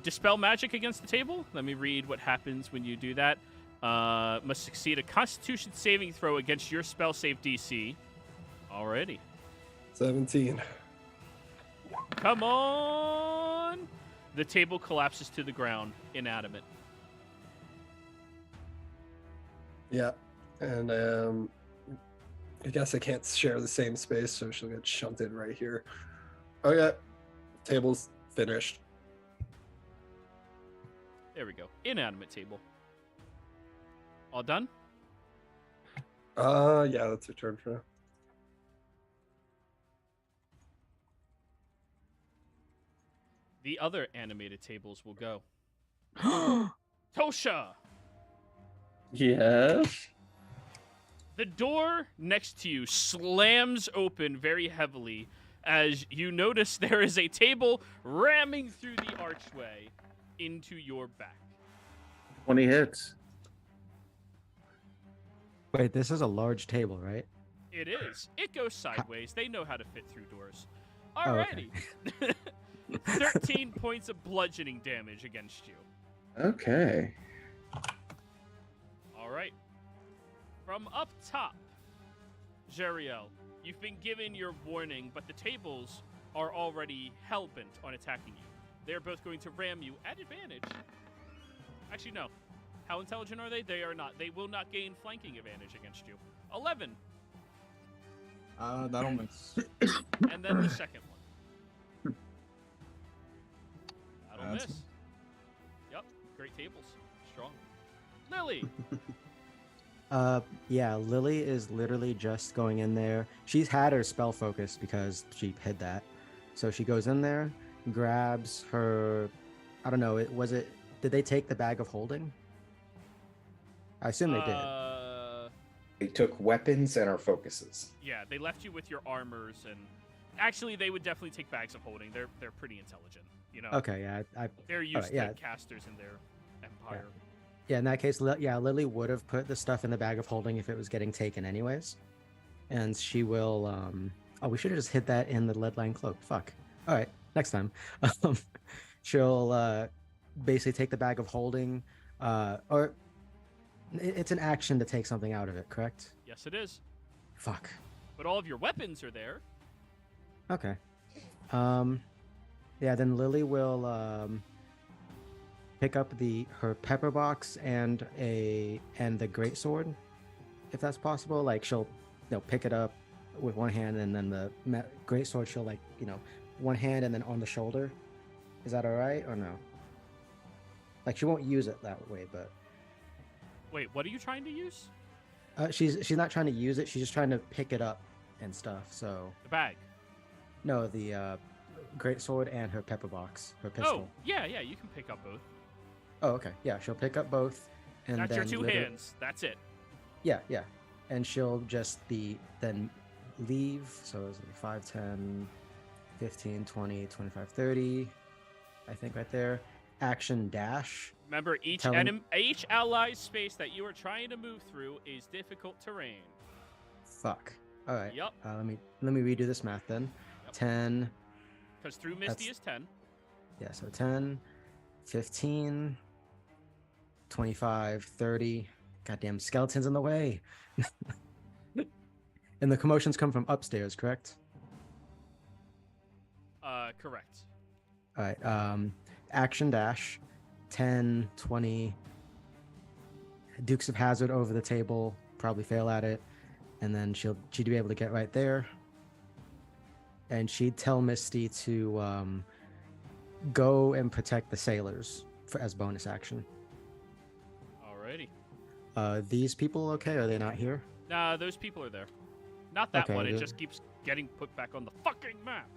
Dispel magic against the table. Let me read what happens when you do that. Must succeed a Constitution saving throw against your spell save DC. Alrighty. 17. Come on! The table collapses to the ground, inanimate. Yeah, and I guess I can't share the same space, so she'll get shunted right here. Okay, table's finished. There we go. Inanimate table. All done? Yeah, that's her turn for now. The other animated tables will go. Tosha! Yes. The door next to you slams open very heavily as you notice there is a table ramming through the archway into your back. 20 hits. Wait, this is a large table, right? It is. It goes sideways. They know how to fit through doors. Oh, Alrighty. okay. 13 points of bludgeoning damage against you. Okay. All right. From up top, Jeriel, you've been given your warning, but the tables are already hell-bent on attacking you. They're both going to ram you at advantage. Actually, no. How intelligent are they? They are not. They will not gain flanking advantage against you. 11. That'll miss. And then the second one. That'll That's- miss. Yep. Great tables. Strong. Lily. Yeah, Lily is literally just going in there. She's had her spell focus because she hid that. So she goes in there, grabs her, I don't know, did they take the bag of holding? I assume they did. They took weapons and our focuses. Yeah, they left you with your armors, and actually, they would definitely take bags of holding. They're pretty intelligent, you know. Okay, yeah, They're used yeah. to casters in their empire. Yeah, in that case, Lily would have put the stuff in the bag of holding if it was getting taken anyways. And she will, oh, we should have just hid that in the lead line cloak. Fuck. All right, next time. She'll basically take the bag of holding, or it's an action to take something out of it, correct? Yes, it is. Fuck. But all of your weapons are there. Okay. Yeah, then Lily will pick up her pepper box and the greatsword, if that's possible. Like she'll pick it up with one hand, and then the greatsword she'll one hand and then on the shoulder. Is that all right or no? Like she won't use it that way, but Wait, what are you trying to use? she's not trying to use it. She's just trying to pick it up and stuff. So The bag. no, the greatsword and her pepper box, her pistol. Oh, yeah, you can pick up both. Oh, okay. Yeah, she'll pick up both. And That's then your two hands. That's it. Yeah. And she'll just then leave. So it's 5, 10, 15, 20, 25, 30. I think right there. Action dash. Remember, each ally's space that you are trying to move through is difficult terrain. Fuck. All right. Yep. Let me redo this math then. Yep. 10. Because through Misty is 10. Yeah, so 10, 15, 25, 30. Goddamn skeletons in the way. And the commotions come from upstairs, correct? Correct. All right. Action dash. 10, 20. Dukes of Hazzard over the table. Probably fail at it. And then she'd be able to get right there. And she'd tell Misty to go and protect the sailors as bonus action. Alrighty. These people okay? Are they not here? Nah, those people are there. Not that Okay, one. It good. just keeps getting put back on the fucking map.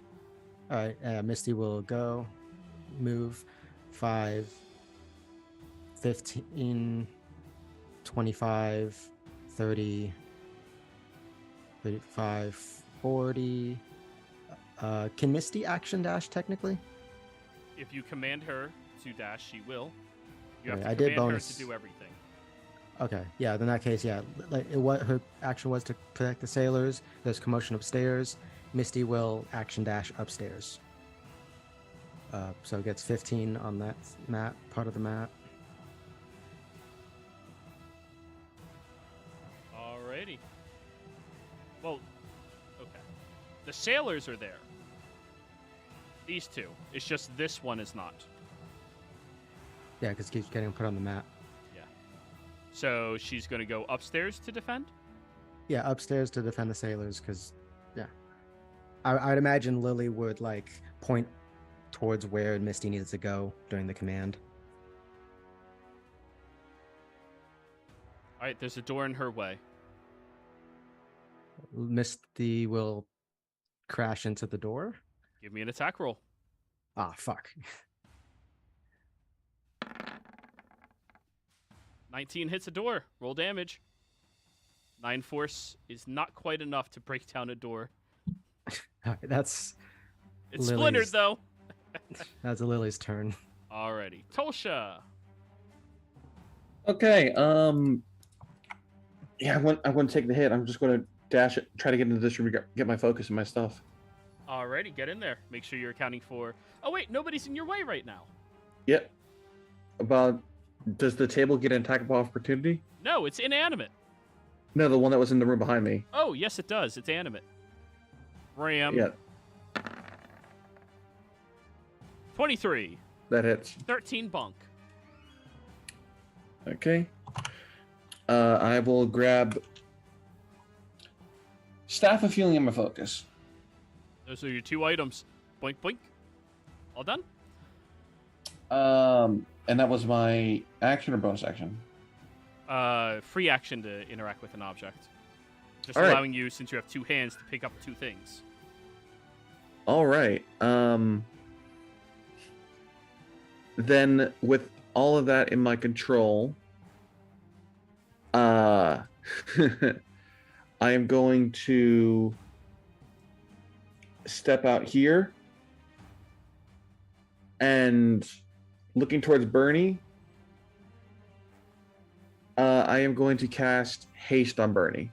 All right. Misty will go, move 5, 15, 25, 30, 35, 40. Can Misty action dash technically? If you command her to dash, she will. You Okay, have I to did command her bonus. to do everything. Okay, yeah, in that case, yeah. What her action was to protect the sailors. There's commotion upstairs. Misty will action dash upstairs. So it gets 15 on that map, part of the map. Alrighty. Well, okay. The sailors are there. These two. It's just this one is not. Yeah, because it keeps getting put on the map. Yeah. So she's going to go upstairs to defend? Yeah, upstairs to defend the sailors, because, yeah. I'd imagine Lily would, point towards where Misty needed to go during the command. Alright, there's a door in her way. Misty will crash into the door. Give me an attack roll. Ah, fuck. 19 hits a door. Roll damage. 9 force is not quite enough to break down a door. That's It's splintered, Lily's- though. that's Lily's turn. Alrighty. Tolsha. Okay. Yeah, I'm going to take the hit. I'm just going to dash it, try to get into this room, get my focus and my stuff. Alrighty, get in there. Make sure you're accounting for... Oh, wait, nobody's in your way right now. Yep. Does the table get an attack of opportunity? No, it's inanimate. No, the one that was in the room behind me. Oh, yes, it does. It's animate. Ram. Yeah, 23. that hits. 13 bunk. Okay. I will grab Staff of Healing and my focus. Those are your 2 items. Boink, boink. All done? And that was my action or bonus action? Free action to interact with an object. Just All right. allowing you, since you have 2 hands, to pick up 2 things. All right. Then with all of that in my control, I am going to step out here and looking towards Bernie, I am going to cast Haste on Bernie.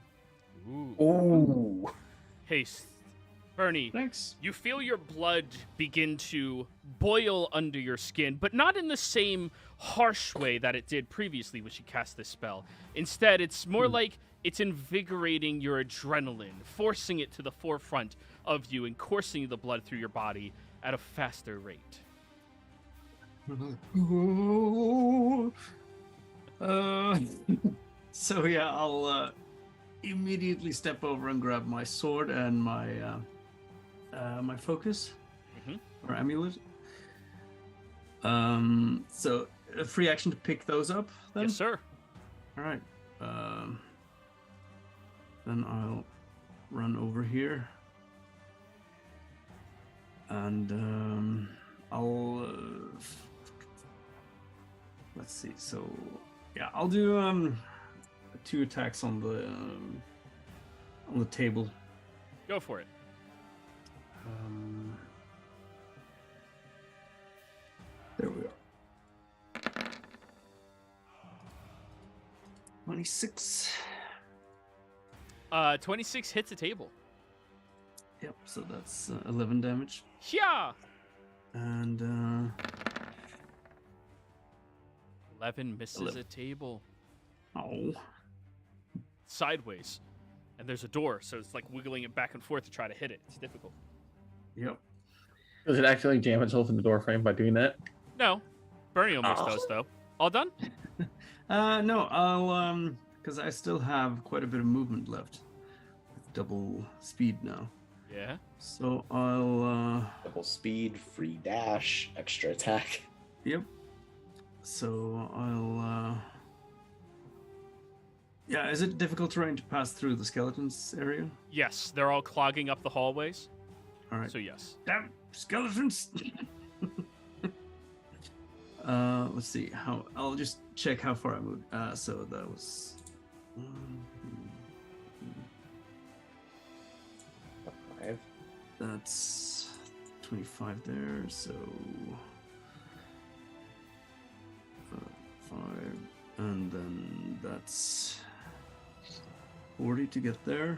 Ooh. Haste. Bernie, Thanks. you feel your blood begin to boil under your skin, but not in the same harsh way that it did previously when she cast this spell. Instead, it's more like it's invigorating your adrenaline, forcing it to the forefront of you and coursing the blood through your body at a faster rate. So yeah, I'll immediately step over and grab my sword and my my focus or amulet. So a free action to pick those up then? Yes, sir. All right. Then I'll run over here. And I'll let's see. So yeah, I'll do 2 attacks on the table. Go for it. There we are. 26. 26 hits a table. Yep, so that's 11 damage. Yeah. And 11 misses 11. a table. Oh. Sideways. And there's a door, so it's like wiggling it back and forth to try to hit it. It's difficult. Yep. Does it accidentally jam itself in the door frame by doing that? No. Bernie almost does, though. All done? No, I'll because I still have quite a bit of movement left. With double speed now. Yeah. So I'll Double speed, free dash, extra attack. Yep. So I'll yeah, is it difficult terrain to pass through the skeletons area? Yes, they're all clogging up the hallways. All right. So yes. Damn skeletons. Let's see how I'll just check how far I moved. So that was 5. that's 25 there, so 5, and then that's 40 to get there.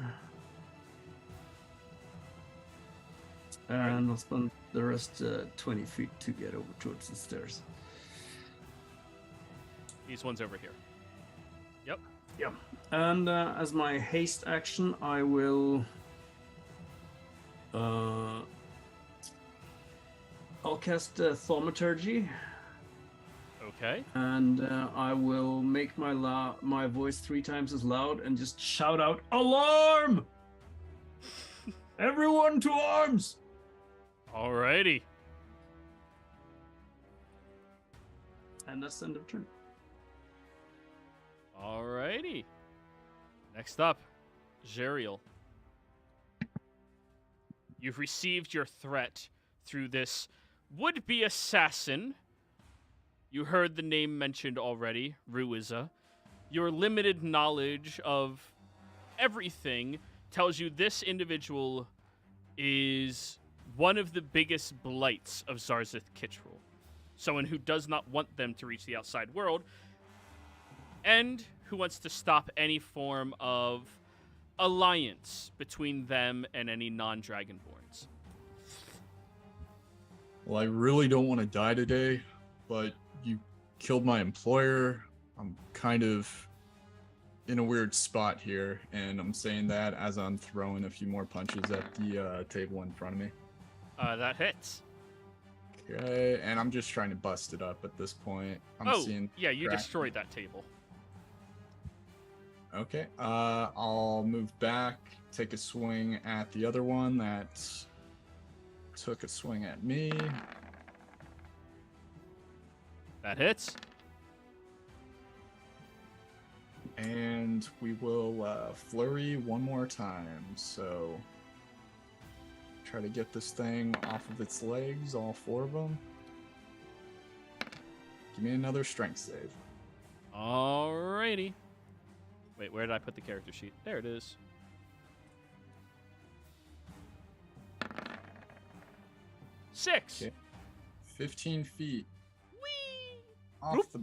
And I'll spend the rest 20 feet to get over towards the stairs. These ones over here. Yep. Yeah. And as my haste action, I will I'll cast Thaumaturgy, Okay. and I will make my voice 3 times as loud and just shout out, "Alarm! Everyone to arms!" Alrighty. And that's the end of turn. Alrighty. Next up, Jeriel. You've received your threat through this would-be assassin. You heard the name mentioned already, Ruiza. Your limited knowledge of everything tells you this individual is one of the biggest blights of Zarzith Kittrell. Someone who does not want them to reach the outside world, and who wants to stop any form of alliance between them and any non-Dragonborns. Well, I really don't want to die today, but you killed my employer. I'm kind of in a weird spot here, and I'm saying that as I'm throwing a few more punches at the table in front of me. That hits. Okay, and I'm just trying to bust it up at this point. I'm Oh, seeing yeah, you crack. destroyed that table. Okay, I'll move back, take a swing at the other one that took a swing at me. That hits. And we will flurry one more time. So try to get this thing off of its legs, all 4 of them. Give me another strength save. Alrighty. Wait, where did I put the character sheet? There it is. Six. Okay. 15 feet Whee! off the...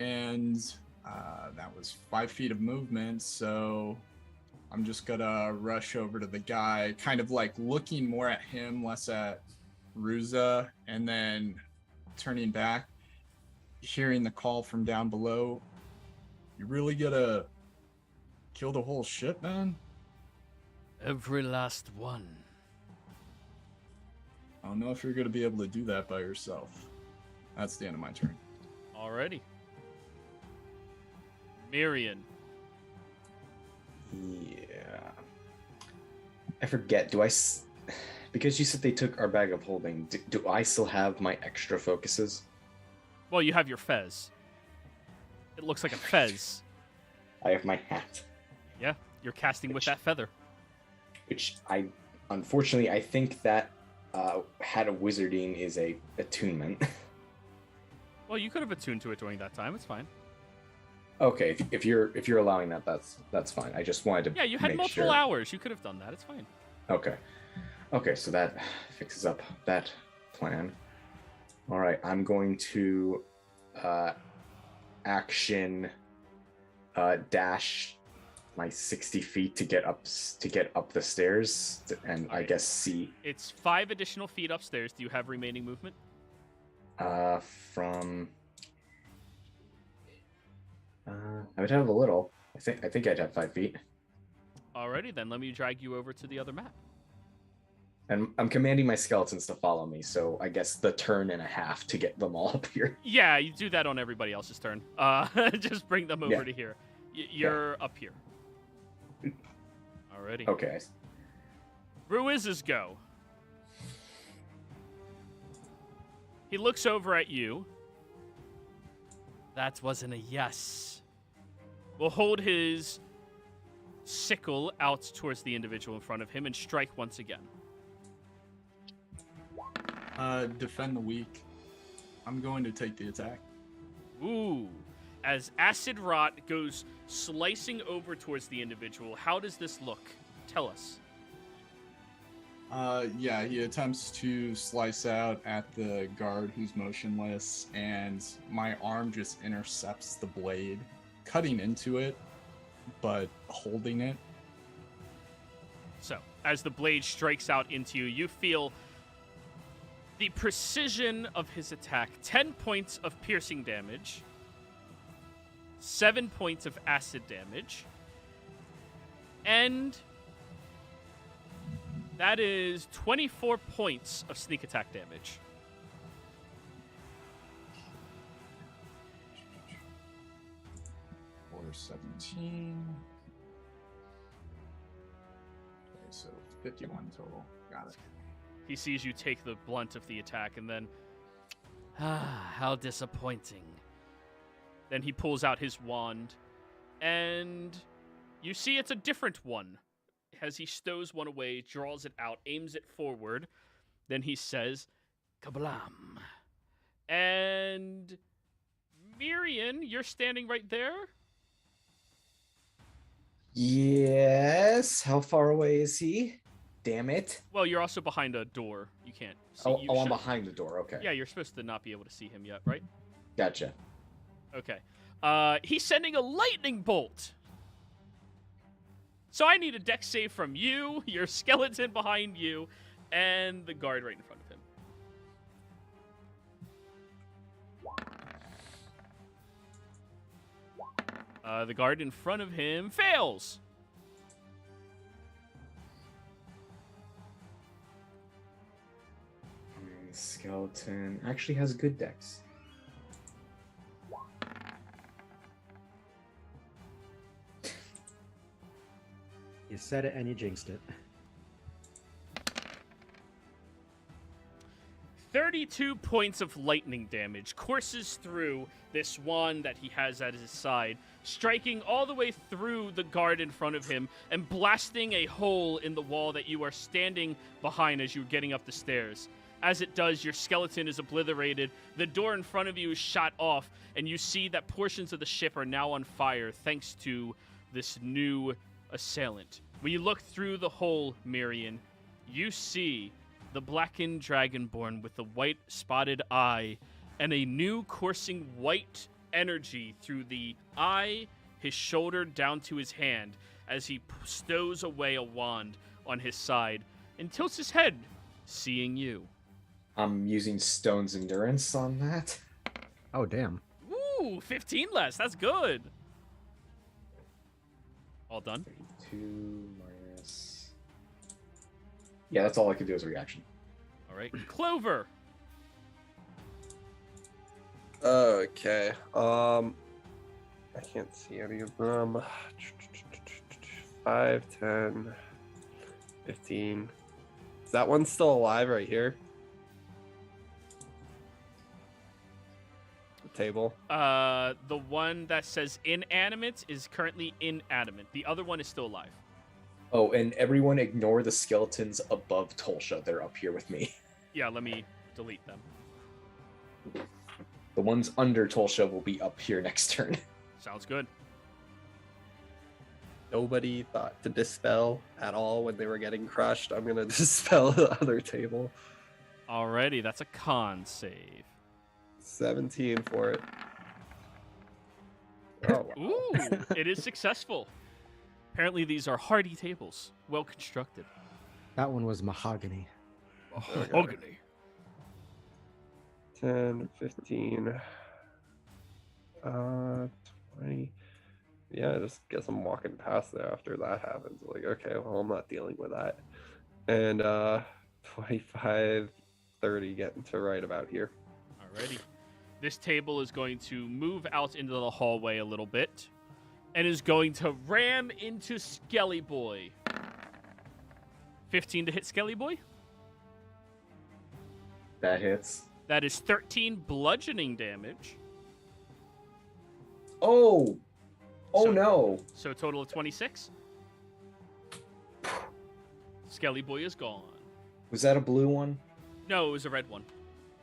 And that was 5 feet of movement, so I'm just gonna rush over to the guy, kind of like looking more at him, less at Ruza, and then turning back, hearing the call from down below. You really gotta kill the whole ship, man? Every last one. I don't know if you're gonna be able to do that by yourself. That's the end of my turn. Alrighty. Mirian. Yeah. I forget. Because you said they took our bag of holding, do I still have my extra focuses? Well, you have your fez. It looks like a fez. I have my hat. Yeah, you're casting with that feather. Which unfortunately, I think that hat of wizarding is a attunement. Well, you could have attuned to it during that time. It's fine. Okay, if you're allowing that, that's fine. I just wanted to. Yeah, you had make multiple sure. hours. You could have done that. It's fine. Okay, so that fixes up that plan. All right, I'm going to action dash my 60 feet to get up the stairs and I guess see. It's 5 additional feet upstairs. Do you have remaining movement? From I would have a little. I think I'd have 5 feet. Alrighty, then let me drag you over to the other map. And I'm commanding my skeletons to follow me, so I guess the turn and a half to get them all up here. Yeah, you do that on everybody else's turn. Just bring them over Yeah. to here. You're up here. Alrighty. Okay. Ruiz's go. He looks over at you. That wasn't a yes. Will hold his sickle out towards the individual in front of him and strike once again. Defend the weak. I'm going to take the attack. Ooh. As acid rot goes slicing over towards the individual, how does this look? Tell us. Yeah, he attempts to slice out at the guard who's motionless, and my arm just intercepts the blade, cutting into it, but holding it. So, as the blade strikes out into you, you feel the precision of his attack. 10 points of piercing damage. 7 points of acid damage. And that is 24 points of sneak attack damage. Or 17. Okay, so 51 total. Got it. He sees you take the blunt of the attack and then, how disappointing. Then he pulls out his wand, and you see it's a different one. As he stows one away, draws it out, aims it forward, then he says, kablam. And Mirian, you're standing right there? Yes. How far away is he? Damn it. Well, you're also behind a door. You can't see. Oh, you I'm should- behind the door. Okay. Yeah, you're supposed to not be able to see him yet, right? Gotcha. Okay. He's sending a lightning bolt. So I need a dex save from you, your skeleton behind you, and the guard right in front of him. The guard in front of him fails. skeleton actually has good dex. You said it and you jinxed it. 32 points of lightning damage courses through this wand that he has at his side, striking all the way through the guard in front of him and blasting a hole in the wall that you are standing behind as you're getting up the stairs. As it does, your skeleton is obliterated, the door in front of you is shot off, and you see that portions of the ship are now on fire thanks to this new assailant. When you look through the hole, Mirian, you see the blackened dragonborn with the white spotted eye and a new coursing white energy through the eye, his shoulder down to his hand as he stows away a wand on his side and tilts his head, seeing you. I'm using Stone's Endurance on that. Oh, damn. Ooh, 15 less. That's good. All done. 32 minus... Yeah, that's all I can do as a reaction. All right. Clover. Okay. I can't see any of them. 5, 10, 15. Is that one still alive right here? The table. The one that says inanimate is currently inanimate. The other one is still alive. Oh, and everyone ignore the skeletons above Tolsha. They're up here with me. Yeah, let me delete them. The ones under Tolsha will be up here next turn. Sounds good. Nobody thought to dispel at all when they were getting crushed. I'm gonna dispel the other table. Alrighty, that's a con save. 17 for it. Oh, wow. Ooh, it is successful. Apparently these are hardy tables, well constructed. That one was mahogany. Mahogany. 10, 15, 20. Yeah, I just guess I'm walking past there after that happens. Like, okay, well, I'm not dealing with that. And 25, 30 getting to right about here. Alrighty. This table is going to move out into the hallway a little bit and is going to ram into Skelly Boy. 15 to hit Skelly Boy. That hits. That is 13 bludgeoning damage. Oh! Oh So- no! So a total of 26. Skelly Boy is gone. Was that a blue one? No, it was a red one.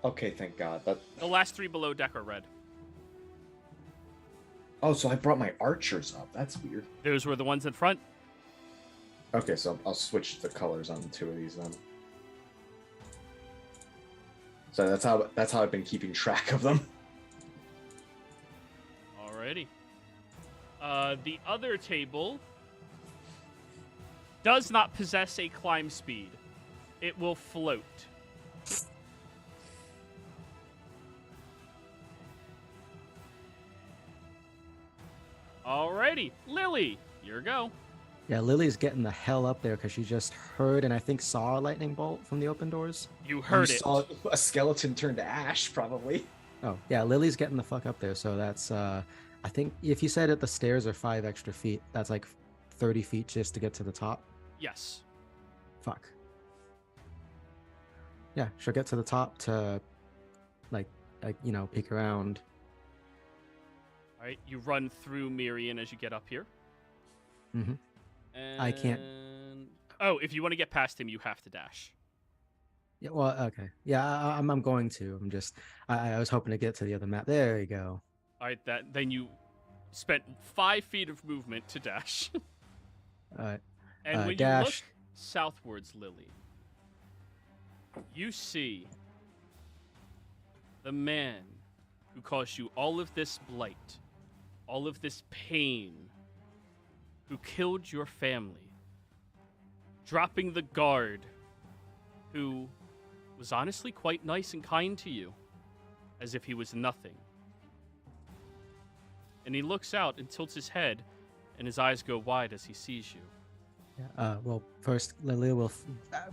Okay, thank God. That. The last three below deck are red. Oh, so I brought my archers up. That's weird. Those were the ones in front. Okay, so I'll switch the colors on 2 of these then. So that's how I've been keeping track of them. Alrighty. The other table does not possess a climb speed. It will float. Alrighty, Lily, your go. Yeah, Lily's getting the hell up there because she just heard and I think saw a lightning bolt from the open doors. You heard You it. saw a skeleton turn to ash, probably. Oh, yeah, Lily's getting the fuck up there. So that's, I think if you said that the stairs are 5 extra feet, that's like 30 feet just to get to the top. Yes. Fuck. Yeah, she'll get to the top to, like you know, peek around. All right, you run through Mirian as you get up here. Mm-hmm. And... I can't- Oh, if you want to get past him, you have to dash. Yeah, well, okay. Yeah, I'm going to. I'm just, I was hoping to get to the other map. There you go. All right, then you spent 5 feet of movement to dash. All right. And when you look dash. southwards, Lily, you see the man who caused you all of this blight, all of this pain, who killed your family, dropping the guard, who was honestly quite nice and kind to you, as if he was nothing. And he looks out and tilts his head, and his eyes go wide as he sees you. Yeah, well, first, Lily will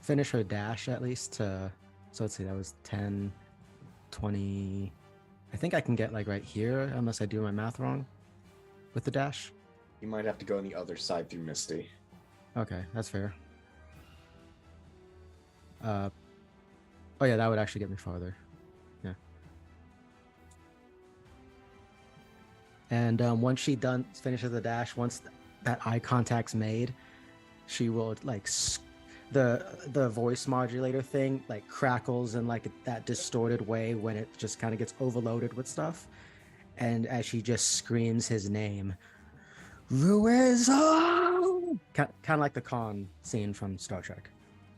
finish her dash at least to So let's see, that was 10, 20. I think I can get like right here, unless I do my math wrong with the dash. You might have to go on the other side through Misty. Okay, that's fair. Oh yeah, that would actually get me farther. Yeah. And once she finishes the dash, once that eye contact's made, she will like the voice modulator thing like crackles in like that distorted way when it just kind of gets overloaded with stuff, and as she just screams his name, Ruizo, kind of like the Khan scene from Star Trek.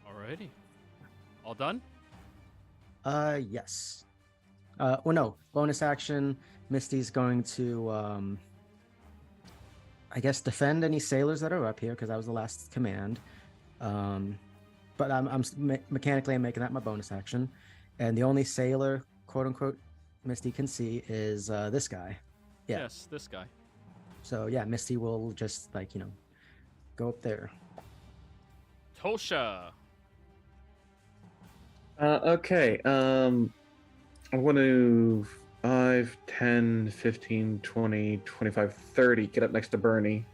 Alrighty. All done? Yes. Well, no. Bonus action. Misty's going to, I guess, defend any sailors that are up here because that was the last command. But I'm mechanically I'm making that my bonus action, and the only sailor, quote unquote, Misty can see is this guy. Yeah. Yes, this guy. So yeah, Misty will just like go up there. Tosha. Okay. I'm going to 5, 10, 15, 20, 25, 30. Get up next to Bernie.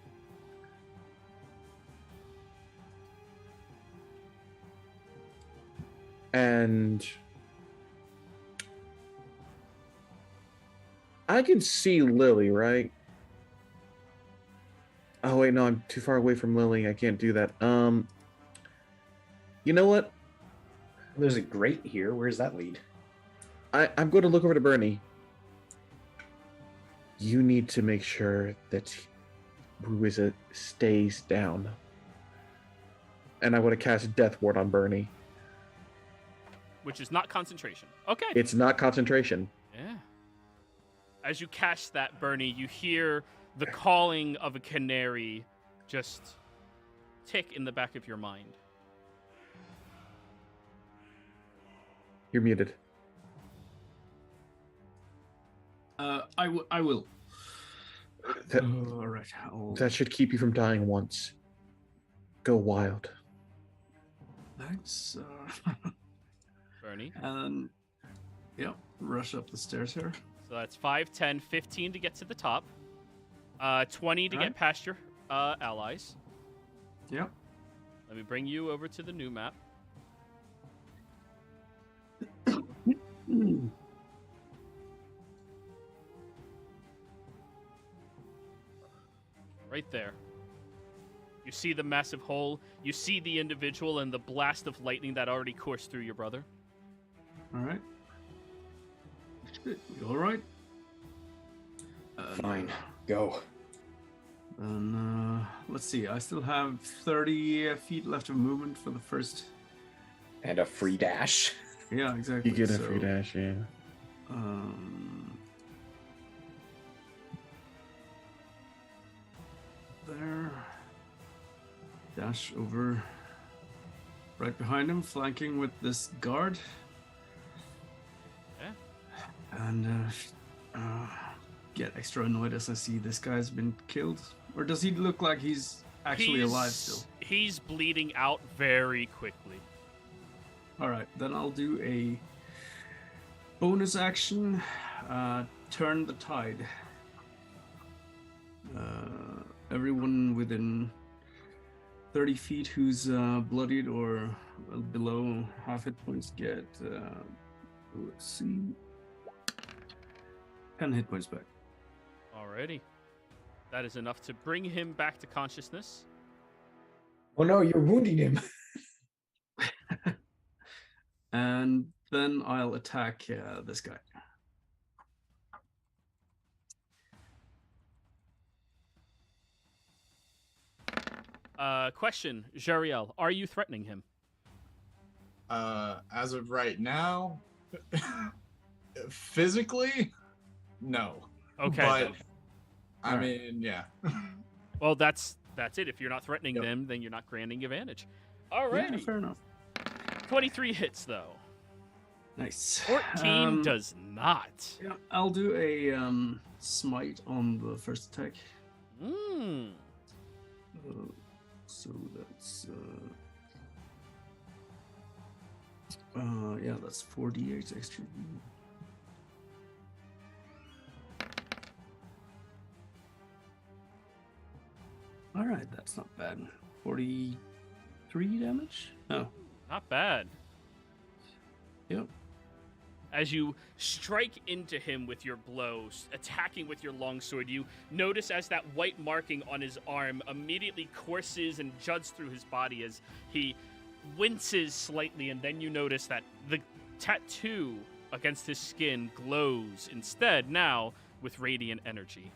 And I can see Lily, right? Oh wait, no, I'm too far away from Lily. I can't do that. You know what? There's a grate here. Where's that lead? I'm going to look over to Bernie. You need to make sure that Ruiza stays down. And I want to cast Death Ward on Bernie. Which is not concentration. Okay. It's not concentration. Yeah. As you cast that, Bernie, you hear the calling of a canary just tick in the back of your mind. You're muted. I will. That, All right. that should keep you from dying once. Go wild. Thanks. Bernie. And yeah, rush up the stairs here. So that's 5, 10, 15 to get to the top. 20 to Right. get past your allies. Yep. Let me bring you over to the new map. Right there. You see the massive hole. You see the individual and the blast of lightning that already coursed through your brother. All right. You all right? Fine. Go. And let's see. I still have 30 feet left of movement for the first. And a free dash. Yeah, exactly. You get a free dash, yeah. There. Dash over right behind him, flanking with this guard. Yeah. And get extra annoyed as I see this guy's been killed. Or does he look like he's actually alive still? He's bleeding out very quickly. Alright, then I'll do a bonus action, turn the tide. Everyone within 30 feet who's bloodied or below half hit points get, let's see, 10 hit points back. Alrighty. That is enough to bring him back to consciousness. Oh no, you're wounding him. And then I'll attack this guy. Question, Jariel, are you threatening him? As of right now, physically, no. Okay. But then. I mean, yeah. Well, that's it. If you're not threatening them, then you're not granting advantage. Alrighty. Yeah, fair enough. 23 hits though. Nice. 14 does not. Yeah, I'll do a smite on the first attack. Mmm. So that's Yeah, that's 48 extra. All right, that's not bad. 43 damage? Oh, Not bad. yep. As you strike into him with your blows, attacking with your longsword, you notice as that white marking on his arm immediately courses and juts through his body as he winces slightly, and then you notice that the tattoo against his skin glows instead now with radiant energy.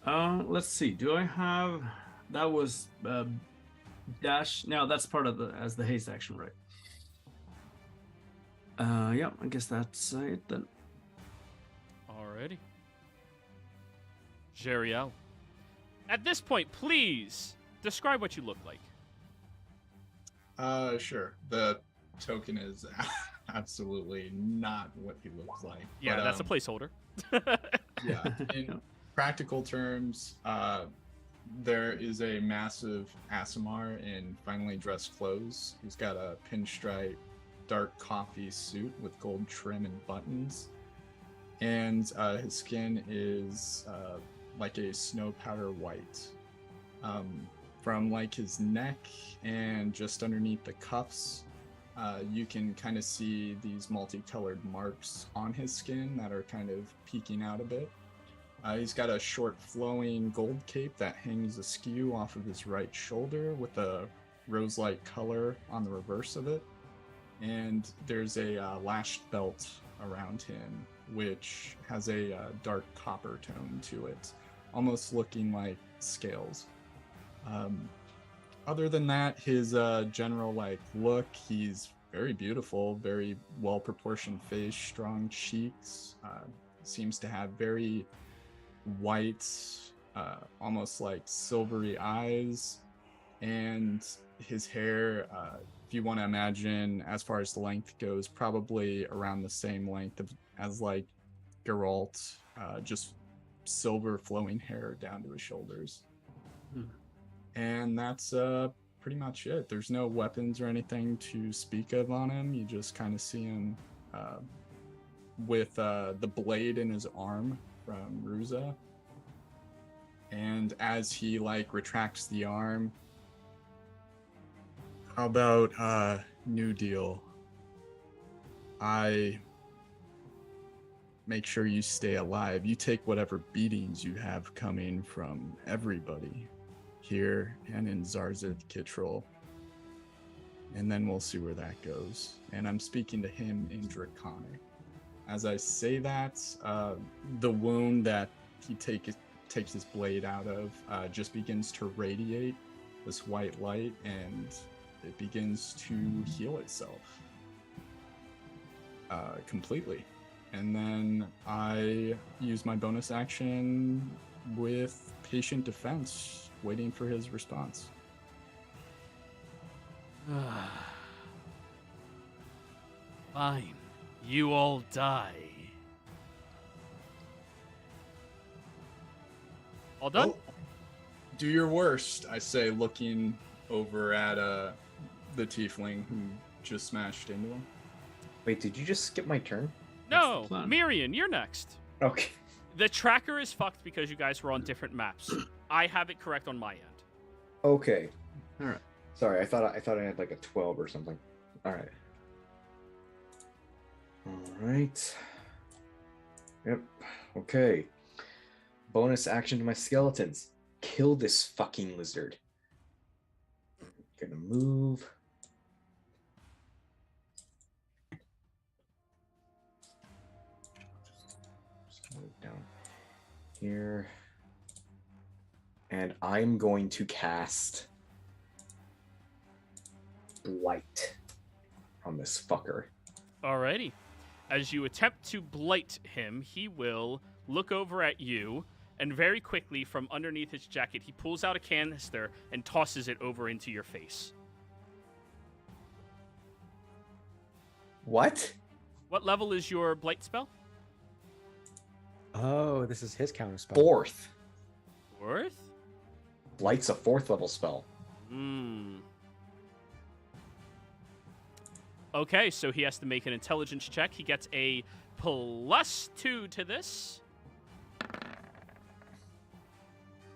Let's see. Do I have... That was dash. Now that's part of the haste action, right? Yeah, I guess that's it then. Alrighty. Jeriel. At this point, please describe what you look like. Sure. The token is absolutely not what he looks like. Yeah, but, that's a placeholder. Yeah. In practical terms, there is a massive Asimar in finely dressed clothes. He's got a pinstripe dark coffee suit with gold trim and buttons. And his skin is like a snow powder white. From like his neck and just underneath the cuffs, you can kind of see these multicolored marks on his skin that are kind of peeking out a bit. He's got a short flowing gold cape that hangs askew off of his right shoulder with a rose-like color on the reverse of it. And there's a lashed belt around him, which has a dark copper tone to it, almost looking like scales. Other than that, his general look, he's very beautiful, very well-proportioned face, strong cheeks, seems to have very white, almost like silvery eyes, and his hair, if you want to imagine as far as the length goes, probably around the same length as like Geralt, just silver flowing hair down to his shoulders. And that's pretty much it. There's no weapons or anything to speak of on him. You just kind of see him with the blade in his arm from Ruza. And as he retracts the arm, how about New Deal? I make sure you stay alive. You take whatever beatings you have coming from everybody here and in Zarzith Kitrol, and then we'll see where that goes. And I'm speaking to him in Draconic. As I say that, the wound that he takes his blade out of just begins to radiate this white light, and it begins to heal itself completely. And then I use my bonus action with Patient Defense, waiting for his response. Fine. You all die. All done? Oh, do your worst, I say, looking over at the tiefling who just smashed into him. Wait, did you just skip my turn? No, Mirian, you're next. Okay. The tracker is fucked because you guys were on different maps. I have it correct on my end. Okay. All right. Sorry, I thought I had like a 12 or something. All right. All right. Yep. Okay. Bonus action to my skeletons. Kill this fucking lizard. Gonna move. Just move down here. And I'm going to cast Blight on this fucker. Alrighty. As you attempt to blight him, he will look over at you, and very quickly from underneath his jacket, he pulls out a canister and tosses it over into your face. What? What level is your blight spell? Oh, this is his counterspell. Fourth. Fourth? Blight's a 4th level spell. Okay, so he has to make an intelligence check. He gets a +2 to this.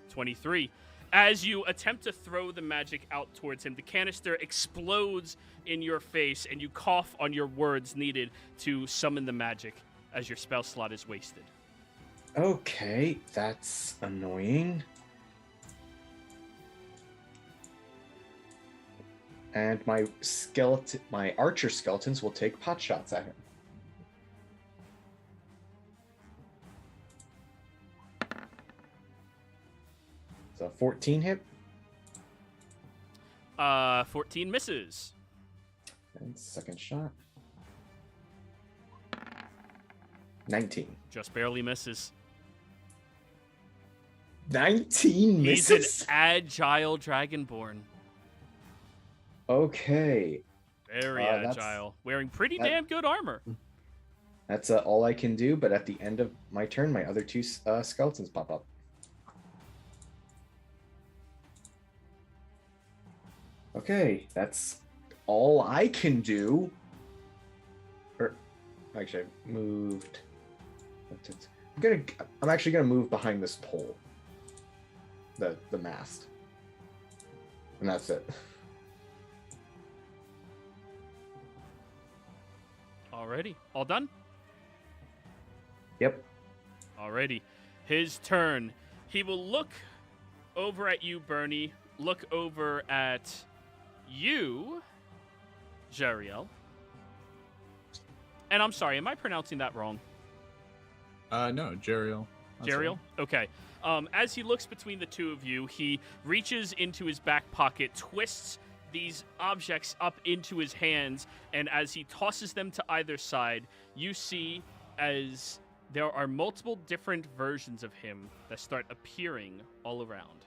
23. As you attempt to throw the magic out towards him, the canister explodes in your face, and you cough on your words needed to summon the magic as your spell slot is wasted. Okay, that's annoying. And my archer skeletons will take pot shots at him. So 14 hit. 14 misses. And second shot. 19. Just barely misses. 19 He's misses? an agile dragonborn. Okay. Very agile. Wearing pretty damn good armor. That's all I can do, but at the end of my turn, my other two skeletons pop up. Okay, that's all I can do. Actually, I moved. I'm actually gonna move behind this pole. The mast. And that's it. Alrighty. All done? Yep. Alrighty. His turn. He will look over at you, Bernie. Look over at you, Jeriel. And I'm sorry, am I pronouncing that wrong? No, Jeriel. That's Jeriel? Okay. As he looks between the two of you, he reaches into his back pocket, twists these objects up into his hands, and as he tosses them to either side, you see as there are multiple different versions of him that start appearing all around.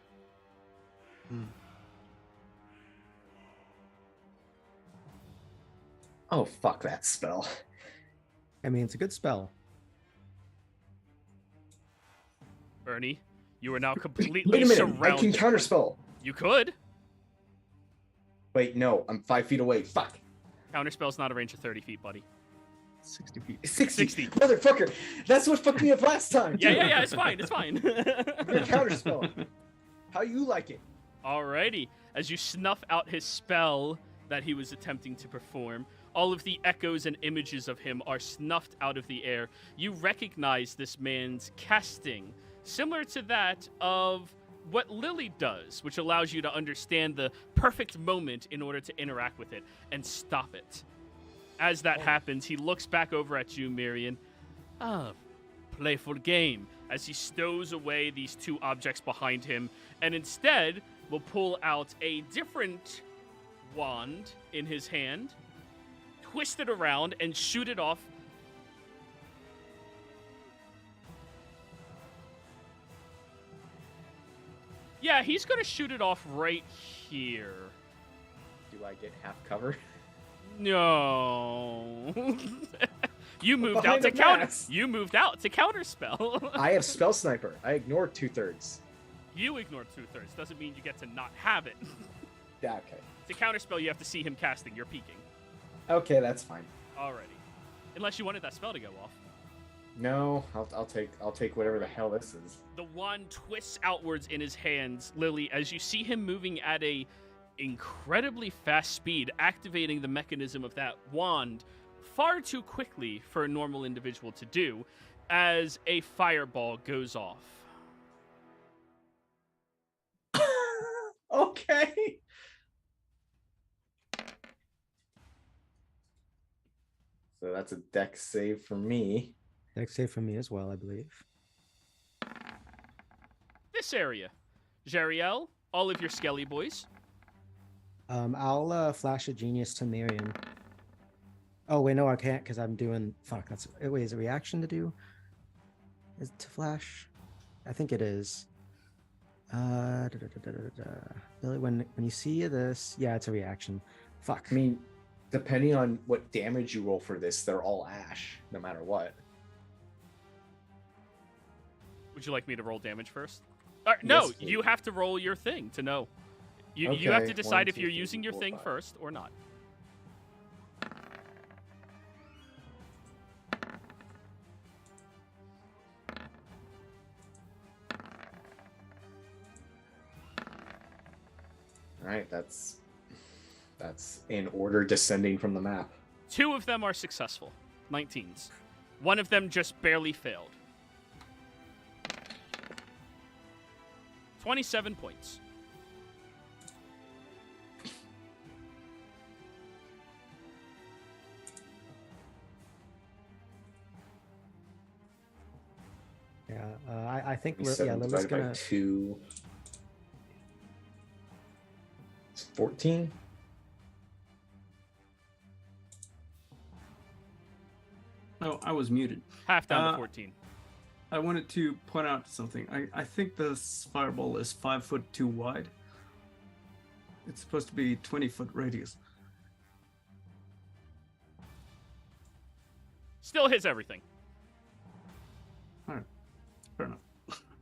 Oh, fuck that spell. I mean, it's a good spell. Bernie, you are now completely Wait a minute, surrounded. I can counterspell. You could. Wait, no, I'm 5 feet away. Fuck. Counterspell's not a range of 30 feet, buddy. 60 feet. 60. Motherfucker. That's what fucked me up last time. Yeah, it's fine, it's fine. You're counterspell. How you like it? Alrighty. As you snuff out his spell that he was attempting to perform, all of the echoes and images of him are snuffed out of the air. You recognize this man's casting, similar to that of what Lily does, which allows you to understand the perfect moment in order to interact with it and stop it. As that happens, he looks back over at you, Miriam. Ah, playful game. As he stows away these two objects behind him, and instead will pull out a different wand in his hand, twist it around, and shoot it off. Yeah, he's going to shoot it off right here. Do I get half cover? No. You moved Behind out to the counter. mask. You moved out to counterspell. I have spell sniper. I ignored 2/3. You ignored 2/3. Doesn't mean you get to not have it. Yeah, okay. To counterspell, you have to see him casting. You're peeking. Okay, that's fine. Alrighty. Unless you wanted that spell to go off. No, I'll take whatever the hell this is. The wand twists outwards in his hands, Lily, as you see him moving at a incredibly fast speed, activating the mechanism of that wand far too quickly for a normal individual to do, as a fireball goes off. Okay. So that's a dex save for me. Dex save for me as well, I believe. This area. Jeriel, all of your Skelly boys. I'll flash a genius to Miriam. Oh wait, no, I can't because I'm doing. Fuck, that's. Wait, is it reaction to do? Is it to flash? I think it is. Billy, when you see this, yeah, it's a reaction. Fuck. I mean, depending on what damage you roll for this, they're all ash, no matter what. Would you like me to roll damage first? No, Yes, please. you have to roll your thing to know. You have to Okay, decide 1, if 2, you're 3, using your 4, thing 5. first or not. All right, that's in order descending from the map. 2 of them are successful. 19s. 1 of them just barely failed. 27 points. Yeah, I think 27 Lily's divided by gonna. 2. It's 14. Oh, I was muted. Half down to Uh, 14. I wanted to point out something. I think this fireball is 5 foot too wide. It's supposed to be 20-foot radius. Still hits everything. Alright. Fair enough.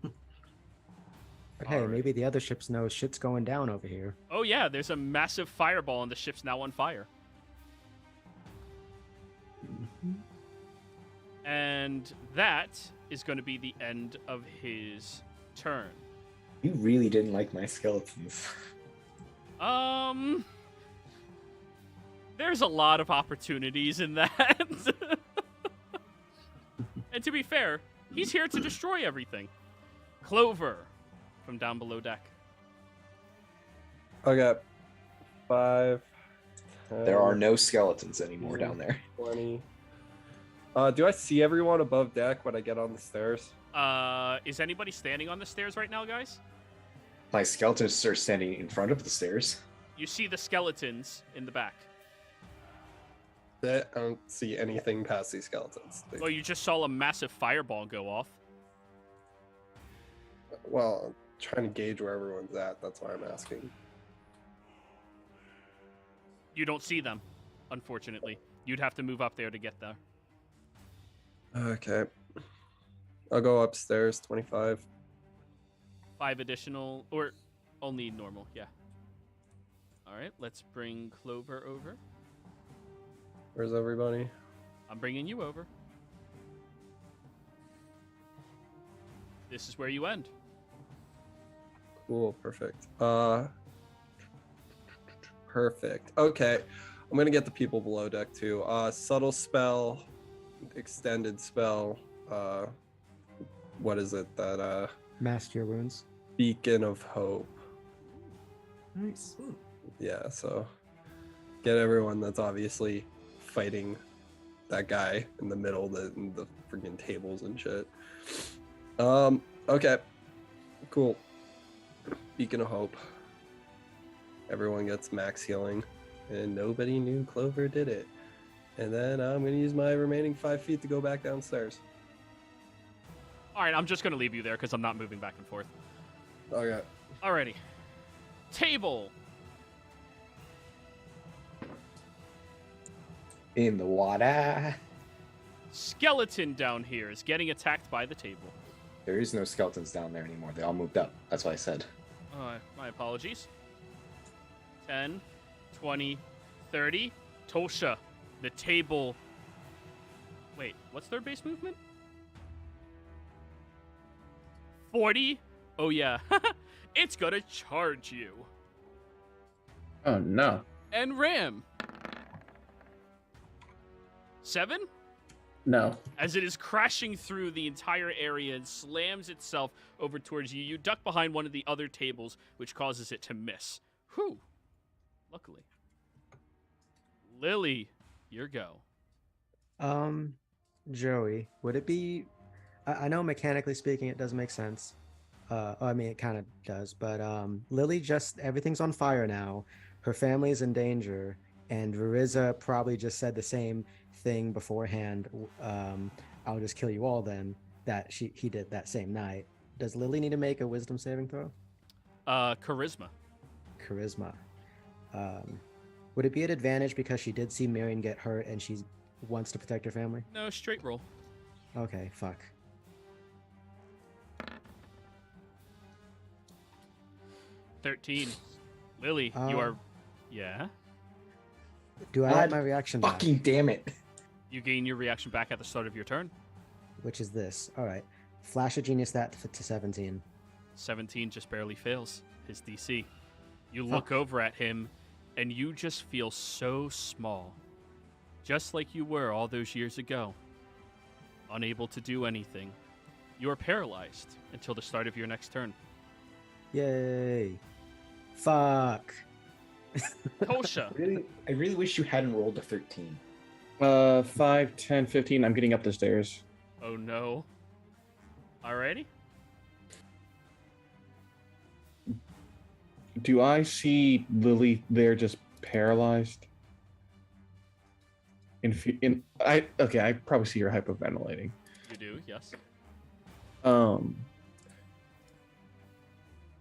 But hey, Alright. maybe the other ships know shit's going down over here. Oh yeah, there's a massive fireball and the ship's now on fire. And that is going to be the end of his turn. You really didn't like my skeletons. There's a lot of opportunities in that. And to be fair, he's here to destroy everything. Clover from down below deck. Okay. 5. There are no skeletons anymore down there. 20. Do I see everyone above deck when I get on the stairs? Is anybody standing on the stairs right now, guys? My skeletons are standing in front of the stairs. You see the skeletons in the back. I don't see anything past these skeletons. Well, you just saw a massive fireball go off. Well, I'm trying to gauge where everyone's at. That's why I'm asking. You don't see them, unfortunately. You'd have to move up there to get there. Okay. I'll go upstairs, 25. 5 additional, or only normal, yeah. All right, let's bring Clover over. Where's everybody? I'm bringing you over. This is where you end. Cool, perfect. Perfect. Okay. I'm gonna get the people below deck too. Subtle spell, extended spell, what is it that Master your wounds. beacon of hope. Nice. Yeah, so get everyone that's obviously fighting that guy in the middle, the freaking tables and shit. Okay. Cool. Beacon of hope. Everyone gets max healing. And nobody knew Clover did it. And then I'm gonna use my remaining 5 feet to go back downstairs. All right, I'm just going to leave you there because I'm not moving back and forth. Okay. Alrighty. Table. In the water. Skeleton down here is getting attacked by the table. There is no skeletons down there anymore. They all moved up. That's what I said. My apologies. 10, 20, 30. Tosha, the table. Wait, what's third base movement? 40? Oh, yeah. It's gonna charge you. Oh no. And ram. 7? No. As it is crashing through the entire area and slams itself over towards you. You duck behind one of the other tables, which causes it to miss. Whew. Luckily. Lily, your go. Joey, would it be? I know mechanically speaking, it does make sense. I mean, it kind of does, but Lily just everything's on fire now. Her family is in danger, and Veriza probably just said the same thing beforehand. I'll just kill you all then. That he did that same night. Does Lily need to make a wisdom saving throw? Charisma. Charisma. Would it be an advantage because she did see Marion get hurt and she wants to protect her family? No, straight roll. Okay, fuck. 13. Lily, you are. Yeah. Do I God have my reaction back? Fucking damn it. You gain your reaction back at the start of your turn. Which is this. All right. Flash a genius that to 17. 17 just barely fails his DC. You look over at him, and you just feel so small. Just like you were all those years ago. Unable to do anything. You are paralyzed until the start of your next turn. Yay. Fuck. Tosha. I really wish you hadn't rolled a 13. 5, 10, 15. I'm getting up the stairs. Oh no. Alrighty. Do I see Lily there just paralyzed? I probably see her hyperventilating. You do, yes.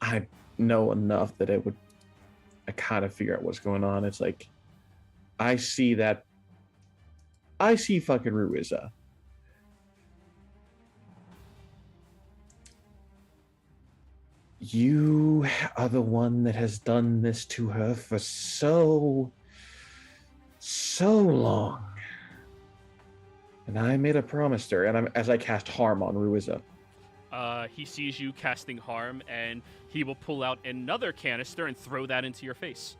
I know enough that I kind of figure out what's going on. It's like, I see fucking Ruiza. You are the one that has done this to her for so long. And I made a promise to her, and as I cast Harm on Ruiza. He sees you casting harm, and he will pull out another canister and throw that into your face.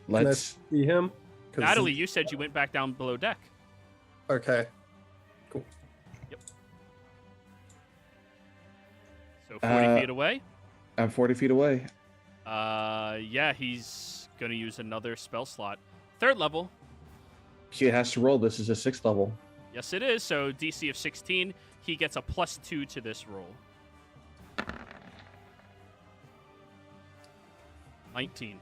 Let's see him. 'Cause Natalie, you said you went back down below deck. Okay. Cool. Yep. So 40 feet away? I'm 40 feet away. Yeah, he's going to use another spell slot. 3rd level. He has to roll. This is a 6th level. Yes, it is. So DC of 16, he gets a +2 to this roll. 19.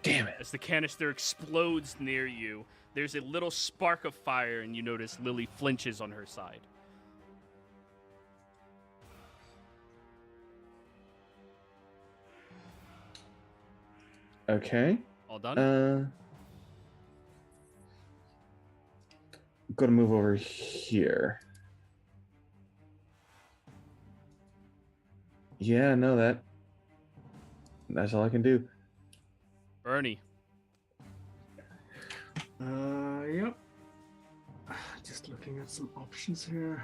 Damn it. As the canister explodes near you, there's a little spark of fire, and you notice Lily flinches on her side. Okay. All done? I'm gonna move over here. Yeah, no, that's all I can do. Bernie. Yep. Just looking at some options here.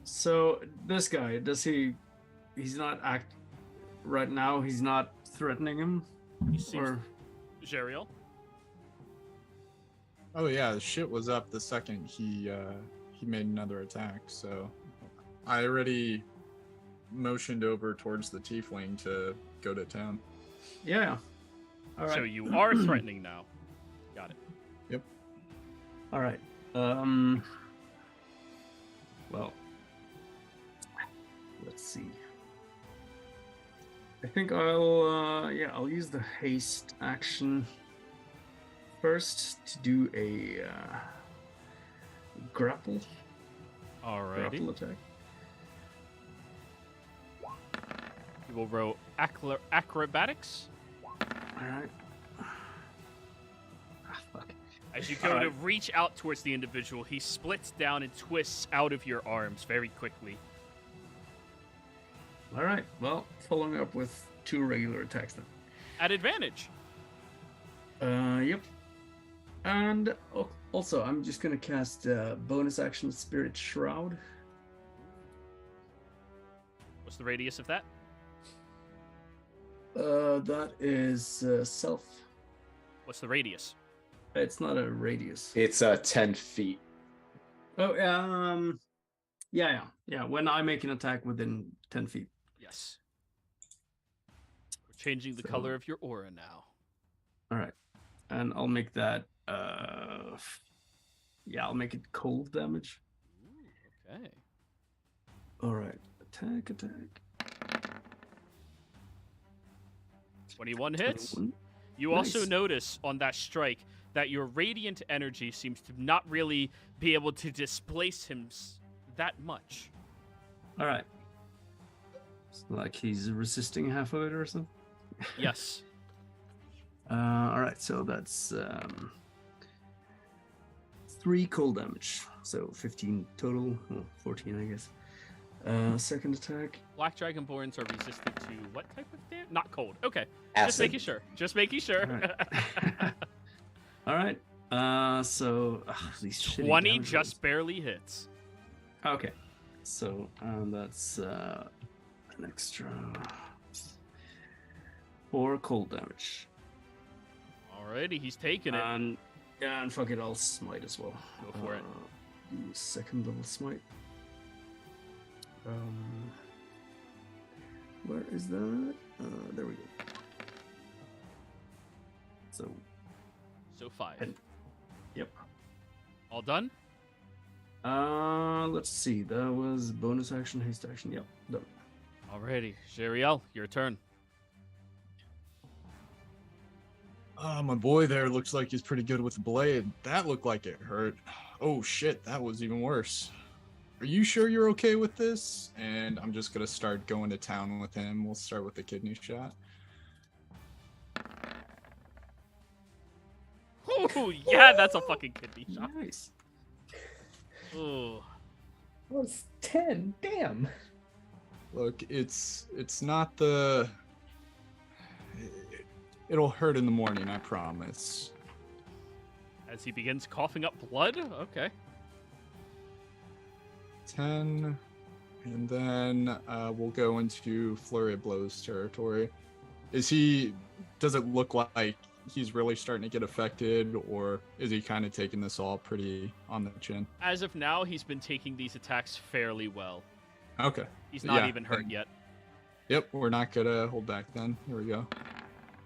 So this guy, he's not right now, he's not threatening him? He seems Or Jeriel. Oh yeah, the shit was up the second he made another attack. So I already motioned over towards the tiefling to go to town. yeah. All right. So you are threatening now. Got it. Yep. All right. Well, let's see. I think I'll use the haste action first to do a grapple Alrighty. attack. You will roll acrobatics. All right. Fuck. As you go to reach out towards the individual, he splits down and twists out of your arms very quickly. All right. Well, following up with 2 regular attacks then. At advantage. Yep. And also, I'm just gonna cast bonus action Spirit Shroud. What's the radius of that? That is self. What's the radius? It's not a radius. It's 10 feet. Oh, yeah. When I make an attack within 10 feet. Yes. We're changing the color of your aura now. All right, and I'll make that. I'll make it cold damage. Ooh, okay. All right, attack. 21 hits. 21. You also Nice. notice on that strike that your radiant energy seems to not really be able to displace him that much. All right. It's like he's resisting half of it or something. Yes. All right, so that's 3 cold damage, so 15 total. Well, 14, I guess. Second attack. Black Dragonborns are resistant to what type of damage? Not cold. Okay. Acid. Just making sure. Just making sure. All right. So these shitty 20 damage just rolls. barely hits. Okay. So that's an extra 4 cold damage. Alrighty, he's taking it. And yeah, and fuck it, I'll smite as well. Go for it. Do second level smite. Where is that? There we go. So So 5. And- yep. All done? Let's see. That was bonus action, haste action. Yep, done. Alrighty. Jeriel, your turn. My boy there looks like he's pretty good with the blade. That looked like it hurt. Oh shit, that was even worse. Are you sure you're okay with this? And I'm just gonna start going to town with him. We'll start with the kidney shot. Ooh, yeah, that's a fucking kidney shot. Nice. Ooh. That was 10. Damn. Look, it's not the. It'll hurt in the morning, I promise. As he begins coughing up blood? Okay. 10, and then we'll go into Flurry of Blows territory. Does it look like he's really starting to get affected, or is he kind of taking this all pretty on the chin? As of now, he's been taking these attacks fairly well. Okay. He's not Yeah, even hurt then- yet. Yep, we're not gonna hold back then. Here we go.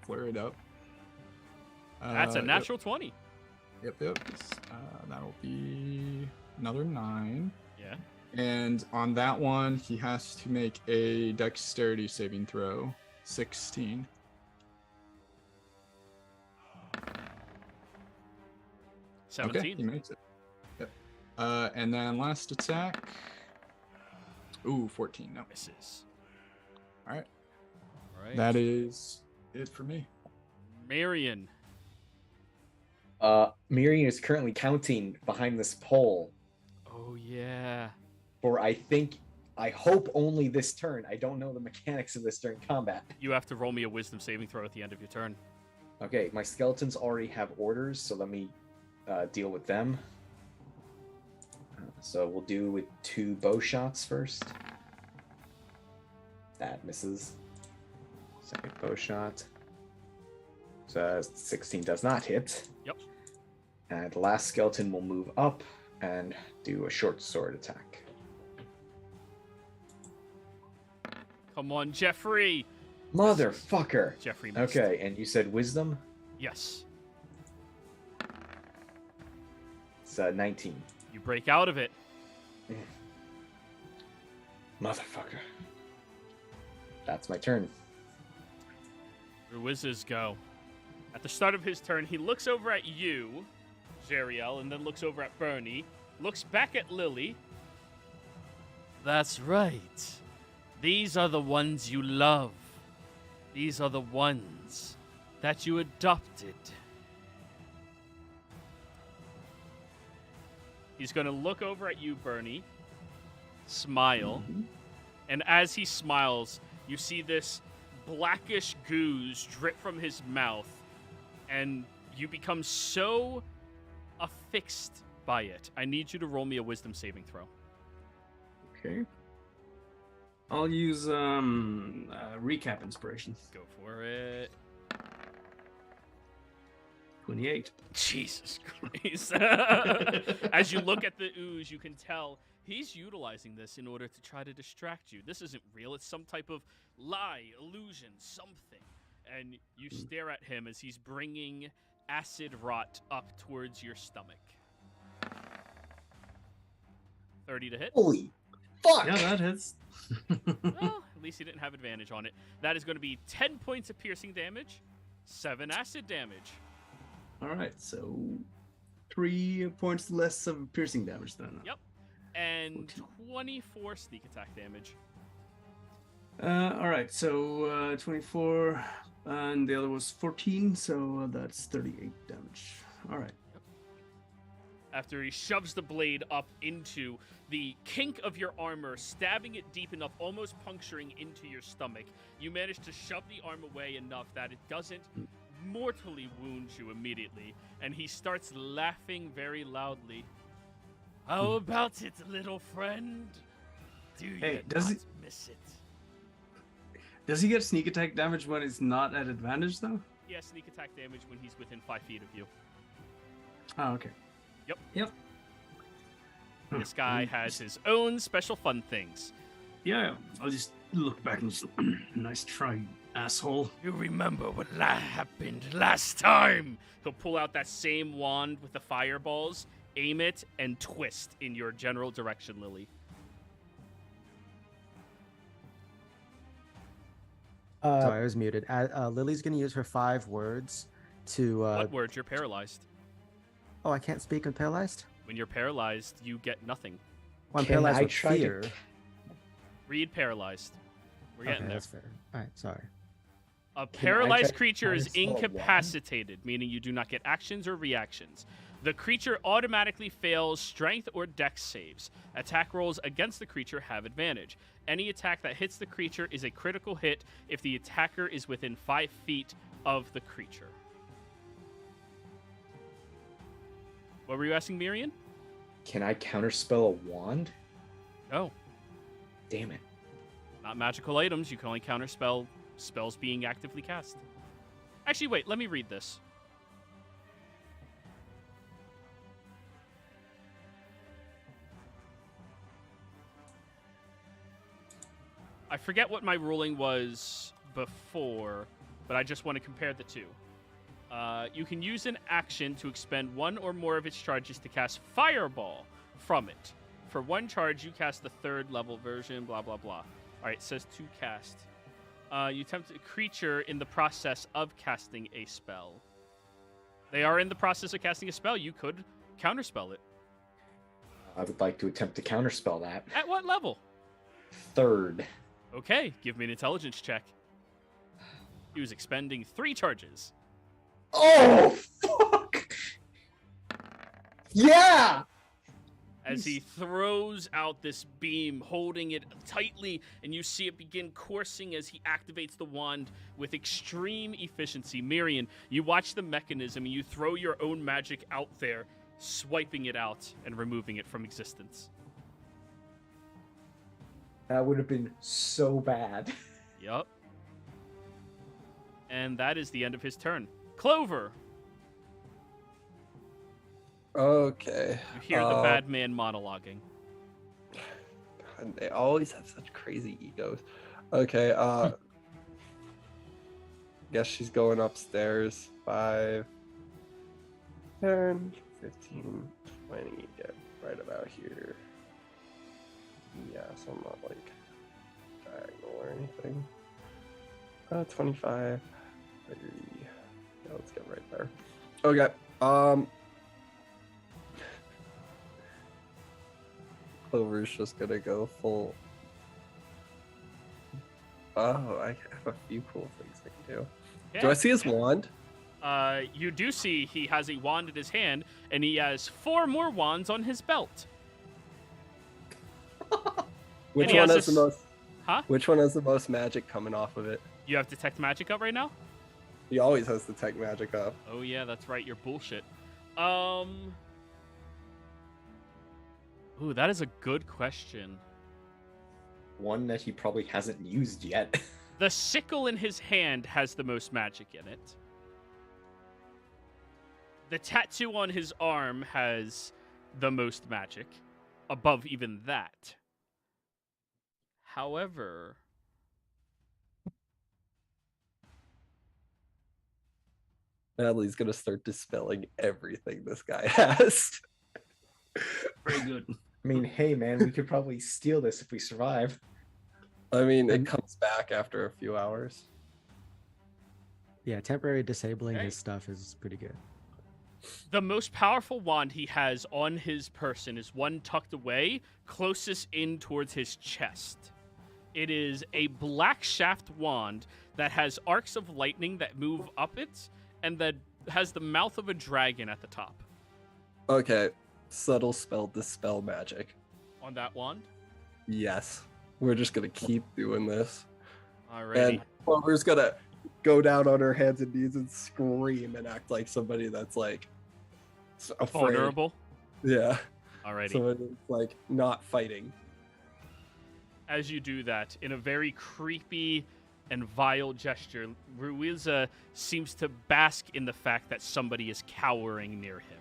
Flurry it up. That's a Yep. natural 20. Yep. That'll be another 9. Yeah. And on that one, he has to make a dexterity saving throw. 16. Okay, 17. he makes it. Yep. And then last attack. Ooh, 14. No. Misses. All right. Alright. That is it for me. Marion. Miriam is currently counting behind this pole Oh, yeah. for I hope only this turn. I don't know the mechanics of this during combat. You have to roll me a wisdom saving throw at the end of your turn. Okay, my skeletons already have orders, so let me deal with them. So we'll do with 2 bow shots first. That misses. Second bow shot. So 16 does not hit. Yep. And the last skeleton will move up and do a short sword attack. Come on, Jeffrey. Motherfucker! Jeffrey missed. Okay, and you said wisdom? Yes. It's 19. You break out of it. Motherfucker. That's my turn. Ruiz's go. At the start of his turn, he looks over at you, Jeriel, and then looks over at Bernie, looks back at Lily. That's right. These are the ones you love. These are the ones that you adopted. He's going to look over at you, Bernie, smile, and as he smiles, you see this blackish gooze drip from his mouth, and you become so affixed by it. I need you to roll me a wisdom saving throw. Okay. I'll use recap inspiration. Go for it. 28. Jesus Christ. As you look at the ooze, you can tell he's utilizing this in order to try to distract you. This isn't real. It's some type of lie, illusion, something. And you stare at him as he's bringing acid rot up towards your stomach. 30 to hit. Holy fuck! Yeah, that hits. Well, at least he didn't have advantage on it. That is going to be 10 points of piercing damage, 7 acid damage. All right, so 3 points less of piercing damage then. Yep. And 14. 24 sneak attack damage. All right, so 24, and the other was 14, so that's 38 damage. All right. after he shoves the blade up into the kink of your armor, stabbing it deep enough, almost puncturing into your stomach. You manage to shove the arm away enough that it doesn't mortally wound you immediately, and he starts laughing very loudly. How about it, little friend? Do you miss it? Does he get sneak attack damage when it's not at advantage, though? Yeah, sneak attack damage when he's within 5 feet of you. Oh, okay. Yep. This guy has his own special fun things. Yeah, I'll just look back and just, nice try, asshole. You remember what happened last time? He'll pull out that same wand with the fireballs, aim it, and twist in your general direction, Lily. Sorry, I was muted. Lily's going to use her 5 words to... What words? You're paralyzed. Oh, I can't speak. I'm paralyzed? When you're paralyzed, you get nothing. Well, I'm Can paralyzed I with try to- fear. Read paralyzed. We're getting Okay, there. that's fair. All right, sorry. A Can I paralyzed try creature to is spell a wand? incapacitated, meaning you do not get actions or reactions. The creature automatically fails strength or dex saves. Attack rolls against the creature have advantage. Any attack that hits the creature is a critical hit if the attacker is within 5 feet of the creature. What were you asking, Miriam? Can I counterspell a wand? No, Damn it. not magical items. You can only counterspell spells being actively cast. Actually, wait, let me read this. I forget what my ruling was before, but I just want to compare the two. You can use an action to expend 1 or more of its charges to cast Fireball from it. For 1 charge, you cast the 3rd level version, blah, blah, blah. All right, it says to cast. You tempt a creature in the process of casting a spell. They are in the process of casting a spell. You could counterspell it. I would like to attempt to counterspell that. At what level? 3rd. Okay, give me an intelligence check. He was expending 3 charges. Oh, fuck! Yeah! As he throws out this beam, holding it tightly, and you see it begin coursing as he activates the wand with extreme efficiency. Miriam, you watch the mechanism, and you throw your own magic out there, swiping it out and removing it from existence. That would have been so bad. Yup. And that is the end of his turn. Clover, Okay. you hear the bad man monologuing. God, they always have such crazy egos. Okay, guess she's going upstairs. 5, 10, 15, 20, get right about here. Yeah, so I'm not like diagonal or anything. 25, 30. Yeah, let's get right there. Okay. Clover's just gonna go full. Oh, I have a few cool things I can do. Do I see his wand? You do see he has a wand in his hand, and he has 4 more wands on his belt. Which he one has has the this- most? Huh? Which one has the most magic coming off of it? You have Detect Magic up right now? He always has the tech magic up. Oh yeah, that's right. You're bullshit. Ooh, that is a good question. One that he probably hasn't used yet. The sickle in his hand has the most magic in it. The tattoo on his arm has the most magic, above even that. However, Natalie's gonna start dispelling everything this guy has. Very good. I mean, hey man, we could probably steal this if we survive. I mean, it comes back after a few hours. Yeah, temporary disabling Okay. his stuff is pretty good. the most powerful wand he has on his person is one tucked away, closest in towards his chest. It is a black shaft wand that has arcs of lightning that move up it, and that has the mouth of a dragon at the top. Okay, subtle spell dispel magic. On that wand. Yes. We're just gonna keep doing this. Alrighty. And Clover's gonna go down on her hands and knees and scream and act like somebody that's like afraid. Vulnerable. Yeah. Alrighty. Somebody that's like not fighting. As you do that, in a very creepy and vile gesture, Ruiza seems to bask in the fact that somebody is cowering near him.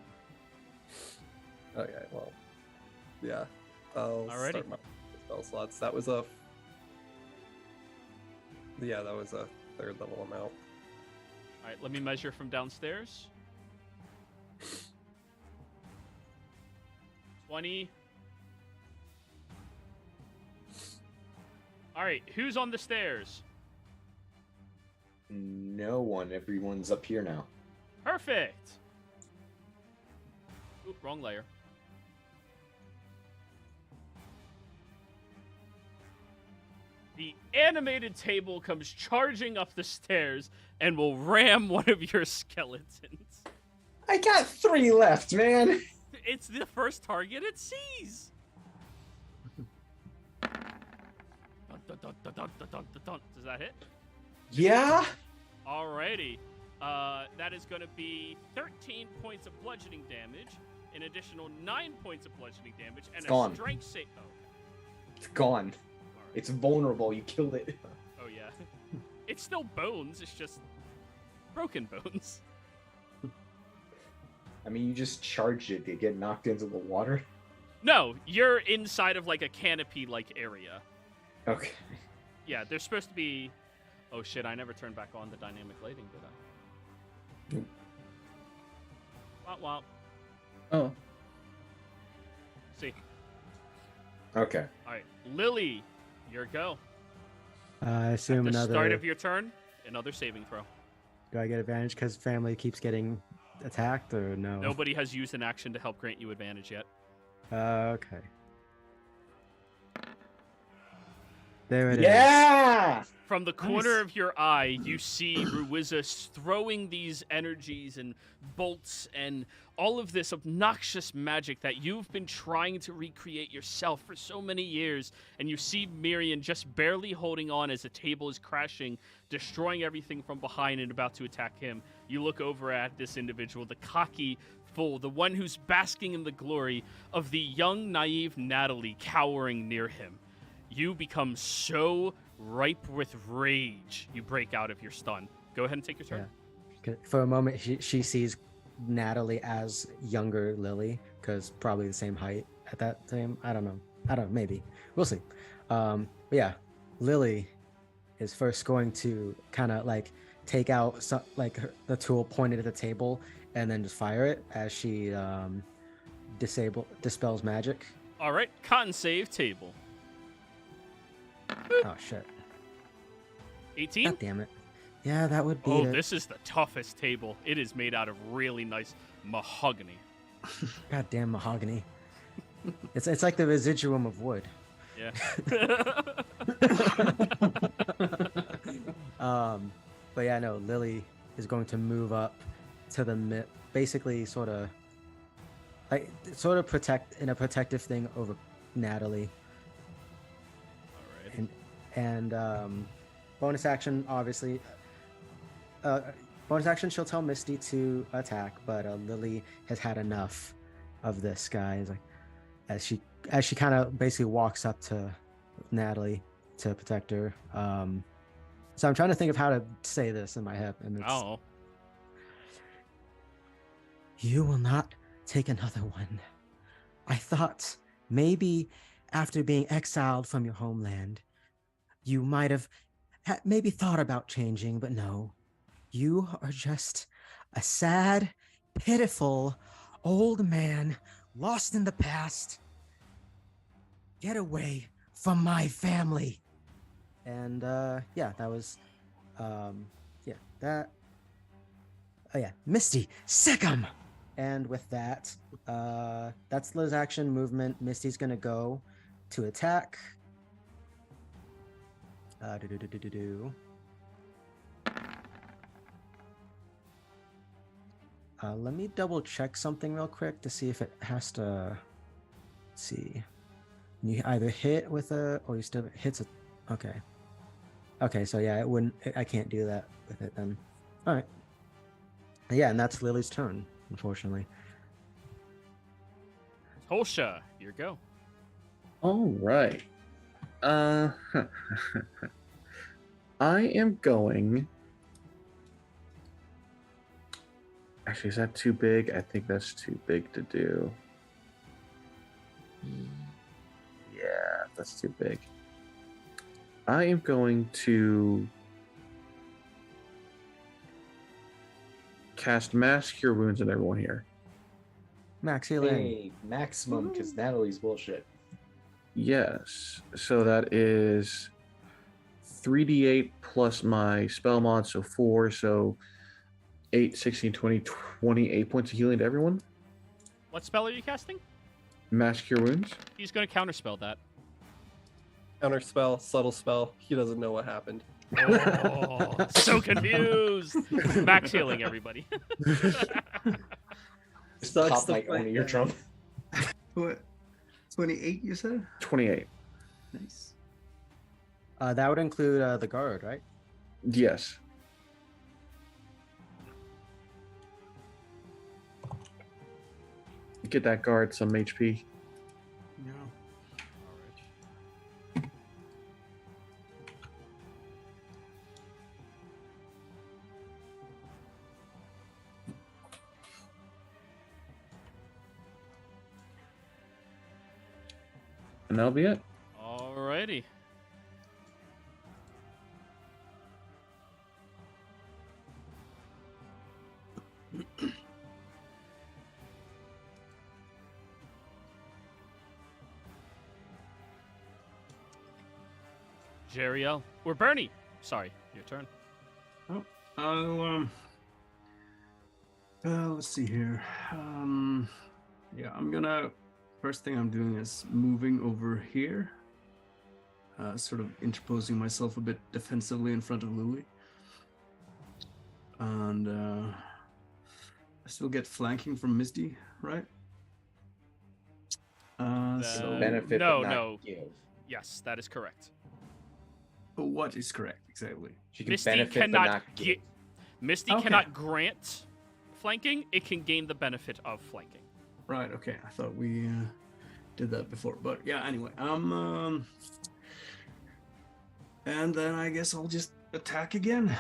Okay, well, yeah. I'll Alrighty. start my spell slots. That was a 3rd level amount. Alright, let me measure from downstairs. 20. Alright, who's on the stairs? No one. Everyone's up here now. Perfect! Oop, wrong layer. The animated table comes charging up the stairs and will ram one of your skeletons. I got 3 left, man. It's the first target it sees. Dun, dun, dun, dun, dun, dun, dun, dun. Does that hit? Yeah. Alrighty. That is going to be 13 points of bludgeoning damage, an additional 9 points of bludgeoning damage, and It's a gone. strength save. Oh. It's gone. Alright. It's vulnerable. You killed it. Oh yeah. It's still bones. It's just broken bones. I mean, you just charged it. Did it get knocked into the water? No, you're inside of like a canopy-like area. Okay. Yeah, there's supposed to be. Oh shit! I never turned back on the dynamic lighting, did I? Womp womp. Oh. See. Okay. All right, Lily, your go. I assume At the another. start of your turn, another saving throw. Do I get advantage because family keeps getting attacked, or no? Nobody has used an action to help grant you advantage yet. Okay. There it is. Yeah. From the corner of your eye, you see Ruiza throwing these energies and bolts and all of this obnoxious magic that you've been trying to recreate yourself for so many years. And you see Miriam just barely holding on as the table is crashing, destroying everything from behind and about to attack him. You look over at this individual, the cocky fool, the one who's basking in the glory of the young, naive Natalie cowering near him. You become so ripe with rage, you break out of your stun. Go ahead and take your turn. Yeah. For a moment, she sees Natalie as younger Lily, because probably the same height at that time. I don't know. Maybe. We'll see. But yeah, Lily is first going to kind of like take out the tool pointed at the table and then just fire it as she dispels magic. All right, con save table. Oh shit. 18? God damn it. Yeah, that would be Oh, it. this is the toughest table. It is made out of really nice mahogany. Goddamn mahogany. It's like the residuum of wood. Yeah. But yeah, no, Lily is going to move up to the basically sort of protect in a protective thing over Natalie. All right. And bonus action, obviously. Bonus action, she'll tell Misty to attack, but Lily has had enough of this guy. Like, as she kind of basically walks up to Natalie to protect her. So I'm trying to think of how to say this in my head, and it's, Oh. You will not take another one. I thought maybe after being exiled from your homeland, you might have maybe thought about changing, but no. You are just a sad, pitiful old man lost in the past. Get away from my family. And yeah, that was Misty, sick 'em. And with that, that's Liz's action movement. Misty's gonna go to attack. Let me double check something real quick to see if it has to. Let's see. You either hit with a, or you still hits a. Okay. Okay, so yeah, it wouldn't. I can't do that with it then. All right. Yeah, and that's Lily's turn, unfortunately. Tolsha, your go. All right. I am going. Actually, is that too big? I think that's too big to do. Yeah, that's too big. I am going to cast Mass Cure Wounds on everyone here. Max healing. Hey, maximum, because Natalie's bullshit. Yes. So that is 3d8 plus my spell mod, so 4, so 8, 16, 20, 28 points of healing to everyone. What spell are you casting? Mass Cure Wounds. He's going to counterspell that. Counter spell, subtle spell. He doesn't know what happened. Oh, so confused. Max healing, everybody. Sucks Pop to my fight own eardrum. What? 28, you said? 28. Nice. That would include the guard, right? Yes. Get that guard some HP. Yeah. And that'll be it. Alrighty. Jeriel. Or Bernie. Sorry, your turn. I'll let's see here. Yeah, I'm gonna. First thing I'm doing is moving over here, sort of interposing myself a bit defensively in front of Lily, and I still get flanking from Misty, right? So Benefit, no, but not no. give. Yes, that is correct. what is correct exactly? She can Misty benefit, but cannot not give. Misty Okay. cannot grant flanking. It can gain the benefit of flanking. Right. Okay. I thought we did that before, but yeah. Anyway, and then I guess I'll just attack again.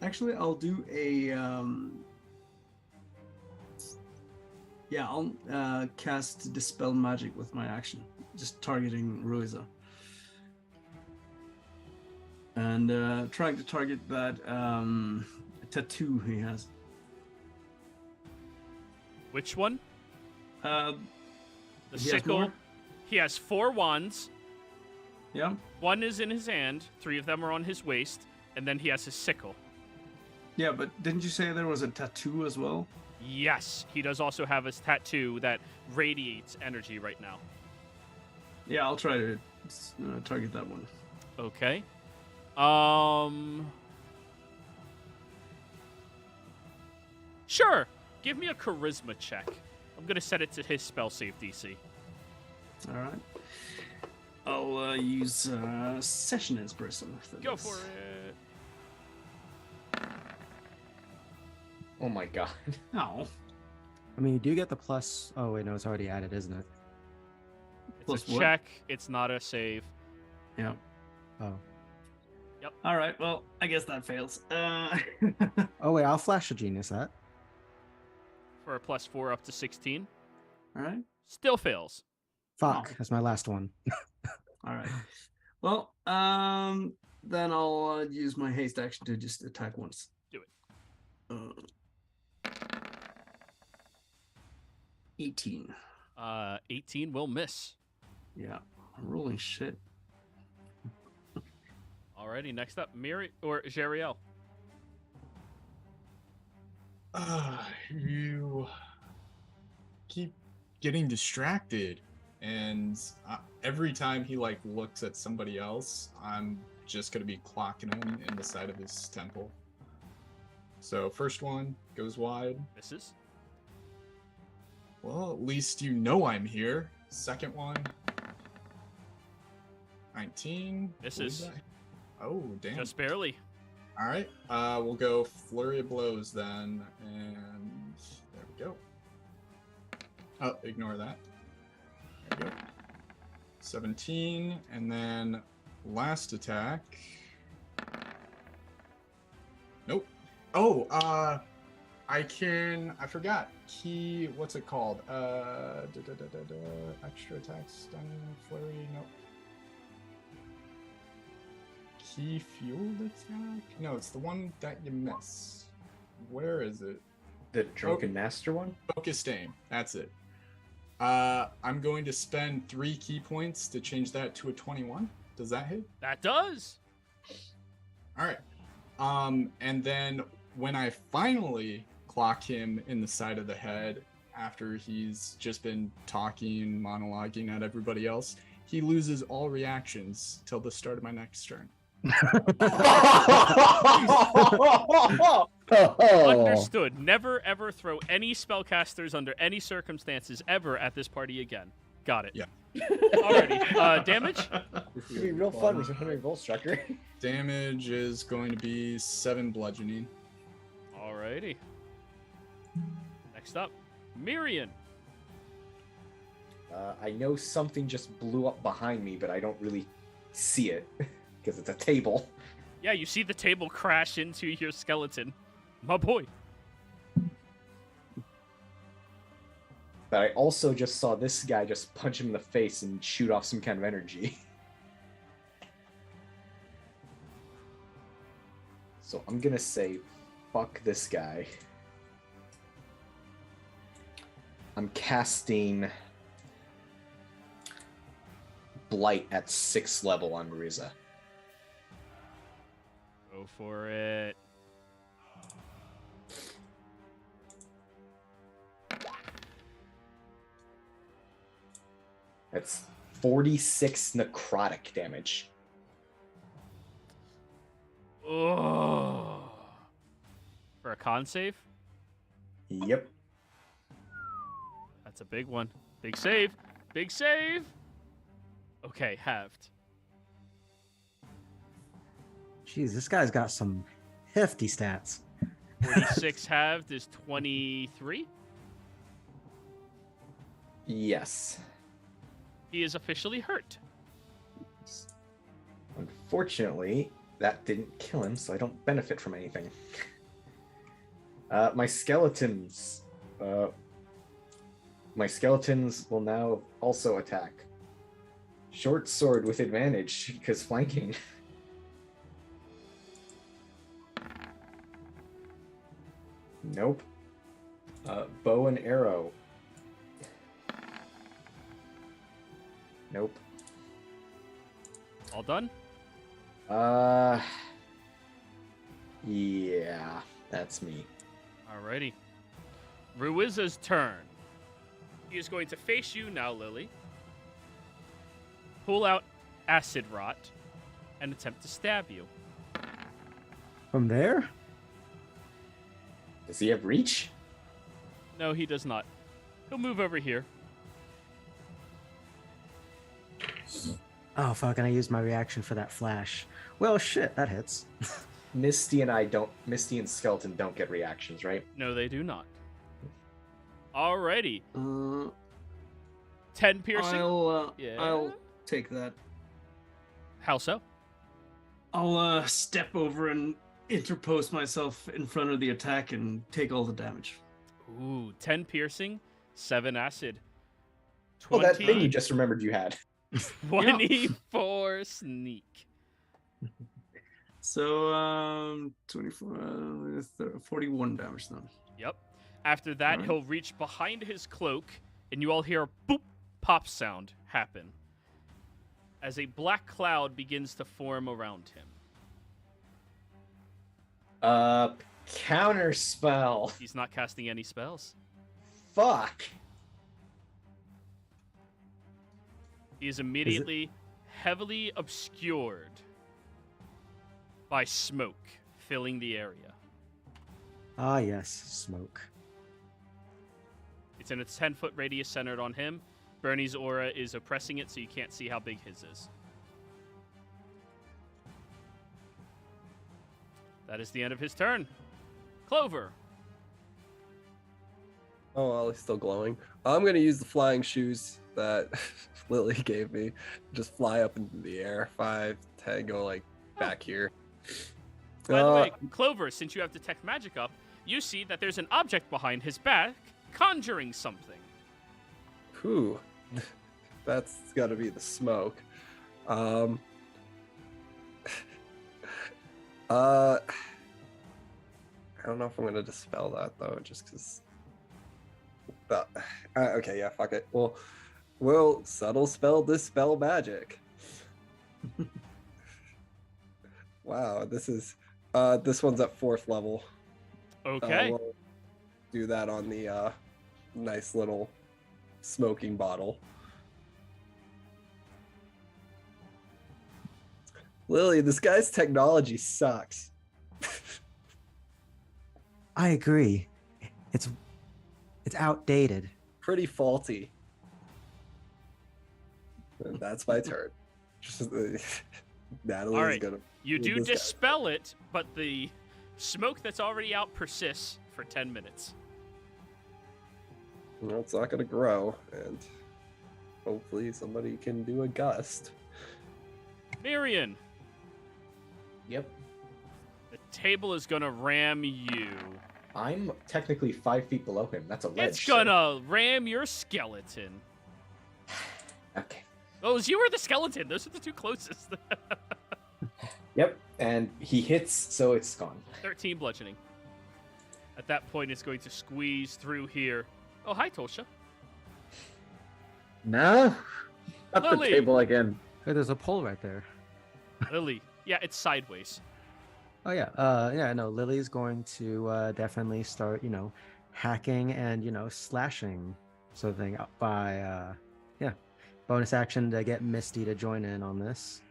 Actually, I'll do a. Yeah, I'll cast Dispel Magic with my action, just targeting Ruiza. And trying to target that tattoo he has. Which one? The The sickle. He has 4 wands. Yeah. 1 is in his hand. 3 of them are on his waist, and then he has his sickle. Yeah, but didn't you say there was a tattoo as well? Yes, he does also have his tattoo that radiates energy right now. Yeah, I'll try to target that one. Okay. Sure. Give me a charisma check. I'm gonna set it to his spell save DC. All right. I'll use Session Inspiration. Go for it. Oh my god. Oh. I mean, you do get the plus. Oh wait, no, it's already added, isn't it? It's Plus a what? check. It's not a save. Yeah. Oh. All right. Well, I guess that fails. Oh wait, I'll flash a genius that. For a +4 up to 16. All right. Still fails. Fuck, Oh. that's my last one. All right. Well, then I'll use my haste action to just attack once. Do it. 18. 18 will miss. Yeah. I'm rolling shit. Alrighty, next up, Miri or Jeriel. You keep getting distracted, and every time he like looks at somebody else, I'm just gonna be clocking him in the side of his temple. So first one goes wide. Misses. Well, at least you know I'm here. Second one. 19. Misses. What was that? Oh, damn. Just barely. All right. We'll go flurry of blows then, and there we go. Oh, ignore that. There we go. 17, and then last attack. Nope. Oh, I forgot. What's it called? Extra attack, stun, flurry, nope. Key fueled attack? No, it's the one that you miss. Where is it? The Drunken Master one? Focused aim. That's it. I'm going to spend 3 key points to change that to a 21. Does that hit? That does. All right. And then when I finally clock him in the side of the head after he's just been talking, monologuing at everybody else, he loses all reactions till the start of my next turn. Understood. Never ever throw any spellcasters under any circumstances ever at this party again. Got it. Yeah. Alrighty. Damage? It'd be real fun with Henry Volstrucker. Damage is going to be 7 bludgeoning. Alrighty. Next up, Mirian. I know something just blew up behind me, but I don't really see it because it's a table. Yeah, you see the table crash into your skeleton. My boy. But I also just saw this guy just punch him in the face and shoot off some kind of energy. So I'm gonna say, fuck this guy. I'm casting Blight at 6th level on Marisa. Go for it. That's 46 necrotic damage. Oh. For a con save? Yep. That's a big one. Big save. Big save. Okay, halved. Jeez, this guy's got some hefty stats. 46 halved is 23. Yes. He is officially hurt. Unfortunately, that didn't kill him, so I don't benefit from anything. My skeletons will now also attack. Short sword with advantage, because flanking. Nope. Bow and arrow. Nope. All done? Yeah, that's me. Alrighty. Ruiza's turn. He is going to face you now, Lily. Pull out Acid Rot and attempt to stab you. From there? Does he have reach? No, he does not. He'll move over here. Oh, fuck, and I used my reaction for that flash. Well, shit, that hits. Misty and Skeleton don't get reactions, right? No, they do not. Alrighty. 10 piercing? I'll take that. How so? I'll step over and interpose myself in front of the attack and take all the damage. Ooh, 10 piercing, 7 acid. 20, that thing you just remembered you had. 24 sneak. So, 24, 41 damage then. Yep. After that, he'll reach behind his cloak, and you all hear a boop pop sound happen as a black cloud begins to form around him. Counter spell. He's not casting any spells. Fuck. He is immediately heavily obscured by smoke filling the area. Ah, yes, smoke. It's in a 10-foot radius centered on him. Bernie's aura is oppressing it, so you can't see how big his is. That is the end of his turn. Clover. Oh, well, he's still glowing. I'm going to use the flying shoes that Lily gave me. Just fly up into the air. 5, 10, go like back here. By the way, Clover, since you have Detect Magic up, you see that there's an object behind his back conjuring something. Whew. That's got to be the smoke. I don't know if I'm going to dispel that, though, just because... okay, yeah, fuck it. We'll subtle spell dispel magic. Wow, this one's at 4th level. Okay. We'll do that on the nice little smoking bottle. Lily, this guy's technology sucks. I agree. It's outdated. Pretty faulty. And that's my turn. Natalie's All right. gonna. You do this guy. dispel it, but the smoke that's already out persists for 10 minutes. Well, it's not gonna grow, and hopefully somebody can do a gust. Mirian, Yep. the table is gonna ram you. I'm technically 5 feet below him. That's a ledge. It's gonna ram your skeleton. Okay. Those, you were the skeleton. Those are the two closest. Yep. And he hits, so it's gone. 13 bludgeoning. At that point, it's going to squeeze through here. Oh, hi, Tosha. No. Up the Lily. table again. Hey, there's a pole right there. Lily. Yeah, it's sideways. Oh yeah, yeah. No, Lily's going to definitely start, hacking and slashing something up by bonus action to get Misty to join in on this.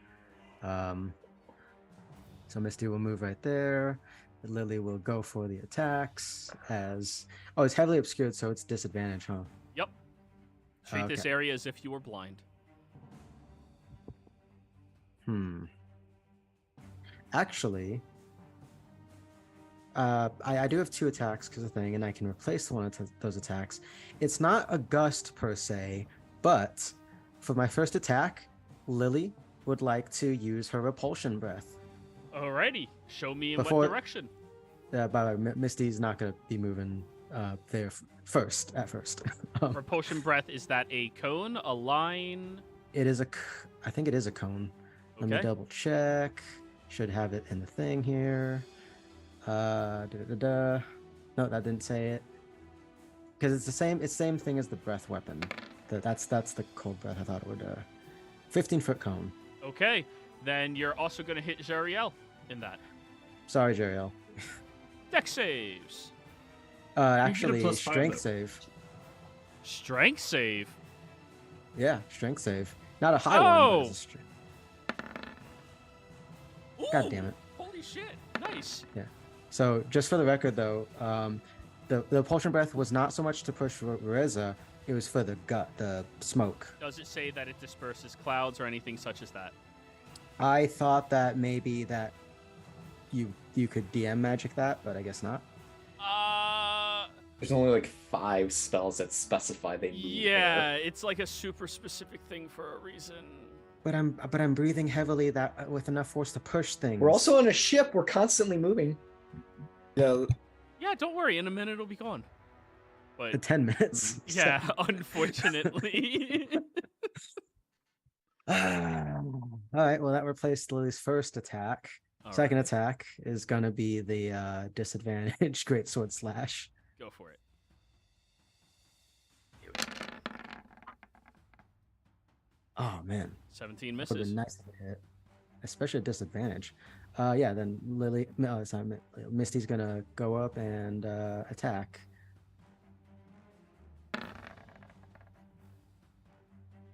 So Misty will move right there. Lily will go for the attacks as it's heavily obscured, so it's disadvantage, huh? Yep. Treat this Okay. area as if you were blind. Actually, I do have 2 attacks because of the thing, and I can replace one of those attacks. It's not a gust per se, but for my first attack, Lily would like to use her repulsion breath. Alrighty. Show me in Before- what direction. By the way, Misty's not going to be moving there first. Repulsion breath, is that a cone, a line? It is I think it is a cone. Let me Okay. double check. Should have it in the thing here. No, that didn't say it. Because it's the same thing as the breath weapon. That's the cold breath. I thought it would. 15-foot cone. Okay. Then you're also going to hit Jariel in that. Sorry, Jeriel. Dex saves. Actually, +5 strength though. save. Strength save. Yeah, strength save. Not a high one. But Oh! it's a God Ooh, damn it. Holy shit. Nice. So, just for the record, though, the repulsion breath was not so much to push Reza, it was for the smoke. Does it say that it disperses clouds or anything such as that? I thought that maybe that you could DM magic that, but I guess not. There's only like 5 spells that specify they move. Yeah, it's like a super specific thing for a reason. But I'm breathing heavily that with enough force to push things. We're also on a ship. We're constantly moving. Yeah, Yeah, don't worry. In a minute, it'll be gone. the But 10 minutes. yeah, unfortunately. All right. Well, that replaced Lily's first attack. All Second right, attack is gonna be the disadvantage great sword slash. go for it. Here we go. Oh man, 17 would have misses. been nice to hit, especially at disadvantage. Yeah. Then Lily, no, it's not. Misty's gonna go up and attack.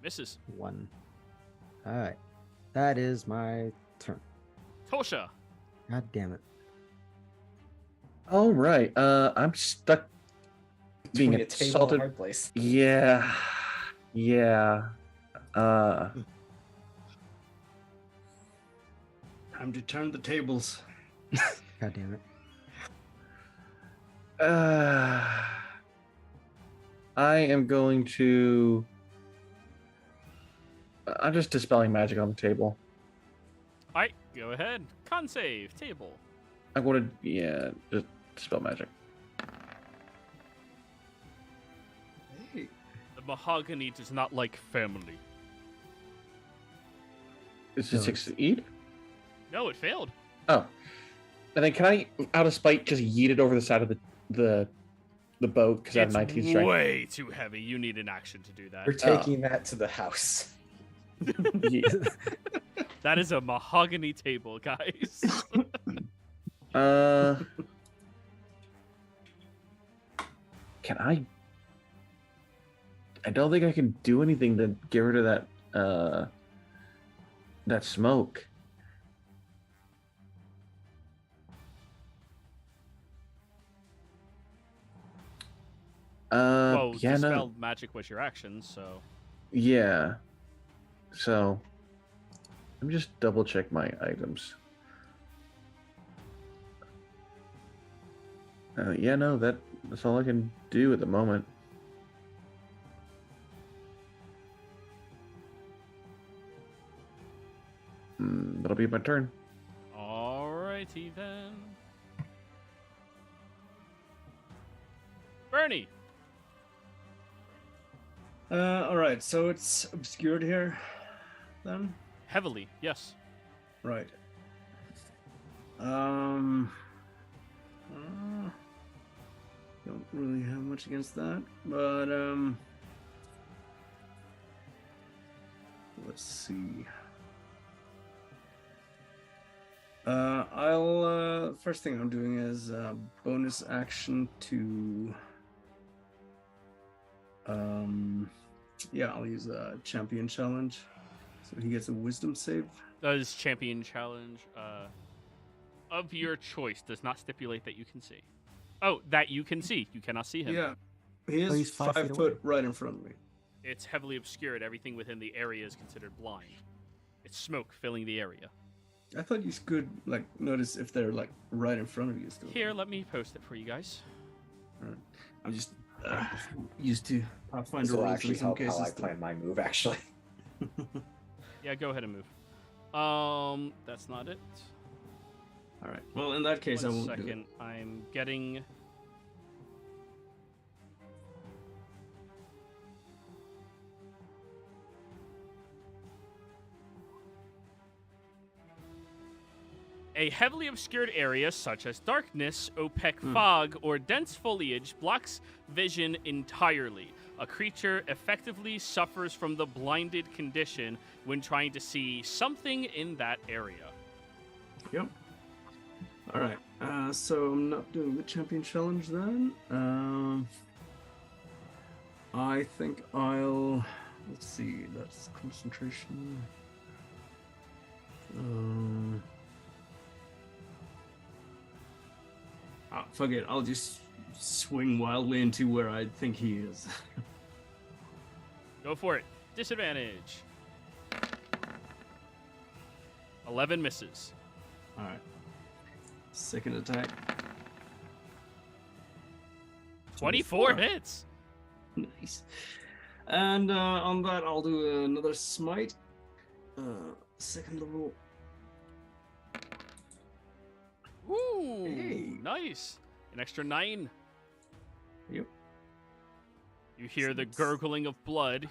Misses. 1. All right, that is my turn. Tosha. God damn it. All right. I'm stuck being Between a table and a assaulted. hard place. Yeah. Yeah. Time to turn the tables. God damn it. I am going to. I'm just dispelling magic on the table. All right, go ahead. Con save table. I'm going to, just dispel magic. Hey. The mahogany does not like family. Is it No. succeed? No, it failed. Oh. And then can I, out of spite, just yeet it over the side of the boat because I have It's 19 strength? way too heavy. You need an action to do that. We're taking that to the house. Yeah. That is a mahogany table, guys. Can I? I don't think I can do anything to get rid of that smoke. Well, Yeah, no. dispelled magic was your action, so Yeah. So, let me just double check my items. Yeah, no, that's all I can do at the moment. That'll be my turn. alrighty then. Bernie. All right. So it's obscured here, then. Heavily, yes. Right. Don't really have much against that, but let's see. I'll first thing I'm doing is bonus action to yeah, I'll use a champion challenge, so he gets a wisdom save. That is champion challenge of your choice. Does not stipulate that you can see. Oh, that you can see. You cannot see him. Yeah, he is he's 5 5 feet foot away. right in front of me. It's heavily obscured. Everything within the area is considered blind. It's smoke filling the area. I thought you could like notice if they're like right in front of you still. Here, let me post it for you guys. Alright. I'm just used to Pathfinder This will rules actually in some help how cases. I plan my move, actually. Yeah, go ahead and move. That's not it. All right. Well, in that case, I One won't do second. it. I'm getting. A heavily obscured area such as darkness, opaque fog, or dense foliage blocks vision entirely. A creature effectively suffers from the blinded condition when trying to see something in that area. Yep. All right. So I'm not doing the champion challenge then. I think I'll. Let's see. That's concentration. Fuck it. I'll just swing wildly into where I think he is. Go for it. Disadvantage. 11 misses. All right. Second attack. 24 hits. Nice. And on that, I'll do another smite. Second level. Ooh, Hey. nice. An extra 9. Yep. You hear the gurgling of blood.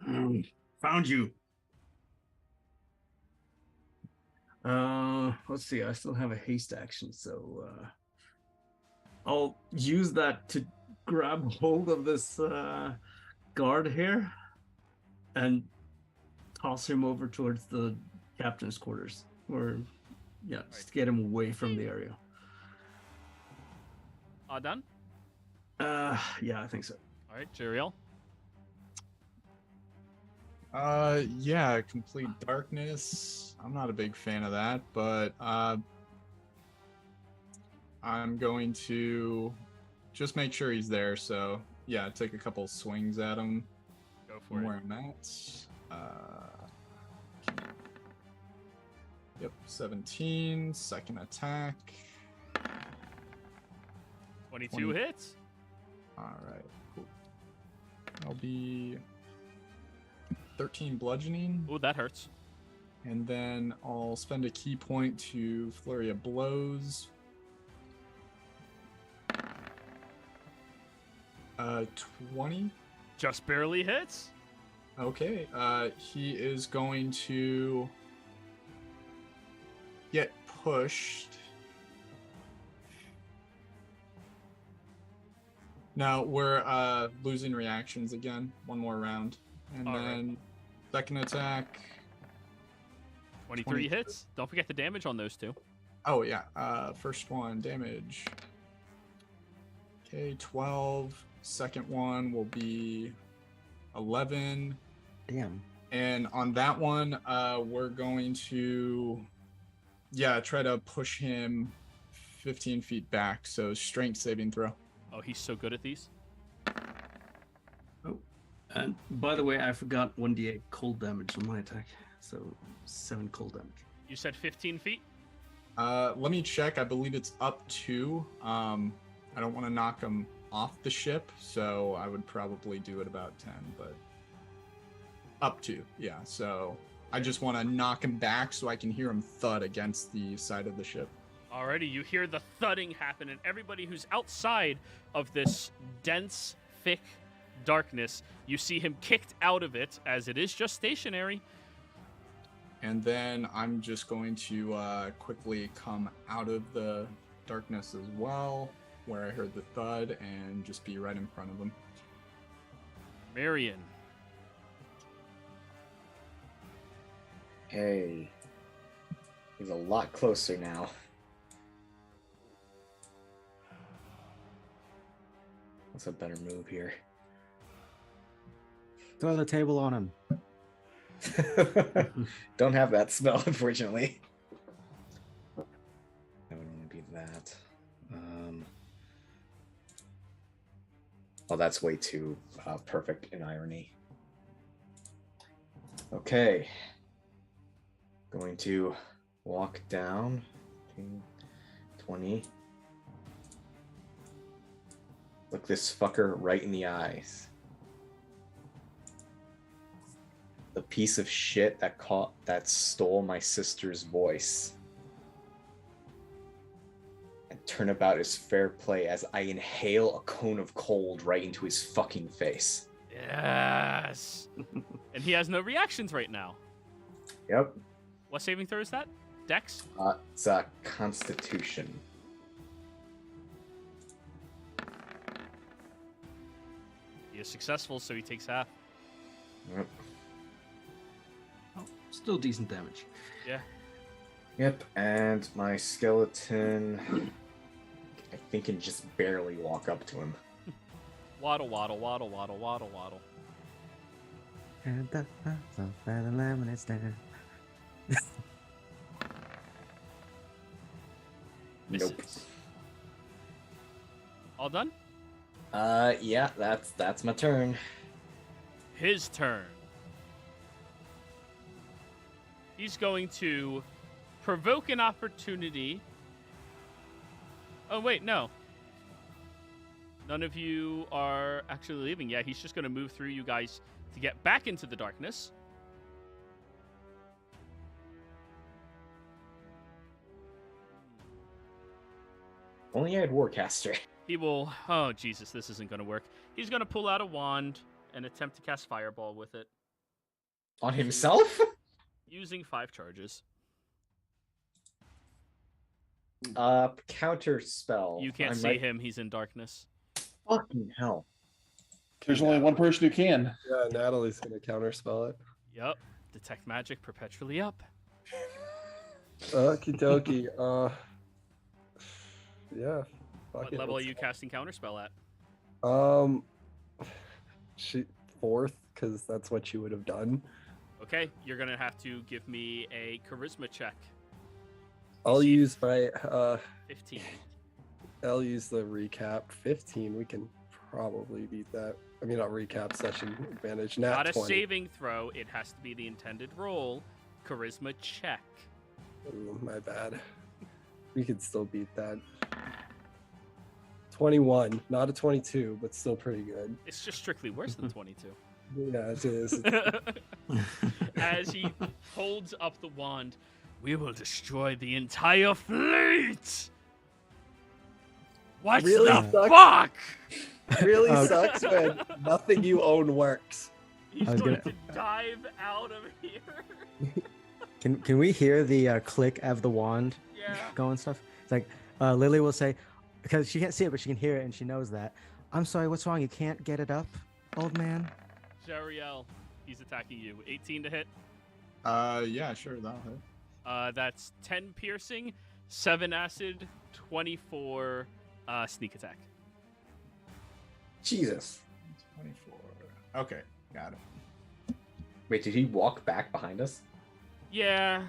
Found you. Let's see. I still have a haste action, so I'll use that to grab hold of this guard here and toss him over towards the captain's quarters, or yeah, just get him away from the area. Done? Yeah, I think so. All right, Jeriel. Yeah, complete darkness. I'm not a big fan of that, but I'm going to just make sure he's there. So yeah, take a couple swings at him. Go for From it. where I'm at. Yep, 17. Second attack. 22 hits. All right, cool. I'll be 13 bludgeoning, Oh, that hurts. and then I'll spend a key point to flurry of blows. 20. Just barely hits. Okay, he is going to get pushed. Now we're losing reactions again. One more round. And All right. then second attack. 23 hits. Don't forget the damage on those two. Oh yeah. First one damage. Okay, 12. Second one will be 11. Damn. And on that one, we're going to, try to push him 15 feet back. So strength saving throw. Oh, he's so good at these. Oh, and by the way, I forgot 1d8 cold damage on my attack. So 7 cold damage. You said 15 feet? Let me check. I believe it's up to. I don't want to knock him off the ship, so I would probably do it about 10, but up to, yeah. So I just want to knock him back so I can hear him thud against the side of the ship. Alrighty, you hear the thudding happen, and everybody who's outside of this dense, thick darkness, you see him kicked out of it, as it is just stationary. And then I'm just going to quickly come out of the darkness as well, where I heard the thud, and just be right in front of him. Marion. Hey. He's a lot closer now. What's a better move here? Throw the table on him. Don't have that spell, unfortunately. That would only be that. Oh, that's way too perfect in irony. Okay. Going to walk down. 20. Look this fucker right in the eyes. The piece of shit that stole my sister's voice. And turnabout is fair play as I inhale a cone of cold right into his fucking face. Yes. And he has no reactions right now. Yep. What saving throw is that? Dex? It's Constitution. He is successful, so he takes half. Yep. Oh, still decent damage. Yeah. Yep, and my skeleton, I think, can just barely walk up to him. Waddle, waddle, waddle, waddle, waddle, waddle. And the lemonade stand. Misses. Nope. All done? Yeah, that's my turn. His turn. He's going to provoke an opportunity. Oh, wait, no. None of you are actually leaving. Yeah, he's just going to move through you guys to get back into the darkness. Only I had Warcaster. He will... Oh, Jesus, this isn't going to work. He's going to pull out a wand and attempt to cast Fireball with it. On himself? Using 5 charges. Counter spell. You can't I'm see right- him. He's in darkness. Fucking hell. There's only one person who can. Yeah, Natalie's gonna counterspell it. Yep. Detect magic perpetually up. Okie dokie. Yeah. What fuck it, level are let's- you casting Counterspell at? She 4th, because that's what you would have done. Okay, you're going to have to give me a charisma check. I'll use my 15. I'll use the recap. 15. We can probably beat that. I mean, not recap, session advantage. Nat Not a 20. saving throw. It has to be the intended roll. Charisma check. Ooh, my bad. We could still beat that. 21. Not a 22, but still pretty good. It's just strictly worse than 22. Yeah, it is. As he holds up the wand, we will destroy the entire fleet. What Really the sucks. fuck? Really Okay. sucks when nothing you own works. He's I was going gonna- to dive out of here. Can we hear the click of the wand Yeah. going stuff? It's like Lily will say, because she can't see it, but she can hear it, and she knows that. I'm sorry, what's wrong? You can't get it up, old man? Jariel, he's attacking you. 18 to hit. Yeah, sure, that'll hit. That's 10 piercing, 7 acid, 24 sneak attack. Jesus. 24. Okay, got it. Wait, did he walk back behind us? Yeah.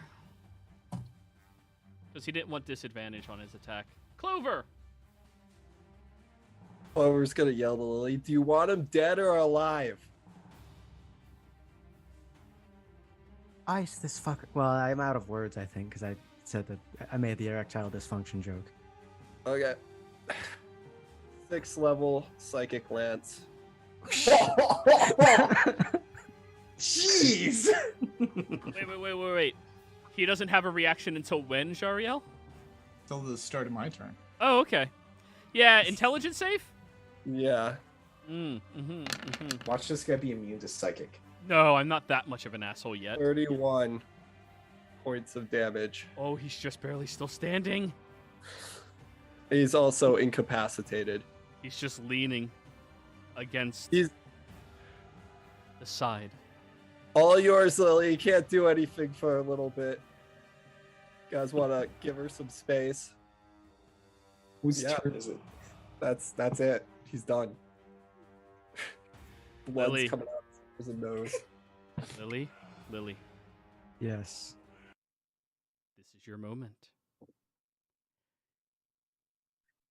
Because he didn't want disadvantage on his attack. Clover! Clover's gonna yell to Lily, do you want him dead or alive? Ice this fucker. Well, I'm out of words, I think, because I said that I made the erectile dysfunction joke. Okay. 6th level psychic lance. Jeez. Wait. He doesn't have a reaction until when, Jariel? Till the start of my turn. Oh, okay. Yeah, intelligence save? Yeah. Watch this guy be immune to psychic. No, I'm not that much of an asshole yet. 31 points of damage. Oh, he's just barely still standing. He's also incapacitated. He's just leaning against He's the side. all yours, Lily. You can't do anything for a little bit. You guys want to give her some space? Whose Yeah. turn is it? That's it. He's done. Blood's Lily. coming out of his nose. Lily, Yes. this is your moment.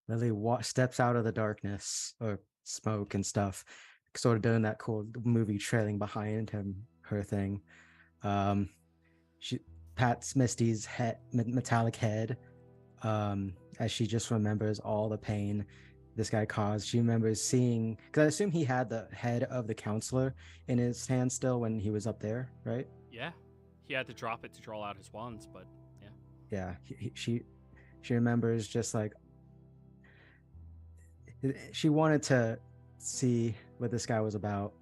Lily steps out of the darkness or smoke and stuff, sort of doing that cool movie trailing behind her thing. She pats Misty's metallic head, as she just remembers all the pain this guy caused. She remembers seeing, because I assume he had the head of the counselor in his hand still when he was up there, right? Yeah, he had to drop it to draw out his wands, but yeah. Yeah, she remembers just like she wanted to see what this guy was about,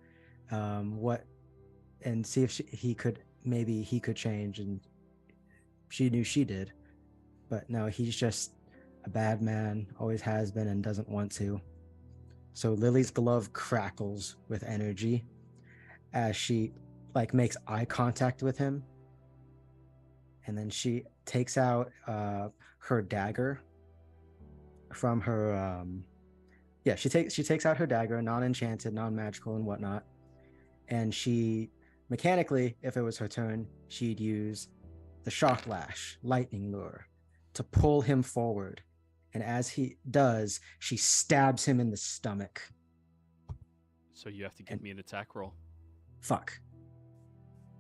and see if he could change, and she knew she did, but no, he's just a bad man, always has been and doesn't want to. So Lily's glove crackles with energy as she like makes eye contact with him, and then she takes out her dagger from her she takes out her dagger, non-enchanted, non-magical and whatnot, and she mechanically, if it was her turn, she'd use the shock lash lightning lure to pull him forward, and as he does, she stabs him in the stomach. So you have to give me an attack roll. Fuck,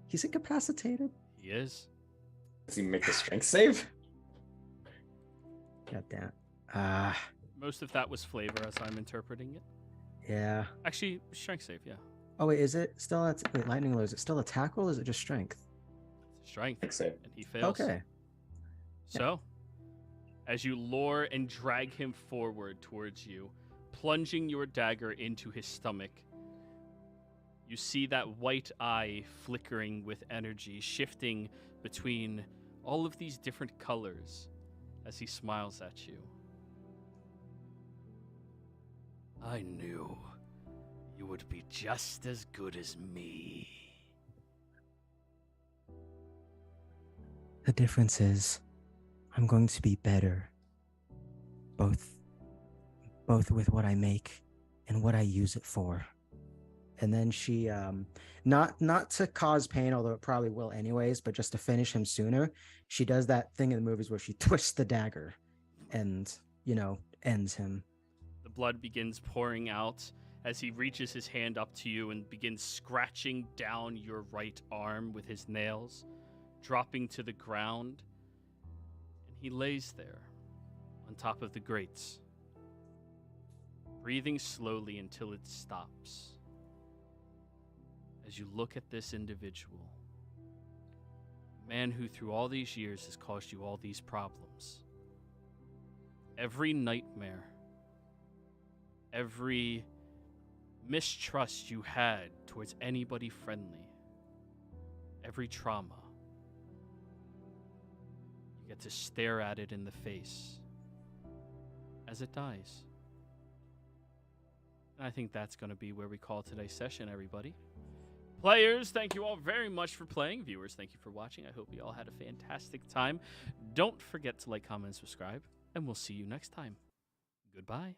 he's incapacitated. He is. Does he make the strength save? God damn. Most of that was flavor as I'm interpreting it. Yeah. Actually, strength save, yeah. Oh wait, is it still lightning lure? Is it still attack roll? Or is it just strength? Strength. Strength save. And he fails. Okay. So, as you lure and drag him forward towards you, plunging your dagger into his stomach, you see that white eye flickering with energy, shifting between all of these different colors as he smiles at you. I knew you would be just as good as me. The difference is I'm going to be better, both with what I make and what I use it for. And then she not to cause pain, although it probably will anyways, but just to finish him sooner, she does that thing in the movies where she twists the dagger and ends him. The blood begins pouring out as he reaches his hand up to you and begins scratching down your right arm with his nails, dropping to the ground. And he lays there on top of the grates, breathing slowly until it stops. As you look at this individual, a man who through all these years has caused you all these problems, every nightmare, every mistrust you had towards anybody friendly, every trauma, you get to stare at it in the face as it dies. And I think that's going to be where we call today's session, everybody. Players, thank you all very much for playing. Viewers, thank you for watching. I hope you all had a fantastic time. Don't forget to like, comment, and subscribe, and we'll see you next time. Goodbye.